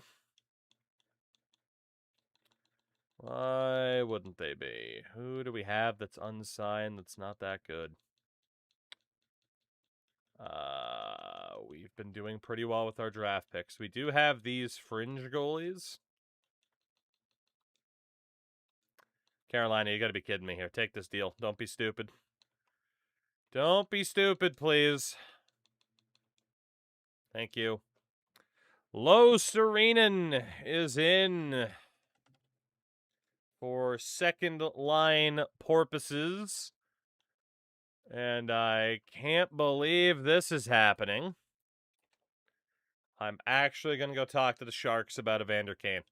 Why wouldn't they be? Who do we have that's unsigned that's not that good? We've been doing pretty well with our draft picks. We do have these fringe goalies. Carolina, you got to be kidding me here. Take this deal. Don't be stupid. Don't be stupid, please. Thank you. Losterinen is in for second line purposes. And I can't believe this is happening. I'm actually going to go talk to the Sharks about Evander Kane.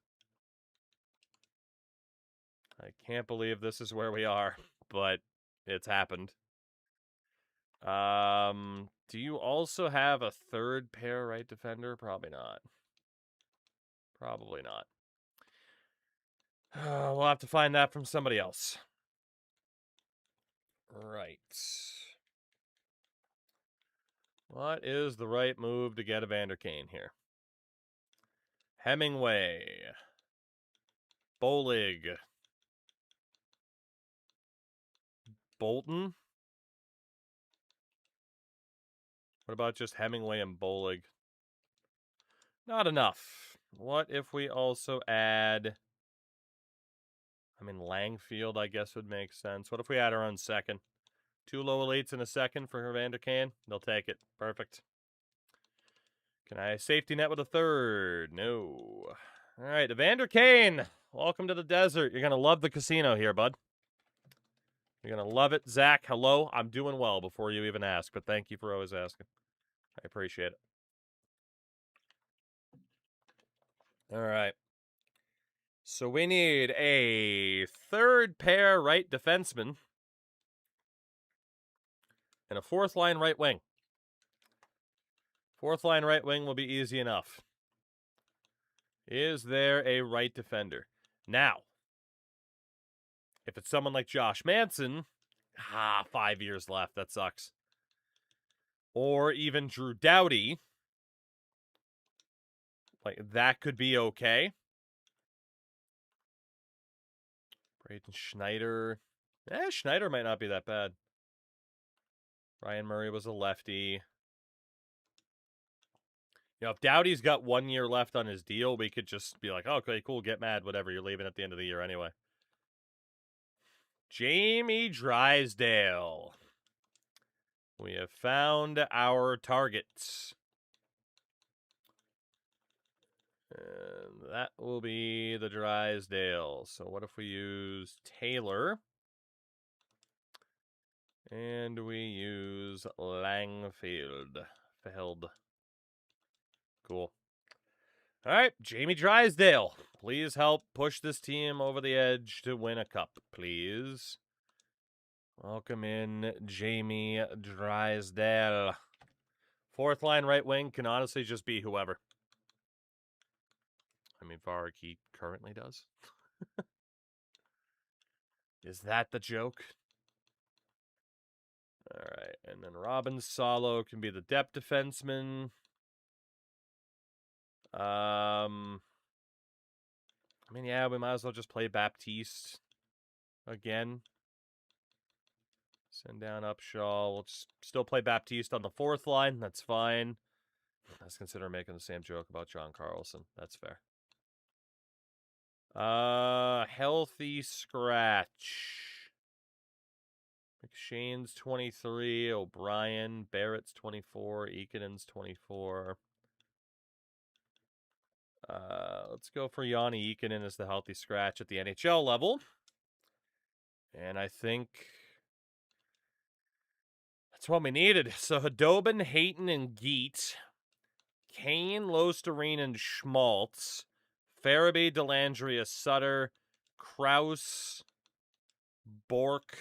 I can't believe this is where we are, but it's happened. Do you also have a third pair right defender? Probably not. Probably not. We'll have to find that from somebody else. Right. What is the right move to get Evander Kane here? Hemingway. Bolig. Bolton? What about just Hemingway and Bolig? Not enough. What if we also add... I mean, Langfield, I guess, would make sense. What if we add our own second? 2 low elites and a second for Evander Kane? They'll take it. Perfect. Can I safety net with a third? No. All right, Evander Kane. Welcome to the desert. You're going to love the casino here, bud. You're going to love it. Zach, hello. I'm doing well before you even ask, but thank you for always asking. I appreciate it. All right. So we need a third pair right defenseman and a fourth line right wing. Fourth line right wing will be easy enough. Is there a right defender? Now, if it's someone like Josh Manson, 5 years left. That sucks. Or even Drew Doughty, like that could be okay. Braden Schneider. Schneider might not be that bad. Ryan Murray was a lefty. You know, if Doughty's got 1 year left on his deal, we could just be like, oh, okay, cool, get mad, whatever. You're leaving at the end of the year anyway. Jamie Drysdale. We have found our targets. And that will be the Drysdale. So what if we use Taylor? And we use Langfield. Cool. All right, Jamie Drysdale. Please help push this team over the edge to win a cup, please. Welcome in, Jamie Drysdale. Fourth line right wing can honestly just be whoever. I mean, Varg, he currently does. Is that the joke? All right, and then Robin Salo can be the depth defenseman. I mean, yeah, we might as well just play Baptiste again. Send down Upshaw. We'll just still play Baptiste on the 4th line. That's fine. Let's consider making the same joke about John Carlson. That's fair. Healthy scratch. McShane's 23. O'Brien. Barrett's 24. Ekanen's 24. Let's go for Yanni Ikanen as the healthy scratch at the NHL level. And I think that's what we needed. So Hadobin, Hayton, and Geet. Kane, Losterine, and Schmaltz. Farabee, Delandria, Sutter, Kraus, Bork,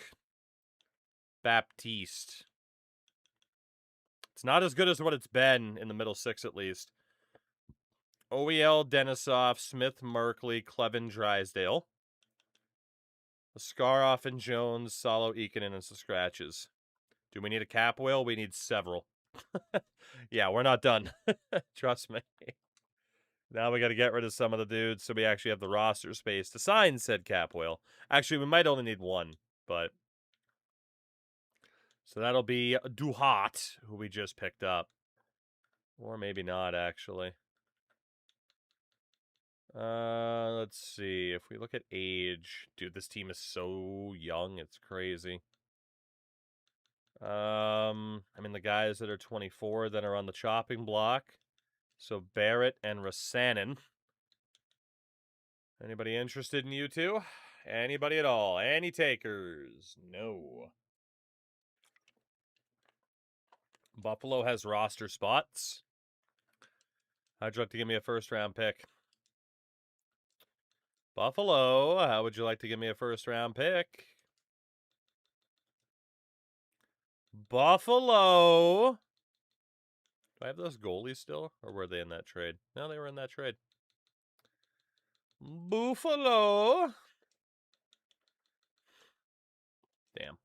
Baptiste. It's not as good as what it's been in the middle 6, at least. OEL, Denisov, Smith, Merkley, Clevin, Drysdale. Askarov and Jones, Salo, Ikanen, and some scratches. Do we need a cap whale? We need several. Yeah, we're not done. Trust me. Now we got to get rid of some of the dudes so we actually have the roster space to sign said cap whale. Actually, we might only need one, but... So that'll be Duhat, who we just picked up. Or maybe not, actually. Let's see. If we look at age... Dude, this team is so young. It's crazy. I mean, the guys that are 24 that are on the chopping block. So Barrett and Rasanen. Anybody interested in you two? Anybody at all? Any takers? No. Buffalo has roster spots. How'd you like to give me a first-round pick? Buffalo, how would you like to give me a first-round pick? Buffalo! Do I have those goalies still? Or were they in that trade? No, they were in that trade. Buffalo! Damn.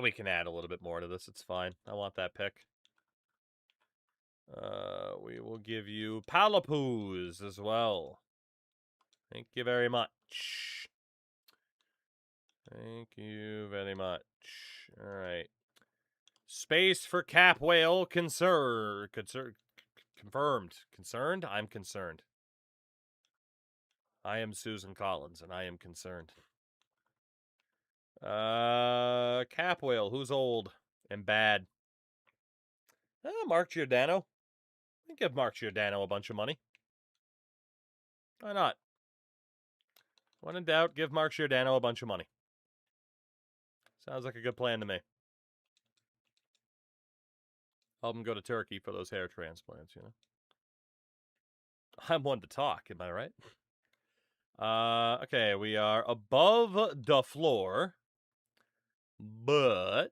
We can add a little bit more to this. It's fine. I want that pick. We will give you Palapuz as well. Thank you very much. Thank you very much. All right. Space for cap whale confirmed. Concerned? I'm concerned. I am Susan Collins, and I am concerned. Cap whale, who's old and bad? Mark Giordano. I can give Mark Giordano a bunch of money. Why not? When in doubt, give Mark Giordano a bunch of money. Sounds like a good plan to me. Help him go to Turkey for those hair transplants, you know? I'm one to talk, am I right? Okay, we are above the floor, but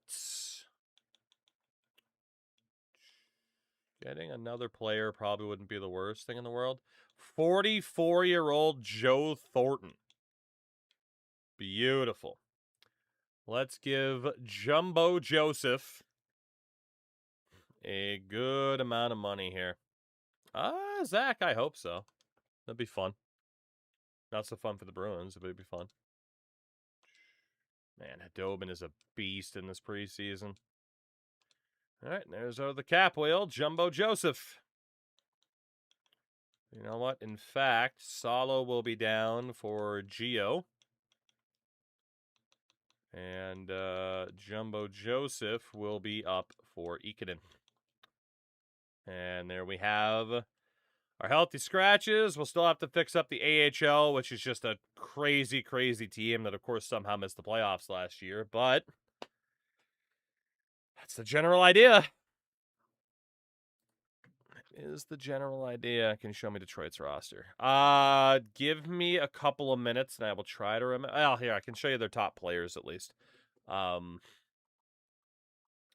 getting another player probably wouldn't be the worst thing in the world. 44-year-old Joe Thornton. Beautiful. Let's give Jumbo Joseph a good amount of money here. Zach, I hope so. That'd be fun. Not so fun for the Bruins, but it'd be fun. Man, Hadobin is a beast in this preseason. All right, there's the cap whale, Jumbo Joseph. You know what? In fact, Salo will be down for Gio. And Jumbo Joseph will be up for Ikanen. And there we have our healthy scratches. We'll still have to fix up the AHL, which is just a crazy, crazy team that, of course, somehow missed the playoffs last year. But that's the general idea. That is the general idea. Can you show me Detroit's roster? Give me a couple of minutes, and I will try to remember. Oh, here, I can show you their top players, at least. I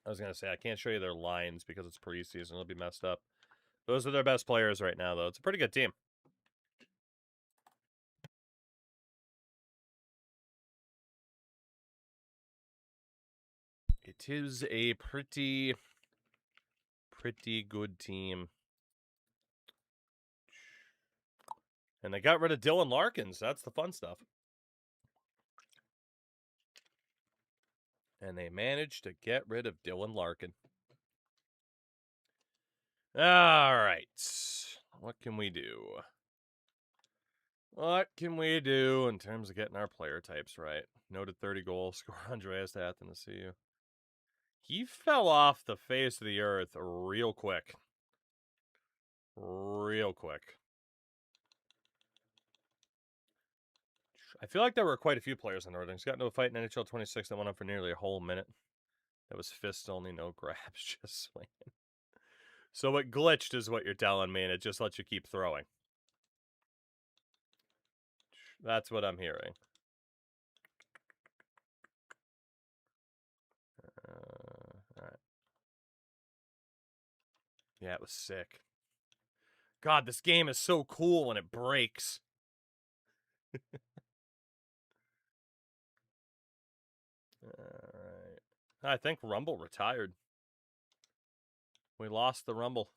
was going to say, I can't show you their lines because it's preseason. It'll be messed up. Those are their best players right now, though. It's a pretty good team. It is a pretty good team. And they got rid of Dylan Larkins. That's the fun stuff. And they managed to get rid of Dylan Larkin. All right. What can we do? What can we do in terms of getting our player types right? Noted 30 goal scorer Andreas Athanasiou. He fell off the face of the earth real quick. Real quick. I feel like there were quite a few players in Northern. He's got no fight in NHL 26 that went on for nearly a whole minute. That was fist only, no grabs, just swinging. So it glitched is what you're telling me, and it just lets you keep throwing. That's what I'm hearing. All right. Yeah, it was sick. God, this game is so cool when it breaks. All right. I think Rumble retired. We lost the Rumble.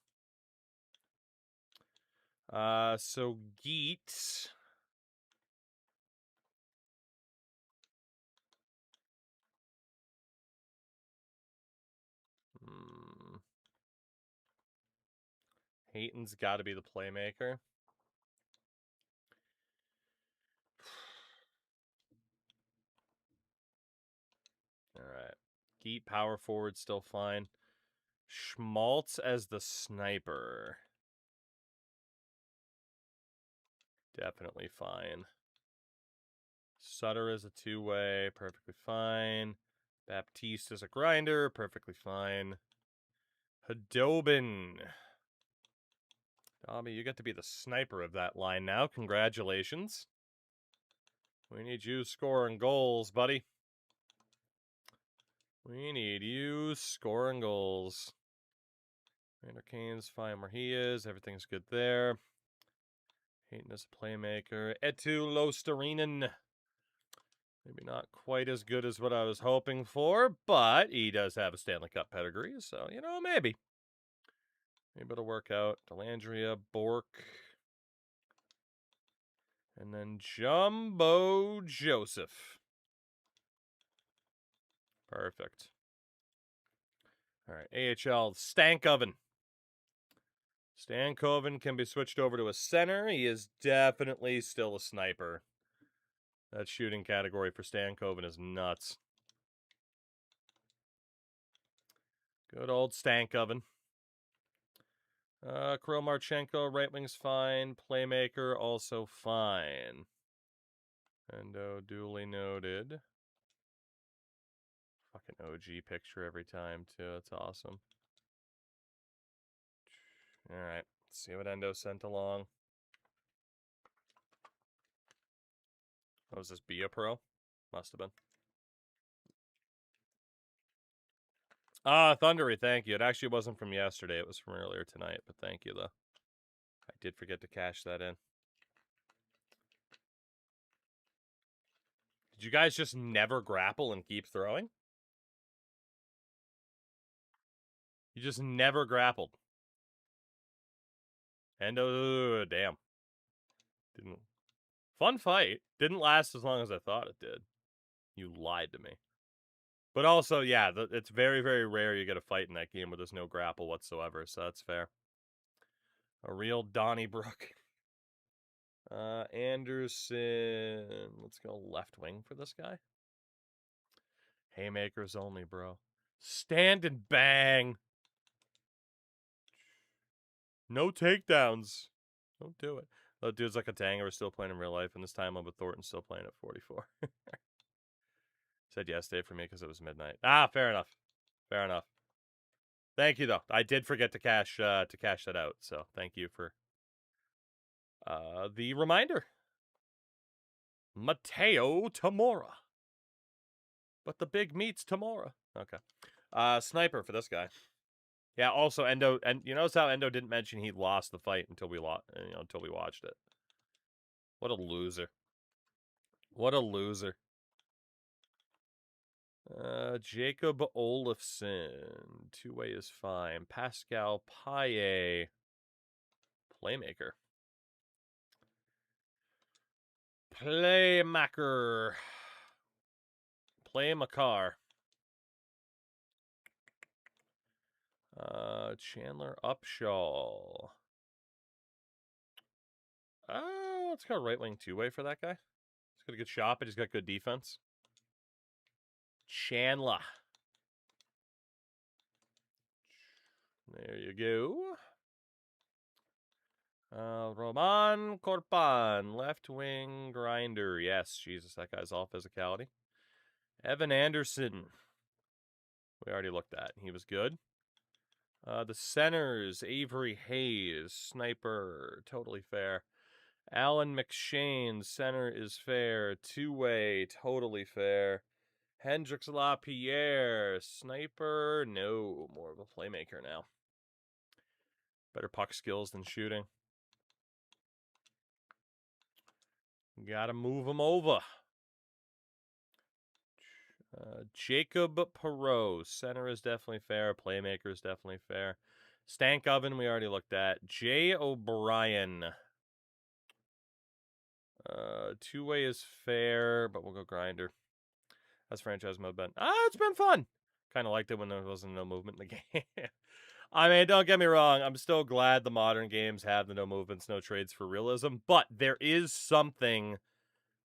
So Geet. Hayton's got to be the playmaker. All right. Geet, power forward, still fine. Schmaltz as the sniper. Definitely fine. Sutter as a two-way, perfectly fine. Baptiste as a grinder, perfectly fine. Hadobin. Dobby, you get to be the sniper of that line now. Congratulations. We need you scoring goals, buddy. We need you scoring goals. Rainer Kane's fine where he is. Everything's good there. Hayton as a playmaker. Etu Lostarinen. Maybe not quite as good as what I was hoping for, but he does have a Stanley Cup pedigree, so, you know, maybe. Maybe it'll work out. Delandria, Bork. And then Jumbo Joseph. Perfect. All right, AHL, Stankoven. Stankoven can be switched over to a center. He is definitely still a sniper. That shooting category for Stankoven is nuts. Good old Stankoven. Kirill Marchenko, right wing's fine. Playmaker, also fine. Endo, duly noted. Fucking OG picture every time, too. That's awesome. All right. Let's see what Endo sent along. What was this, Be a Pro? Must have been. Thundery, thank you. It actually wasn't from yesterday. It was from earlier tonight, but thank you, though. I did forget to cash that in. Did you guys just never grapple and keep throwing? You just never grappled. Endo, damn. Didn't. Fun fight. Didn't last as long as I thought it did. You lied to me. But also, yeah, it's very, very rare you get a fight in that game where there's no grapple whatsoever, so that's fair. A real Donnybrook. Anderson. Let's go left wing for this guy. Haymakers only, bro. Stand and bang. No takedowns. Don't do it. That dude's like a Tanger is still playing in real life, and this time I'm with Thornton still playing at 44. Said yesterday for me because it was midnight. Fair enough. Fair enough. Thank you, though. I did forget to cash that out, so thank you for the reminder. Mateo Tamora. But the big meat's Tamora. Okay. Sniper for this guy. Yeah, also Endo, and you notice how Endo didn't mention he lost the fight until we until we watched it. What a loser. What a loser. Jacob Olofsson. Two-way is fine. Pascal Paye. Playmaker. Playmaker. Playmaker. Chandler Upshaw. Let's go right wing two-way for that guy. He's got a good shot, but he's got good defense. Chandler. There you go. Roman Korpan, left wing grinder. Yes, Jesus, that guy's all physicality. Evan Anderson. We already looked at. He was good. The centers, Avery Hayes, sniper, totally fair. Alan McShane, center is fair. Two-way, totally fair. Hendrix LaPierre, sniper, no. More of a playmaker now. Better puck skills than shooting. Gotta move him over. Jacob Perot, center is definitely fair. Playmaker is definitely fair. Stank Oven, we already looked at. Jay O'Brien. Two-way is fair, but we'll go grinder. That's franchise mode, Ben. It's been fun. Kind of liked it when there wasn't no movement in the game. I mean, don't get me wrong. I'm still glad the modern games have the no movements, no trades for realism. But there is something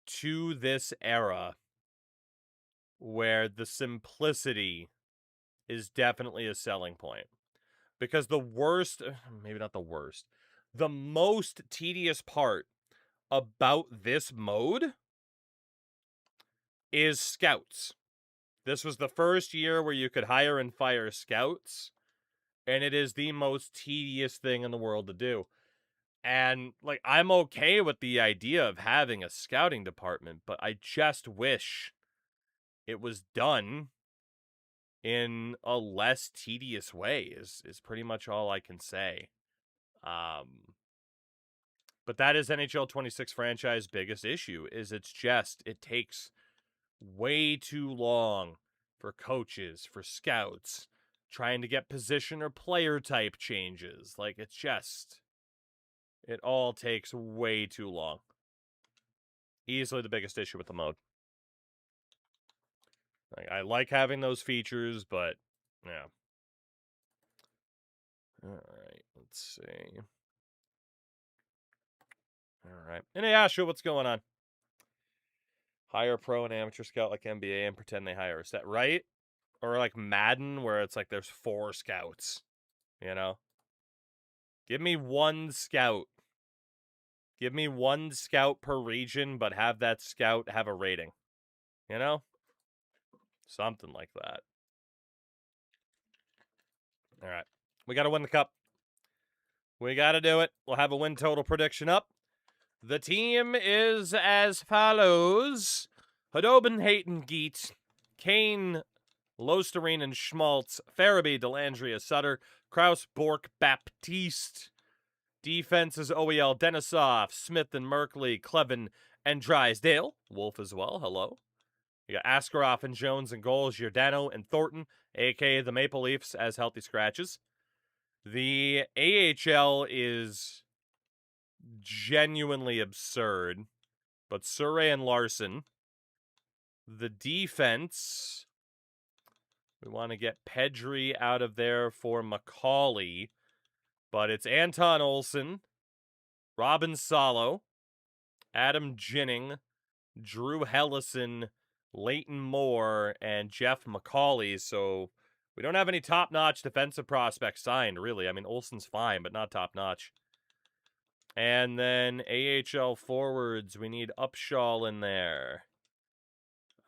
to this era where the simplicity is definitely a selling point. Because the worst, maybe not the worst, the most tedious part about this mode is scouts. This was the first year where you could hire and fire scouts, and it is the most tedious thing in the world to do. And, like, I'm okay with the idea of having a scouting department, but I just wish it was done in a less tedious way, is pretty much all I can say. But that is NHL 26 franchise biggest issue, is it takes way too long for coaches, for scouts, trying to get position or player type changes. Like, it all takes way too long. Easily the biggest issue with the mode. Like, I like having those features, but, yeah. Alright, let's see. Alright. And hey, Asher, what's going on? Hire pro and amateur scout like NBA and pretend they hire a set, right? Or like Madden, where it's like there's 4 scouts, you know? Give me one scout. Give me one scout per region, but have that scout have a rating. You know? Something like that. All right. We got to win the cup. We got to do it. We'll have a win total prediction up. The team is as follows. Hadobin, Hayton, Geet, Kane, Losterine, and Schmaltz, Farabee, Delandria, Sutter, Kraus, Bork, Baptiste. Defense is OEL, Denisov, Smith and Merkley, Clevin, and Drysdale. Wolf as well, hello. You got Askarov and Jones and goals, Giordano and Thornton, a.k.a. the Maple Leafs, as healthy scratches. The AHL is genuinely absurd, but Surrey and Larson. The defense, we want to get Pedri out of there for Macaulay, but it's Anton Olsen, Robin Salo, Adam Ginning, Drew Hellison, Leighton Moore, and Jeff McCauley. So we don't have any top-notch defensive prospects signed, really. I mean, Olsen's fine, but not top-notch. And then AHL forwards, we need Upshaw in there.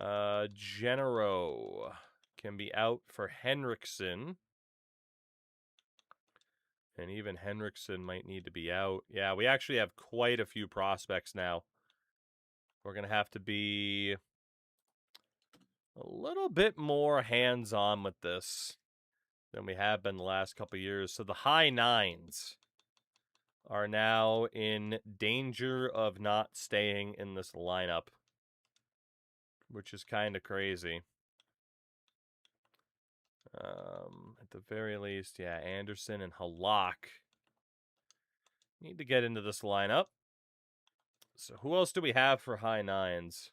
Genero can be out for Henriksen. And even Henriksen might need to be out. Yeah, we actually have quite a few prospects now. We're going to have to be a little bit more hands-on with this than we have been the last couple of years. So the high nines are now in danger of not staying in this lineup, which is kind of crazy. At the very least, yeah, Anderson and Halak need to get into this lineup. So who else do we have for high nines?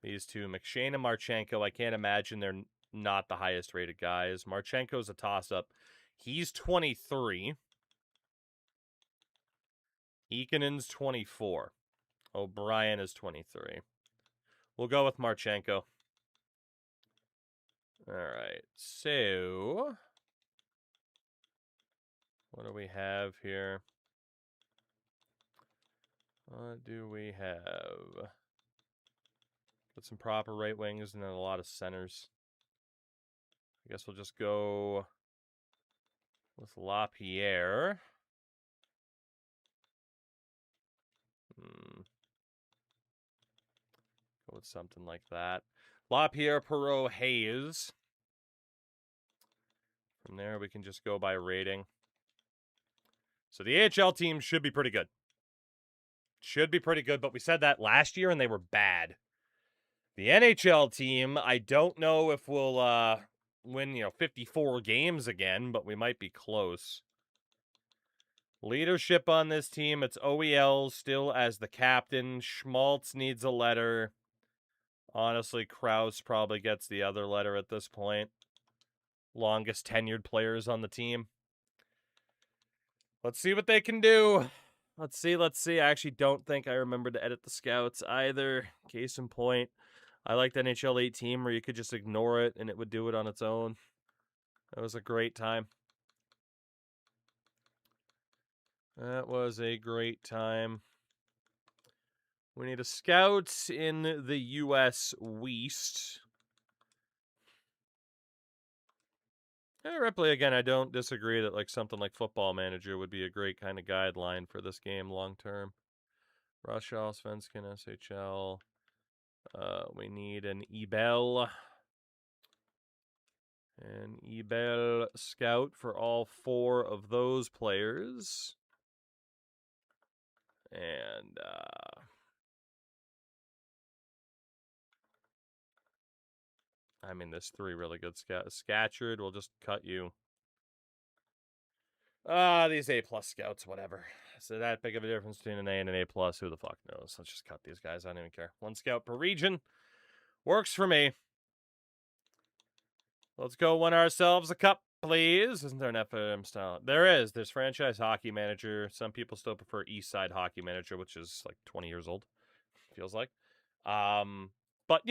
These two, McShane and Marchenko. I can't imagine they're not the highest rated guys. Marchenko's a toss-up. He's 23. Ekanen's 24. O'Brien is 23. We'll go with Marchenko. All right, so what do we have here? What do we have? Got some proper right wings and then a lot of centers. I guess we'll just go with LaPierre. Go with something like that. LaPierre, Perreault, Hayes. From there, we can just go by rating. So the AHL team should be pretty good. Should be pretty good, but we said that last year and they were bad. The NHL team, I don't know if we'll win, 54 games again, but we might be close. Leadership on this team, it's OEL still as the captain. Schmaltz needs a letter. Honestly, Krause probably gets the other letter at this point. Longest tenured players on the team. Let's see what they can do. Let's see. I actually don't think I remember to edit the scouts either. Case in point, I liked NHL 18 where you could just ignore it and it would do it on its own. That was a great time. That was a great time. We need a scout in the U.S. West. Ripley, again, I don't disagree that something like Football Manager would be a great kind of guideline for this game long term. Rushall, Svenskin, SHL. We need an Ebel. An Ebel scout for all 4 of those players. And, I mean, there's 3 really good scouts. Scatcherd, we'll just cut you. These A+ scouts, whatever. So that big of a difference between an A and an A+, who the fuck knows? Let's just cut these guys. I don't even care. 1 scout per region. Works for me. Let's go win ourselves a cup, please. Isn't there an FM style? There is. There's Franchise Hockey Manager. Some people still prefer East Side Hockey Manager, which is 20 years old. Feels like. But,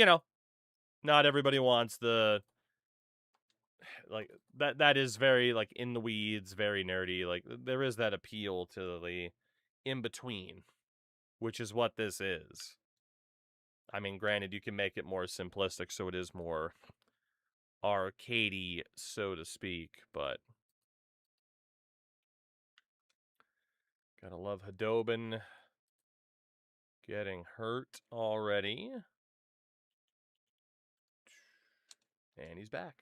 not everybody wants the... that is very, in the weeds, very nerdy. There is that appeal to the in-between, which is what this is. I mean, granted, you can make it more simplistic, so it is more arcadey, so to speak, but gotta love Hadobin getting hurt already. And he's back.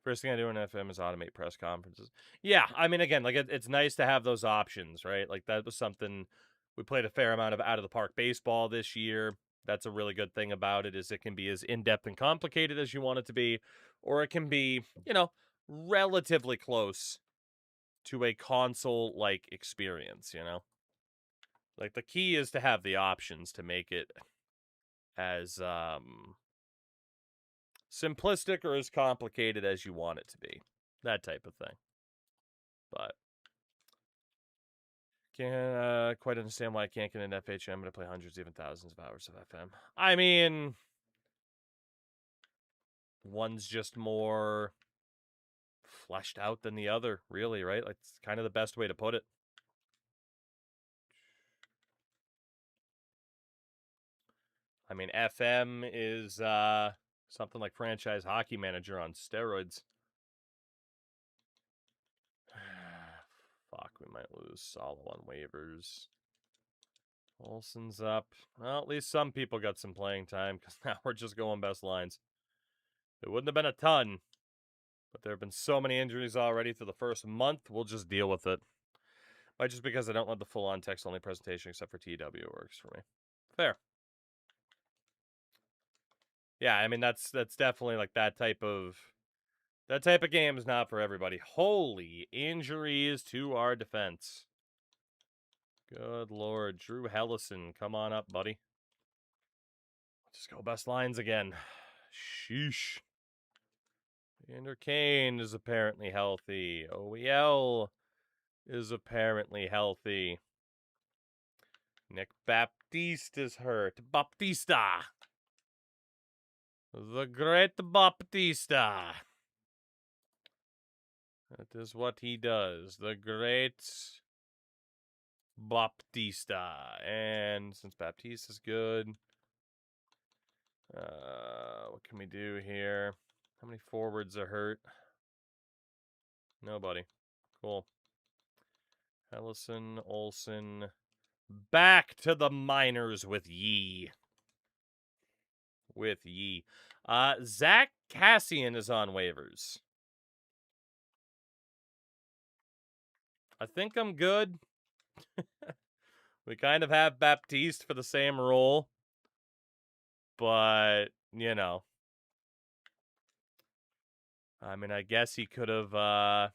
First thing I do in FM is automate press conferences. Yeah, I mean, again, it's nice to have those options, right? That was something we played a fair amount of out of the park baseball this year. That's a really good thing about it, is it can be as in-depth and complicated as you want it to be, or it can be, relatively close to a console-like experience, the key is to have the options to make it as simplistic or as complicated as you want it to be. That type of thing. But can't quite understand why I can't get an FHM. I'm going to play hundreds, even thousands of hours of FM. I mean, one's just more fleshed out than the other, really, right? It's kind of the best way to put it. I mean, FM is something like Franchise Hockey Manager on steroids. Fuck, we might lose Solo on waivers. Olsen's up. Well, at least some people got some playing time, because now we're just going best lines. It wouldn't have been a ton, but there have been so many injuries already through the first month, we'll just deal with it. But just because I don't want the full-on text-only presentation except for TW works for me. Fair. Yeah, I mean, that's definitely that type of game is not for everybody. Holy injuries to our defense. Good Lord. Drew Hellison, come on up, buddy. Let's just go best lines again. Sheesh. Evander Kane is apparently healthy. OEL is apparently healthy. Nick Baptiste is hurt. Baptista. The great Baptista. That is what he does. The great Baptista. And since Baptiste is good, what can we do here? How many forwards are hurt? Nobody. Cool. Ellison, Olsen. Back to the minors with Yee. Zach Cassian is on waivers. I think I'm good. We kind of have Baptiste for the same role. But, you know. I mean, I guess he could have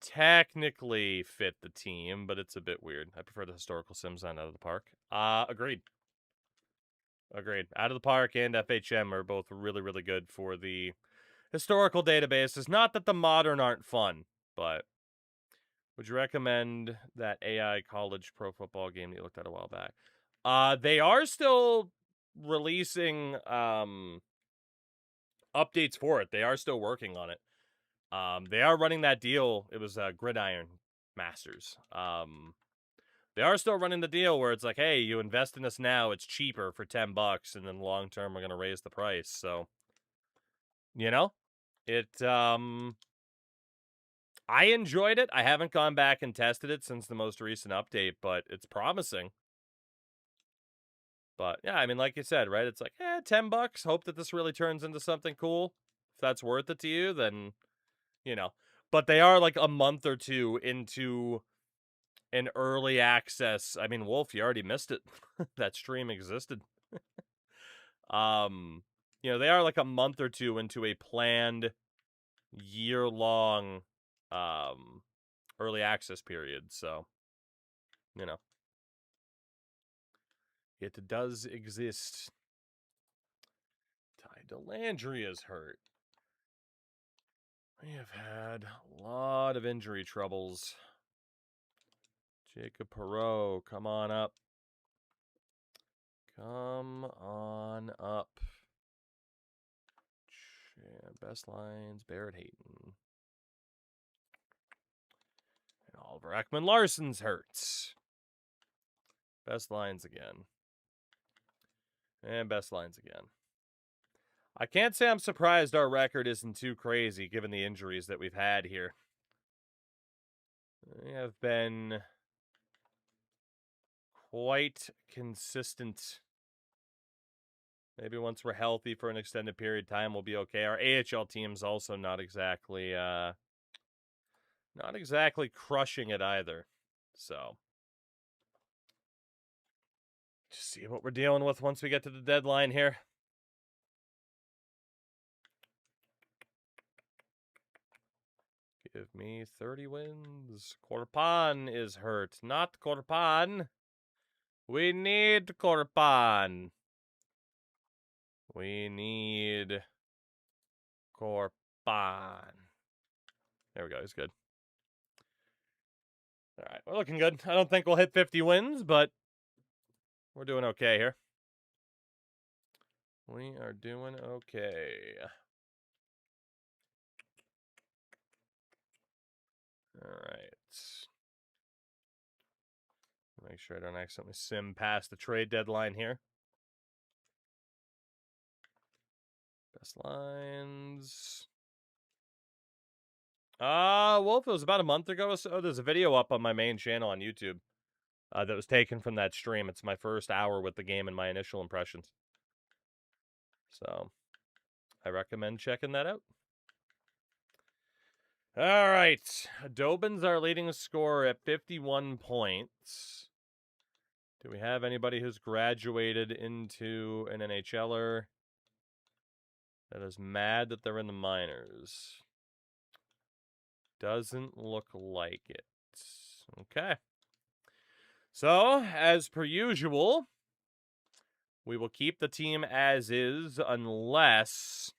technically fit the team, but it's a bit weird. I prefer the historical Sims on Out of the Park. Agreed. Out of the Park and FHM are both really, really good for the historical databases. Not that the modern aren't fun, but would you recommend that AI college pro football game that you looked at a while back? They are still releasing updates for it. They are still working on it. They are running that deal. It was Gridiron Masters. They are still running the deal where it's like, hey, you invest in us now, it's cheaper for $10, and then long term we're gonna raise the price. So, you know, I enjoyed it. I haven't gone back and tested it since the most recent update, but it's promising. But yeah, I mean, like you said, right? It's like, $10. Hope that this really turns into something cool. If that's worth it to you, then, you know. But they are like a month or two into an early access. I mean, Wolf, you already missed it. That stream existed. You know, they are like a month or two into a planned year-long early access period. So, you know, it does exist. Ty Delandry is hurt. We have had a lot of injury troubles. Jacob Perreault, come on up. Come on up. Best lines, Barrett Hayton. And Oliver Ekman Larson's hurts. Best lines again. And best lines again. I can't say I'm surprised our record isn't too crazy given the injuries that we've had here. We have been quite consistent. Maybe once we're healthy for an extended period of time, we'll be okay. Our AHL team's also not exactly crushing it either. So, just see what we're dealing with once we get to the deadline here. Give me 30 wins. Korpan is hurt. Not Korpan. We need Korpan. We need Korpan. There we go. He's good. All right. We're looking good. I don't think we'll hit 50 wins, but we're doing okay here. We are doing okay. All right. Make sure I don't accidentally sim past the trade deadline here. Best lines. Wolf, it was about a month ago or so. There's a video up on my main channel on YouTube that was taken from that stream. It's my first hour with the game and my initial impressions. So, I recommend checking that out. All right. Dobin's our leading scorer at 51 points. Do we have anybody who's graduated into an NHLer that is mad that they're in the minors? Doesn't look like it. Okay. So, as per usual, we will keep the team as is unless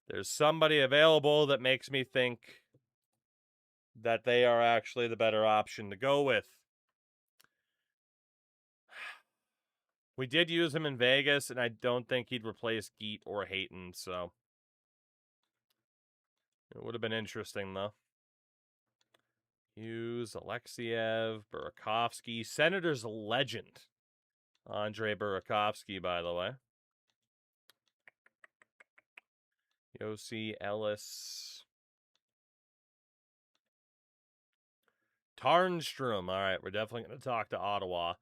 There's somebody available that makes me think that they are actually the better option to go with. We did use him in Vegas, and I don't think he'd replace Geet or Hayton, so it would have been interesting, though. Hughes, Alexiev, Burakovsky, Senators legend. Andre Burakovsky, by the way. Yossi Ellis. Tarnstrom. All right, we're definitely going to talk to Ottawa.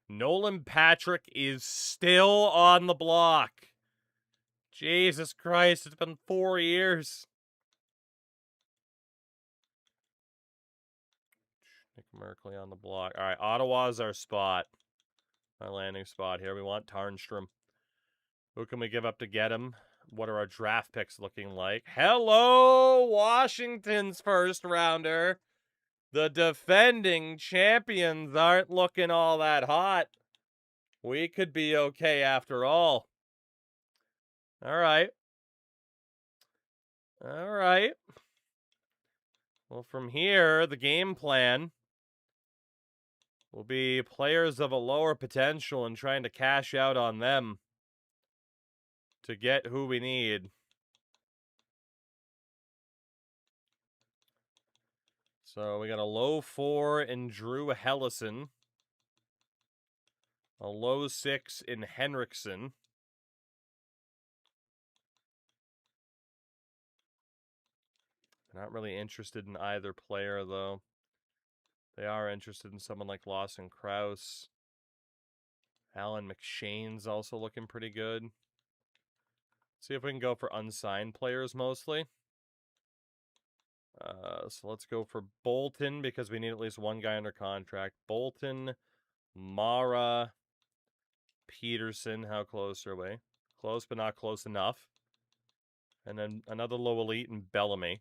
Nolan Patrick is still on the block. Jesus Christ, it's been 4 years. Nick Merkley on the block. All right, Ottawa's our spot. Our landing spot here. We want Tarnstrom. Who can we give up to get him? What are our draft picks looking like? Hello, Washington's first rounder. The defending champions aren't looking all that hot. We could be okay after all. All right. All right. Well, from here, the game plan will be players of a lower potential and trying to cash out on them to get who we need. So we got a low 4 in Drew Hellison. A low 6 in Henriksen. Not really interested in either player, though. They are interested in someone like Lawson Krause. Alan McShane's also looking pretty good. See if we can go for unsigned players mostly. So let's go for Bolton because we need at least one guy under contract. Bolton, Mara, Peterson. How close are we? Close, but not close enough. And then another low elite in Bellamy.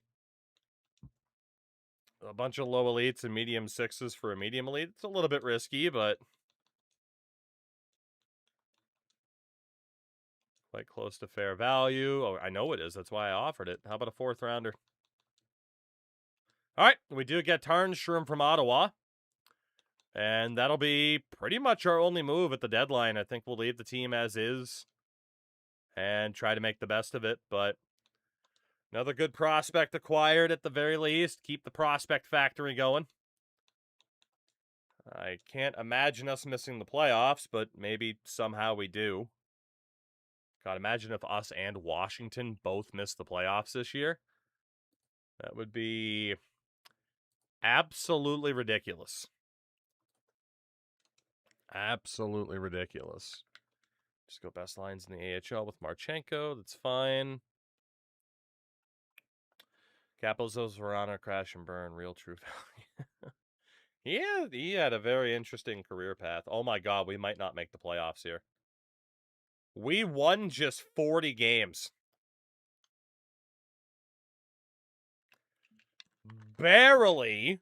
A bunch of low elites and medium 6s for a medium elite. It's a little bit risky, but quite close to fair value. Oh, I know it is. That's why I offered it. How about a 4th rounder? All right, we do get Tarnstrom from Ottawa. And that'll be pretty much our only move at the deadline. I think we'll leave the team as is and try to make the best of it. But another good prospect acquired at the very least. Keep the prospect factory going. I can't imagine us missing the playoffs, but maybe somehow we do. God, imagine if us and Washington both missed the playoffs this year. That would be absolutely ridiculous. Absolutely ridiculous. Just go best lines in the AHL with Marchenko. That's fine. Capos, Verona, crash and burn. Real true value. Yeah, he had a very interesting career path. Oh my God, we might not make the playoffs here. We won just 40 games. Barely.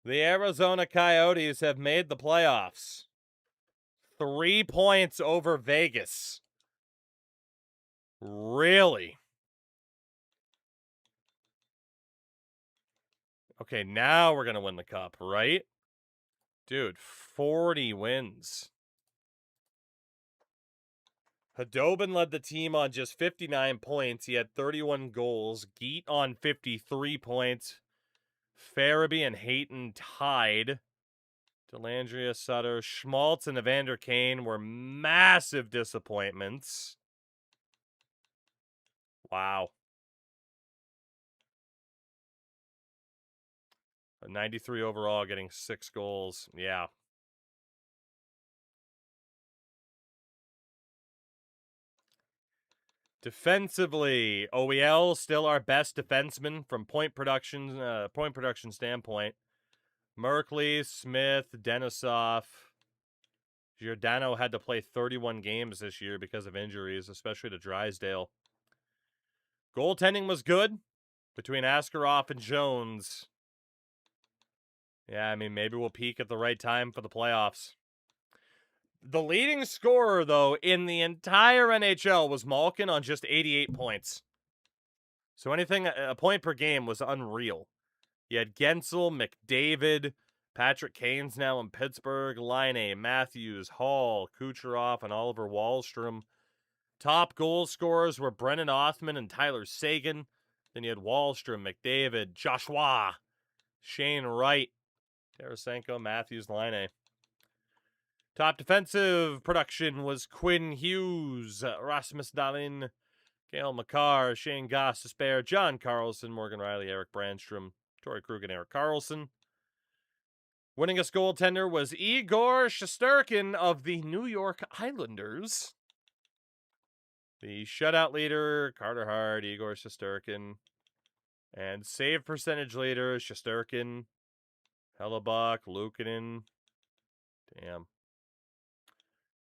The Arizona Coyotes have made the playoffs. 3 points over Vegas. Really? Okay, now we're going to win the cup, right? Dude, 40 wins. Hadobin led the team on just 59 points. He had 31 goals. Geet on 53 points. Farabee and Hayton tied. Delandria, Sutter, Schmaltz, and Evander Kane were massive disappointments. Wow. A 93 overall, getting 6 goals. Yeah. Defensively, OEL still our best defenseman from point production standpoint. Merkley, Smith, Denisov. Giordano had to play 31 games this year because of injuries, especially to Drysdale. Goaltending was good between Askarov and Jones. Yeah, I mean, maybe we'll peak at the right time for the playoffs. The leading scorer, though, in the entire NHL was Malkin on just 88 points. So anything, a point per game was unreal. You had Gensel, McDavid, Patrick Kane's now in Pittsburgh, Laine, Matthews, Hall, Kucherov, and Oliver Wahlstrom. Top goal scorers were Brennan Othman and Tyler Seguin. Then you had Wahlstrom, McDavid, Joshua, Shane Wright, Tarasenko, Matthews, Laine. Top defensive production was Quinn Hughes, Rasmus Dahlin, Gail McCarr, Shane Goss, Despair, John Carlson, Morgan Riley, Eric Brandstrom, Torrey Krug, and Eric Carlson. Winningest goaltender was Igor Shesterkin of the New York Islanders. The shutout leader, Carter Hart, Igor Shesterkin. And save percentage leader, Shesterkin, Hellebuck, Luukkonen. Damn.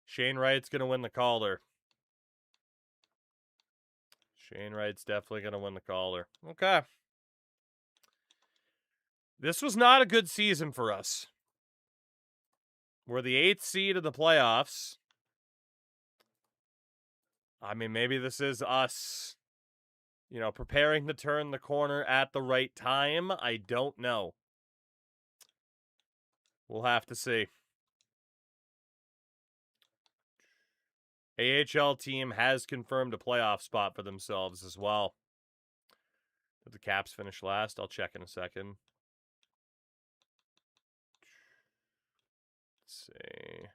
Shane Wright's going to win the Calder. Shane Wright's definitely going to win the Calder. Okay. This was not a good season for us. We're the 8th seed of the playoffs. I mean, maybe this is us, preparing to turn the corner at the right time. I don't know. We'll have to see. AHL team has confirmed a playoff spot for themselves as well. Did the Caps finish last? I'll check in a second. Let's see.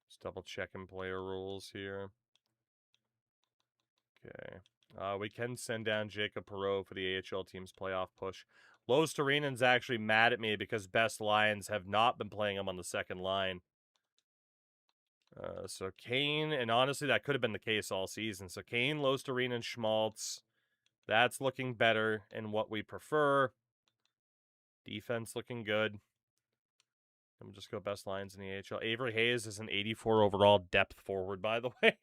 Just double checking player rules here. Okay. We can send down Jacob Perreault for the AHL team's playoff push. Los Turinen's actually mad at me because Best Lions have not been playing him on the second line. So Kane, and honestly, that could have been the case all season. So Kane, Los Turinen, Schmaltz. That's looking better and what we prefer. Defense looking good. We'll just go best lines in the AHL. Avery Hayes is an 84 overall depth forward, by the way.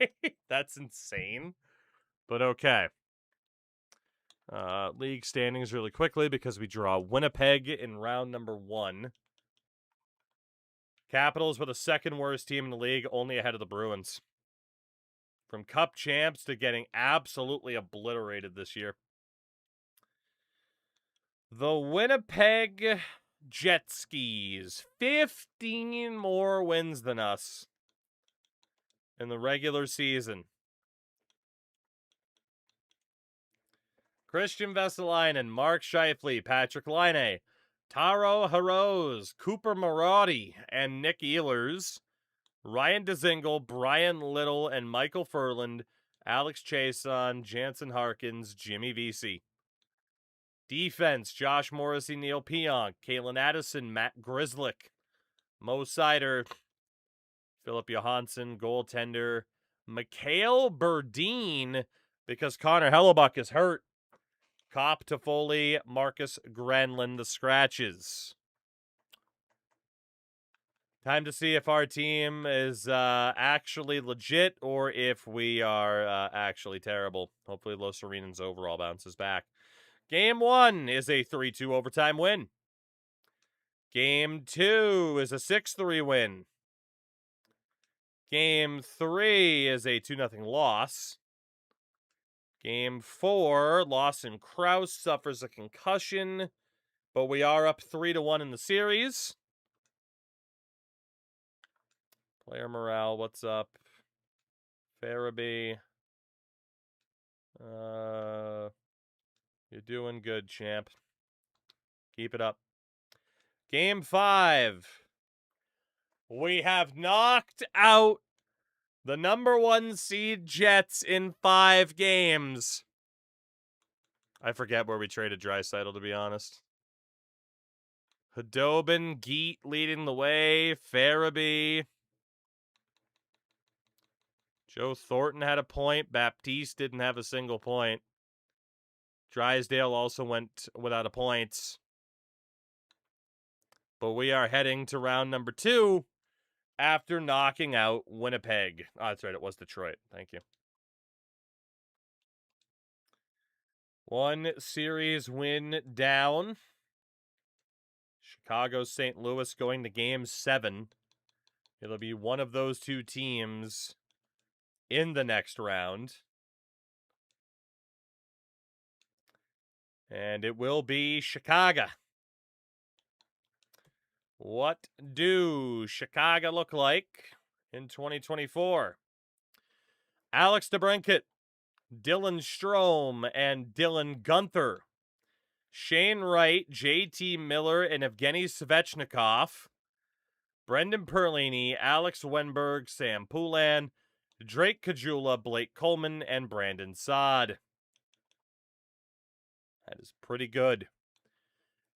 That's insane. But okay. League standings really quickly because we draw Winnipeg in round number 1. Capitals were the second worst team in the league, only ahead of the Bruins. From Cup champs to getting absolutely obliterated this year. The Winnipeg Jet Skis, 15 more wins than us in the regular season. Christian Vesalainen, Mark Scheifele, Patrick Laine, Taro Hirose, Cooper Marotti, and Nick Ehlers, Ryan Dzingel, Brian Little, and Michael Furland, Alex Chason, Jansen Harkins, Jimmy Vesey. Defense, Josh Morrissey, Neil Pionk, Kalen Addison, Matt Grzelcyk, Mo Seider, Philip Johansson, goaltender, Mikhail Berdine, because Connor Hellebuck is hurt. Cop Toffoli, Marcus Granlund, the scratches. Time to see if our team is actually legit or if we are actually terrible. Hopefully Los Serenans overall bounces back. Game 1 is a 3-2 overtime win. Game 2 is a 6-3 win. Game 3 is a 2-0 loss. Game 4, Lawson Krause suffers a concussion, but we are up 3-1 in the series. Player morale, what's up? Farabee. You're doing good, champ. Keep it up. Game 5. We have knocked out the number 1 seed Jets in 5 games. I forget where we traded Draisaitl, to be honest. Khudobin, Geet leading the way. Farabee. Joe Thornton had a point. Baptiste didn't have a single point. Drysdale also went without a point. But we are heading to round number 2 after knocking out Winnipeg. Oh, that's right. It was Detroit. Thank you. 1 series win down. Chicago, St. Louis going to game 7. It'll be one of those 2 teams in the next round. And it will be Chicago. What do Chicago look like in 2024? Alex DeBrincat, Dylan Strome, and Dylan Gunther. Shane Wright, JT Miller, and Evgeny Svechnikov. Brendan Perlini, Alex Wenberg, Sam Poulin, Drake Caggiula, Blake Coleman, and Brandon Saad. That is pretty good.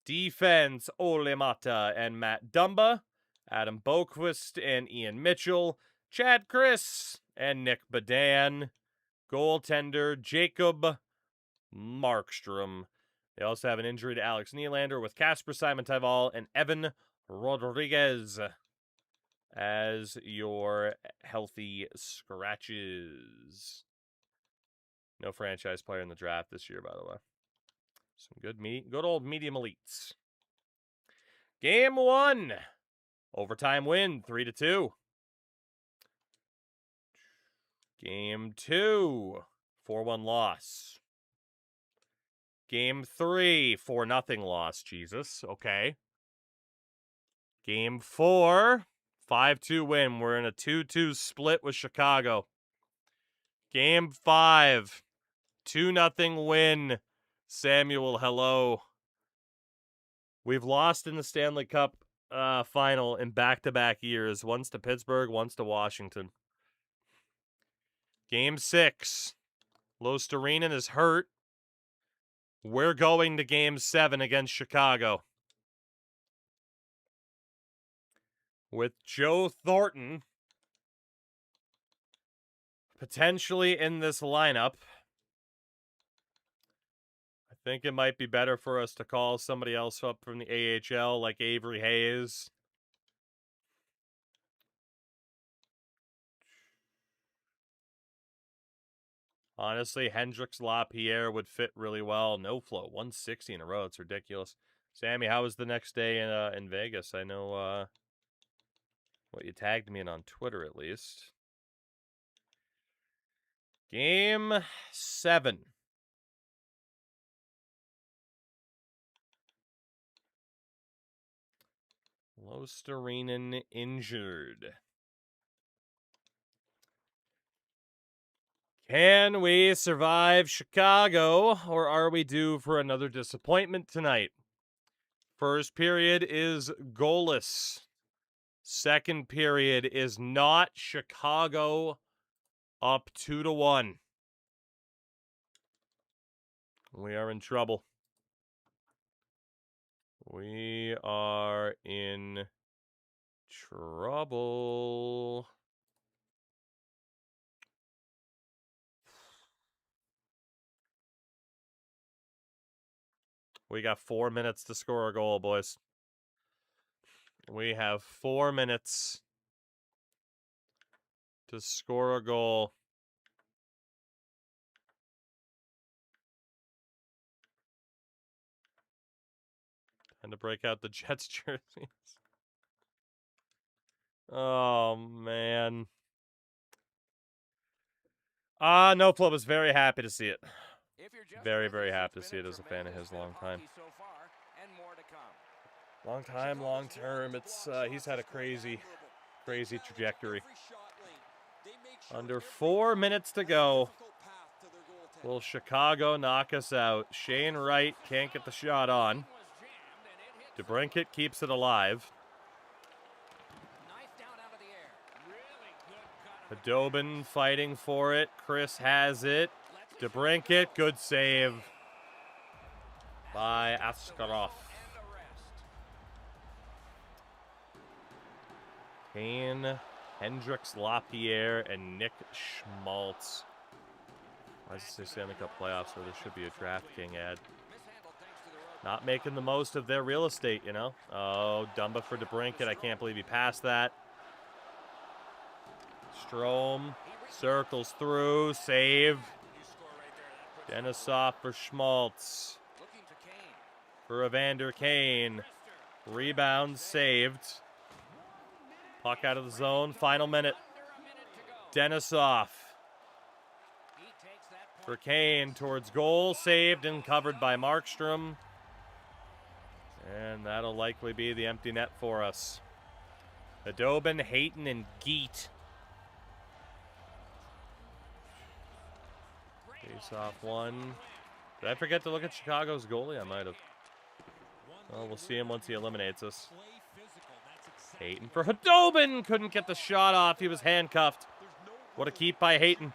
Defense, Ole Mata and Matt Dumba, Adam Boquist and Ian Mitchell, Chad Chris and Nick Badan. Goaltender, Jacob Markstrom. They also have an injury to Alex Nylander with Casper Simon-Tyval and Evan Rodriguez as your healthy scratches. No franchise player in the draft this year, by the way. Some good old medium elites. Game 1. Overtime win, 3-2. Game 2. 4-1 loss. Game 3. 4-0 loss. Jesus. Okay. Game 4. 5-2 win. We're in a 2-2 split with Chicago. Game 5. 2-0 win. Samuel, hello. We've lost in the Stanley Cup final in back-to-back years. Once to Pittsburgh, once to Washington. Game 6. Lostarinen is hurt. We're going to Game 7 against Chicago. With Joe Thornton potentially in this lineup. I think it might be better for us to call somebody else up from the AHL like Avery Hayes. Honestly, Hendricks LaPierre would fit really well. No flow, 160 in a row. It's ridiculous. Sammy, how was the next day in Vegas? I know what you tagged me in on Twitter, at least. Game 7. Lostarinen injured. Can we survive Chicago, or are we due for another disappointment tonight? First period is goalless. Second period is not. Chicago up 2-1. We are in trouble. We are in trouble. We got 4 minutes to score a goal, boys. We have 4 minutes to score a goal. And to break out the Jets jerseys. Oh, man. No Club was very happy to see it. Very, very happy to see it as a fan of his long time. Long time, long term. It's he's had a crazy trajectory. Under 4 minutes to go. Will Chicago knock us out? Shane Wright can't get the shot on. DeBrincat keeps it alive. Hadobin fighting for it. Chris has it. DeBrincat, good save by Askarov. Kane, Hendricks, LaPierre, and Nick Schmaltz. Why does it say Stanley Cup playoffs where there should be a DraftKings ad? Not making the most of their real estate, you know? Oh, Dumba for DeBrincat. I can't believe he passed that. Strome circles through. Save. Denisov for Schmaltz. For Evander Kane. Rebound saved. Puck out of the zone. Final minute. Denisov. for Kane towards goal. Saved and covered by Markstrom. And that'll likely be the empty net for us. Adobin, Hayton, and Geet. Face off one. Did I forget to look at Chicago's goalie? I might have. Well, we'll see him once he eliminates us. Hayton for Hadobin. Couldn't get the shot off. He was handcuffed. What a keep by Hayton.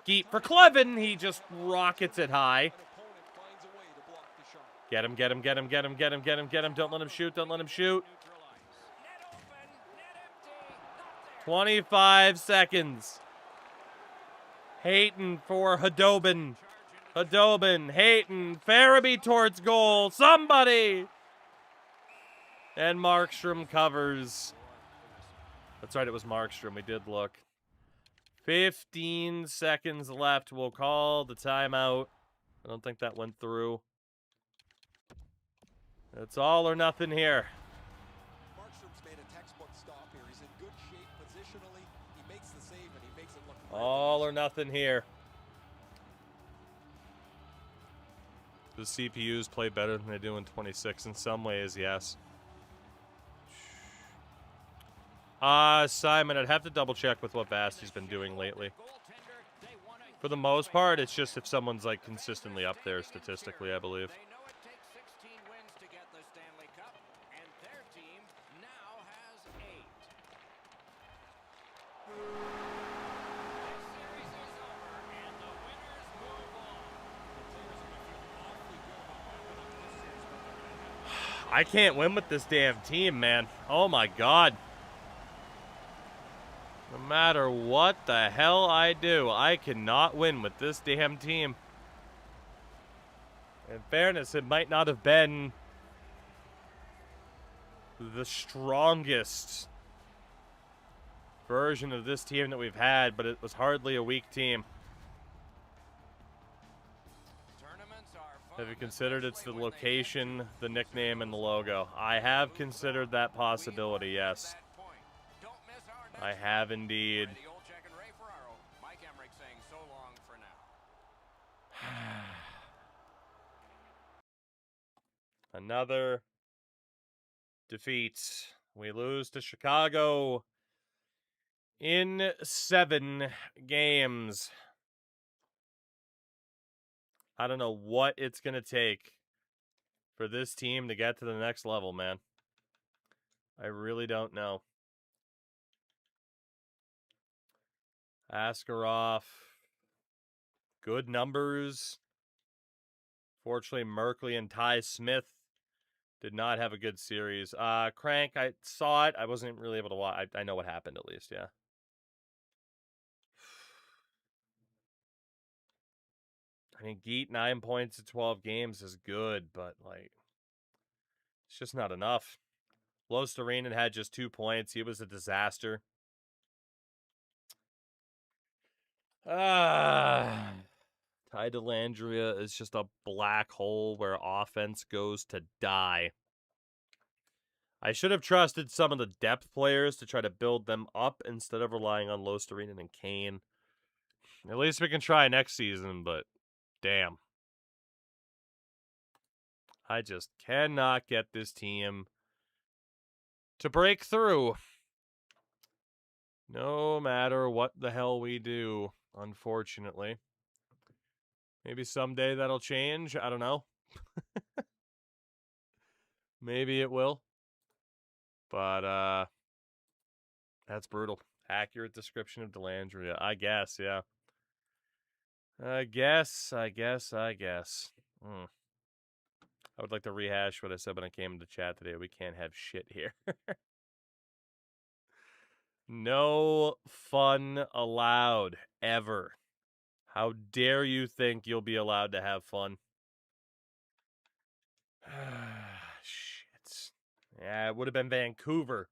Geet for Clevin. He just rockets it high. Get him, get him, get him, get him, get him, get him, get him. Don't let him shoot. Don't let him shoot. 25 seconds. Hayton for Hadobin. Hadobin, Hayton, Farabee towards goal. Somebody! And Markstrom covers. That's right, it was Markstrom. We did look. 15 seconds left. We'll call the timeout. I don't think that went through. It's all or nothing here. Markstrom's made a textbook stop here. He's in good shape positionally. He makes the save and he makes it look All or nothing here. The CPUs play better than they do in 26 in some ways, yes. Simon, I'd have to double check with what Basty's been doing lately. For the most part, it's just if someone's like consistently up there statistically, I believe. They know it takes 16 wins to get the Stanley Cup, and their team now has 8. This series is over, and the winners move on. I can't win with this damn team, man. Oh my god. No matter what the hell I do, I cannot win with this damn team. In fairness, it might not have been the strongest version of this team that we've had, but it was hardly a weak team. Tournaments are fun. Have you considered it's the location, the nickname, and the logo? I have considered that possibility, yes. I have indeed. The old Jack and Ray Ferraro, Mike Emmerich saying so long for now. Another defeat. We lose to Chicago in 7 games. I don't know what it's going to take for this team to get to the next level, man. I really don't know. Askarov, good numbers. Fortunately, Merkley and Ty Smith did not have a good series. Crank, I saw it. I wasn't really able to watch. I know what happened at least, yeah. I mean, Geet, 9 points in 12 games is good, but, like, it's just not enough. Losterinen had just 2 points. He was a disaster. Ty Dellandrea is just a black hole where offense goes to die. I should have trusted some of the depth players to try to build them up instead of relying on Losterinen and Kane. At least we can try next season, but damn. I just cannot get this team to break through. No matter what the hell we do, unfortunately. Maybe someday that'll change. I don't know. Maybe it will. But, that's brutal. Accurate description of Dellandrea. I guess, yeah. I guess. I would like to rehash what I said when I came into chat today. We can't have shit here. No fun allowed, ever. How dare you think you'll be allowed to have fun? Shit. Yeah, it would have been Vancouver.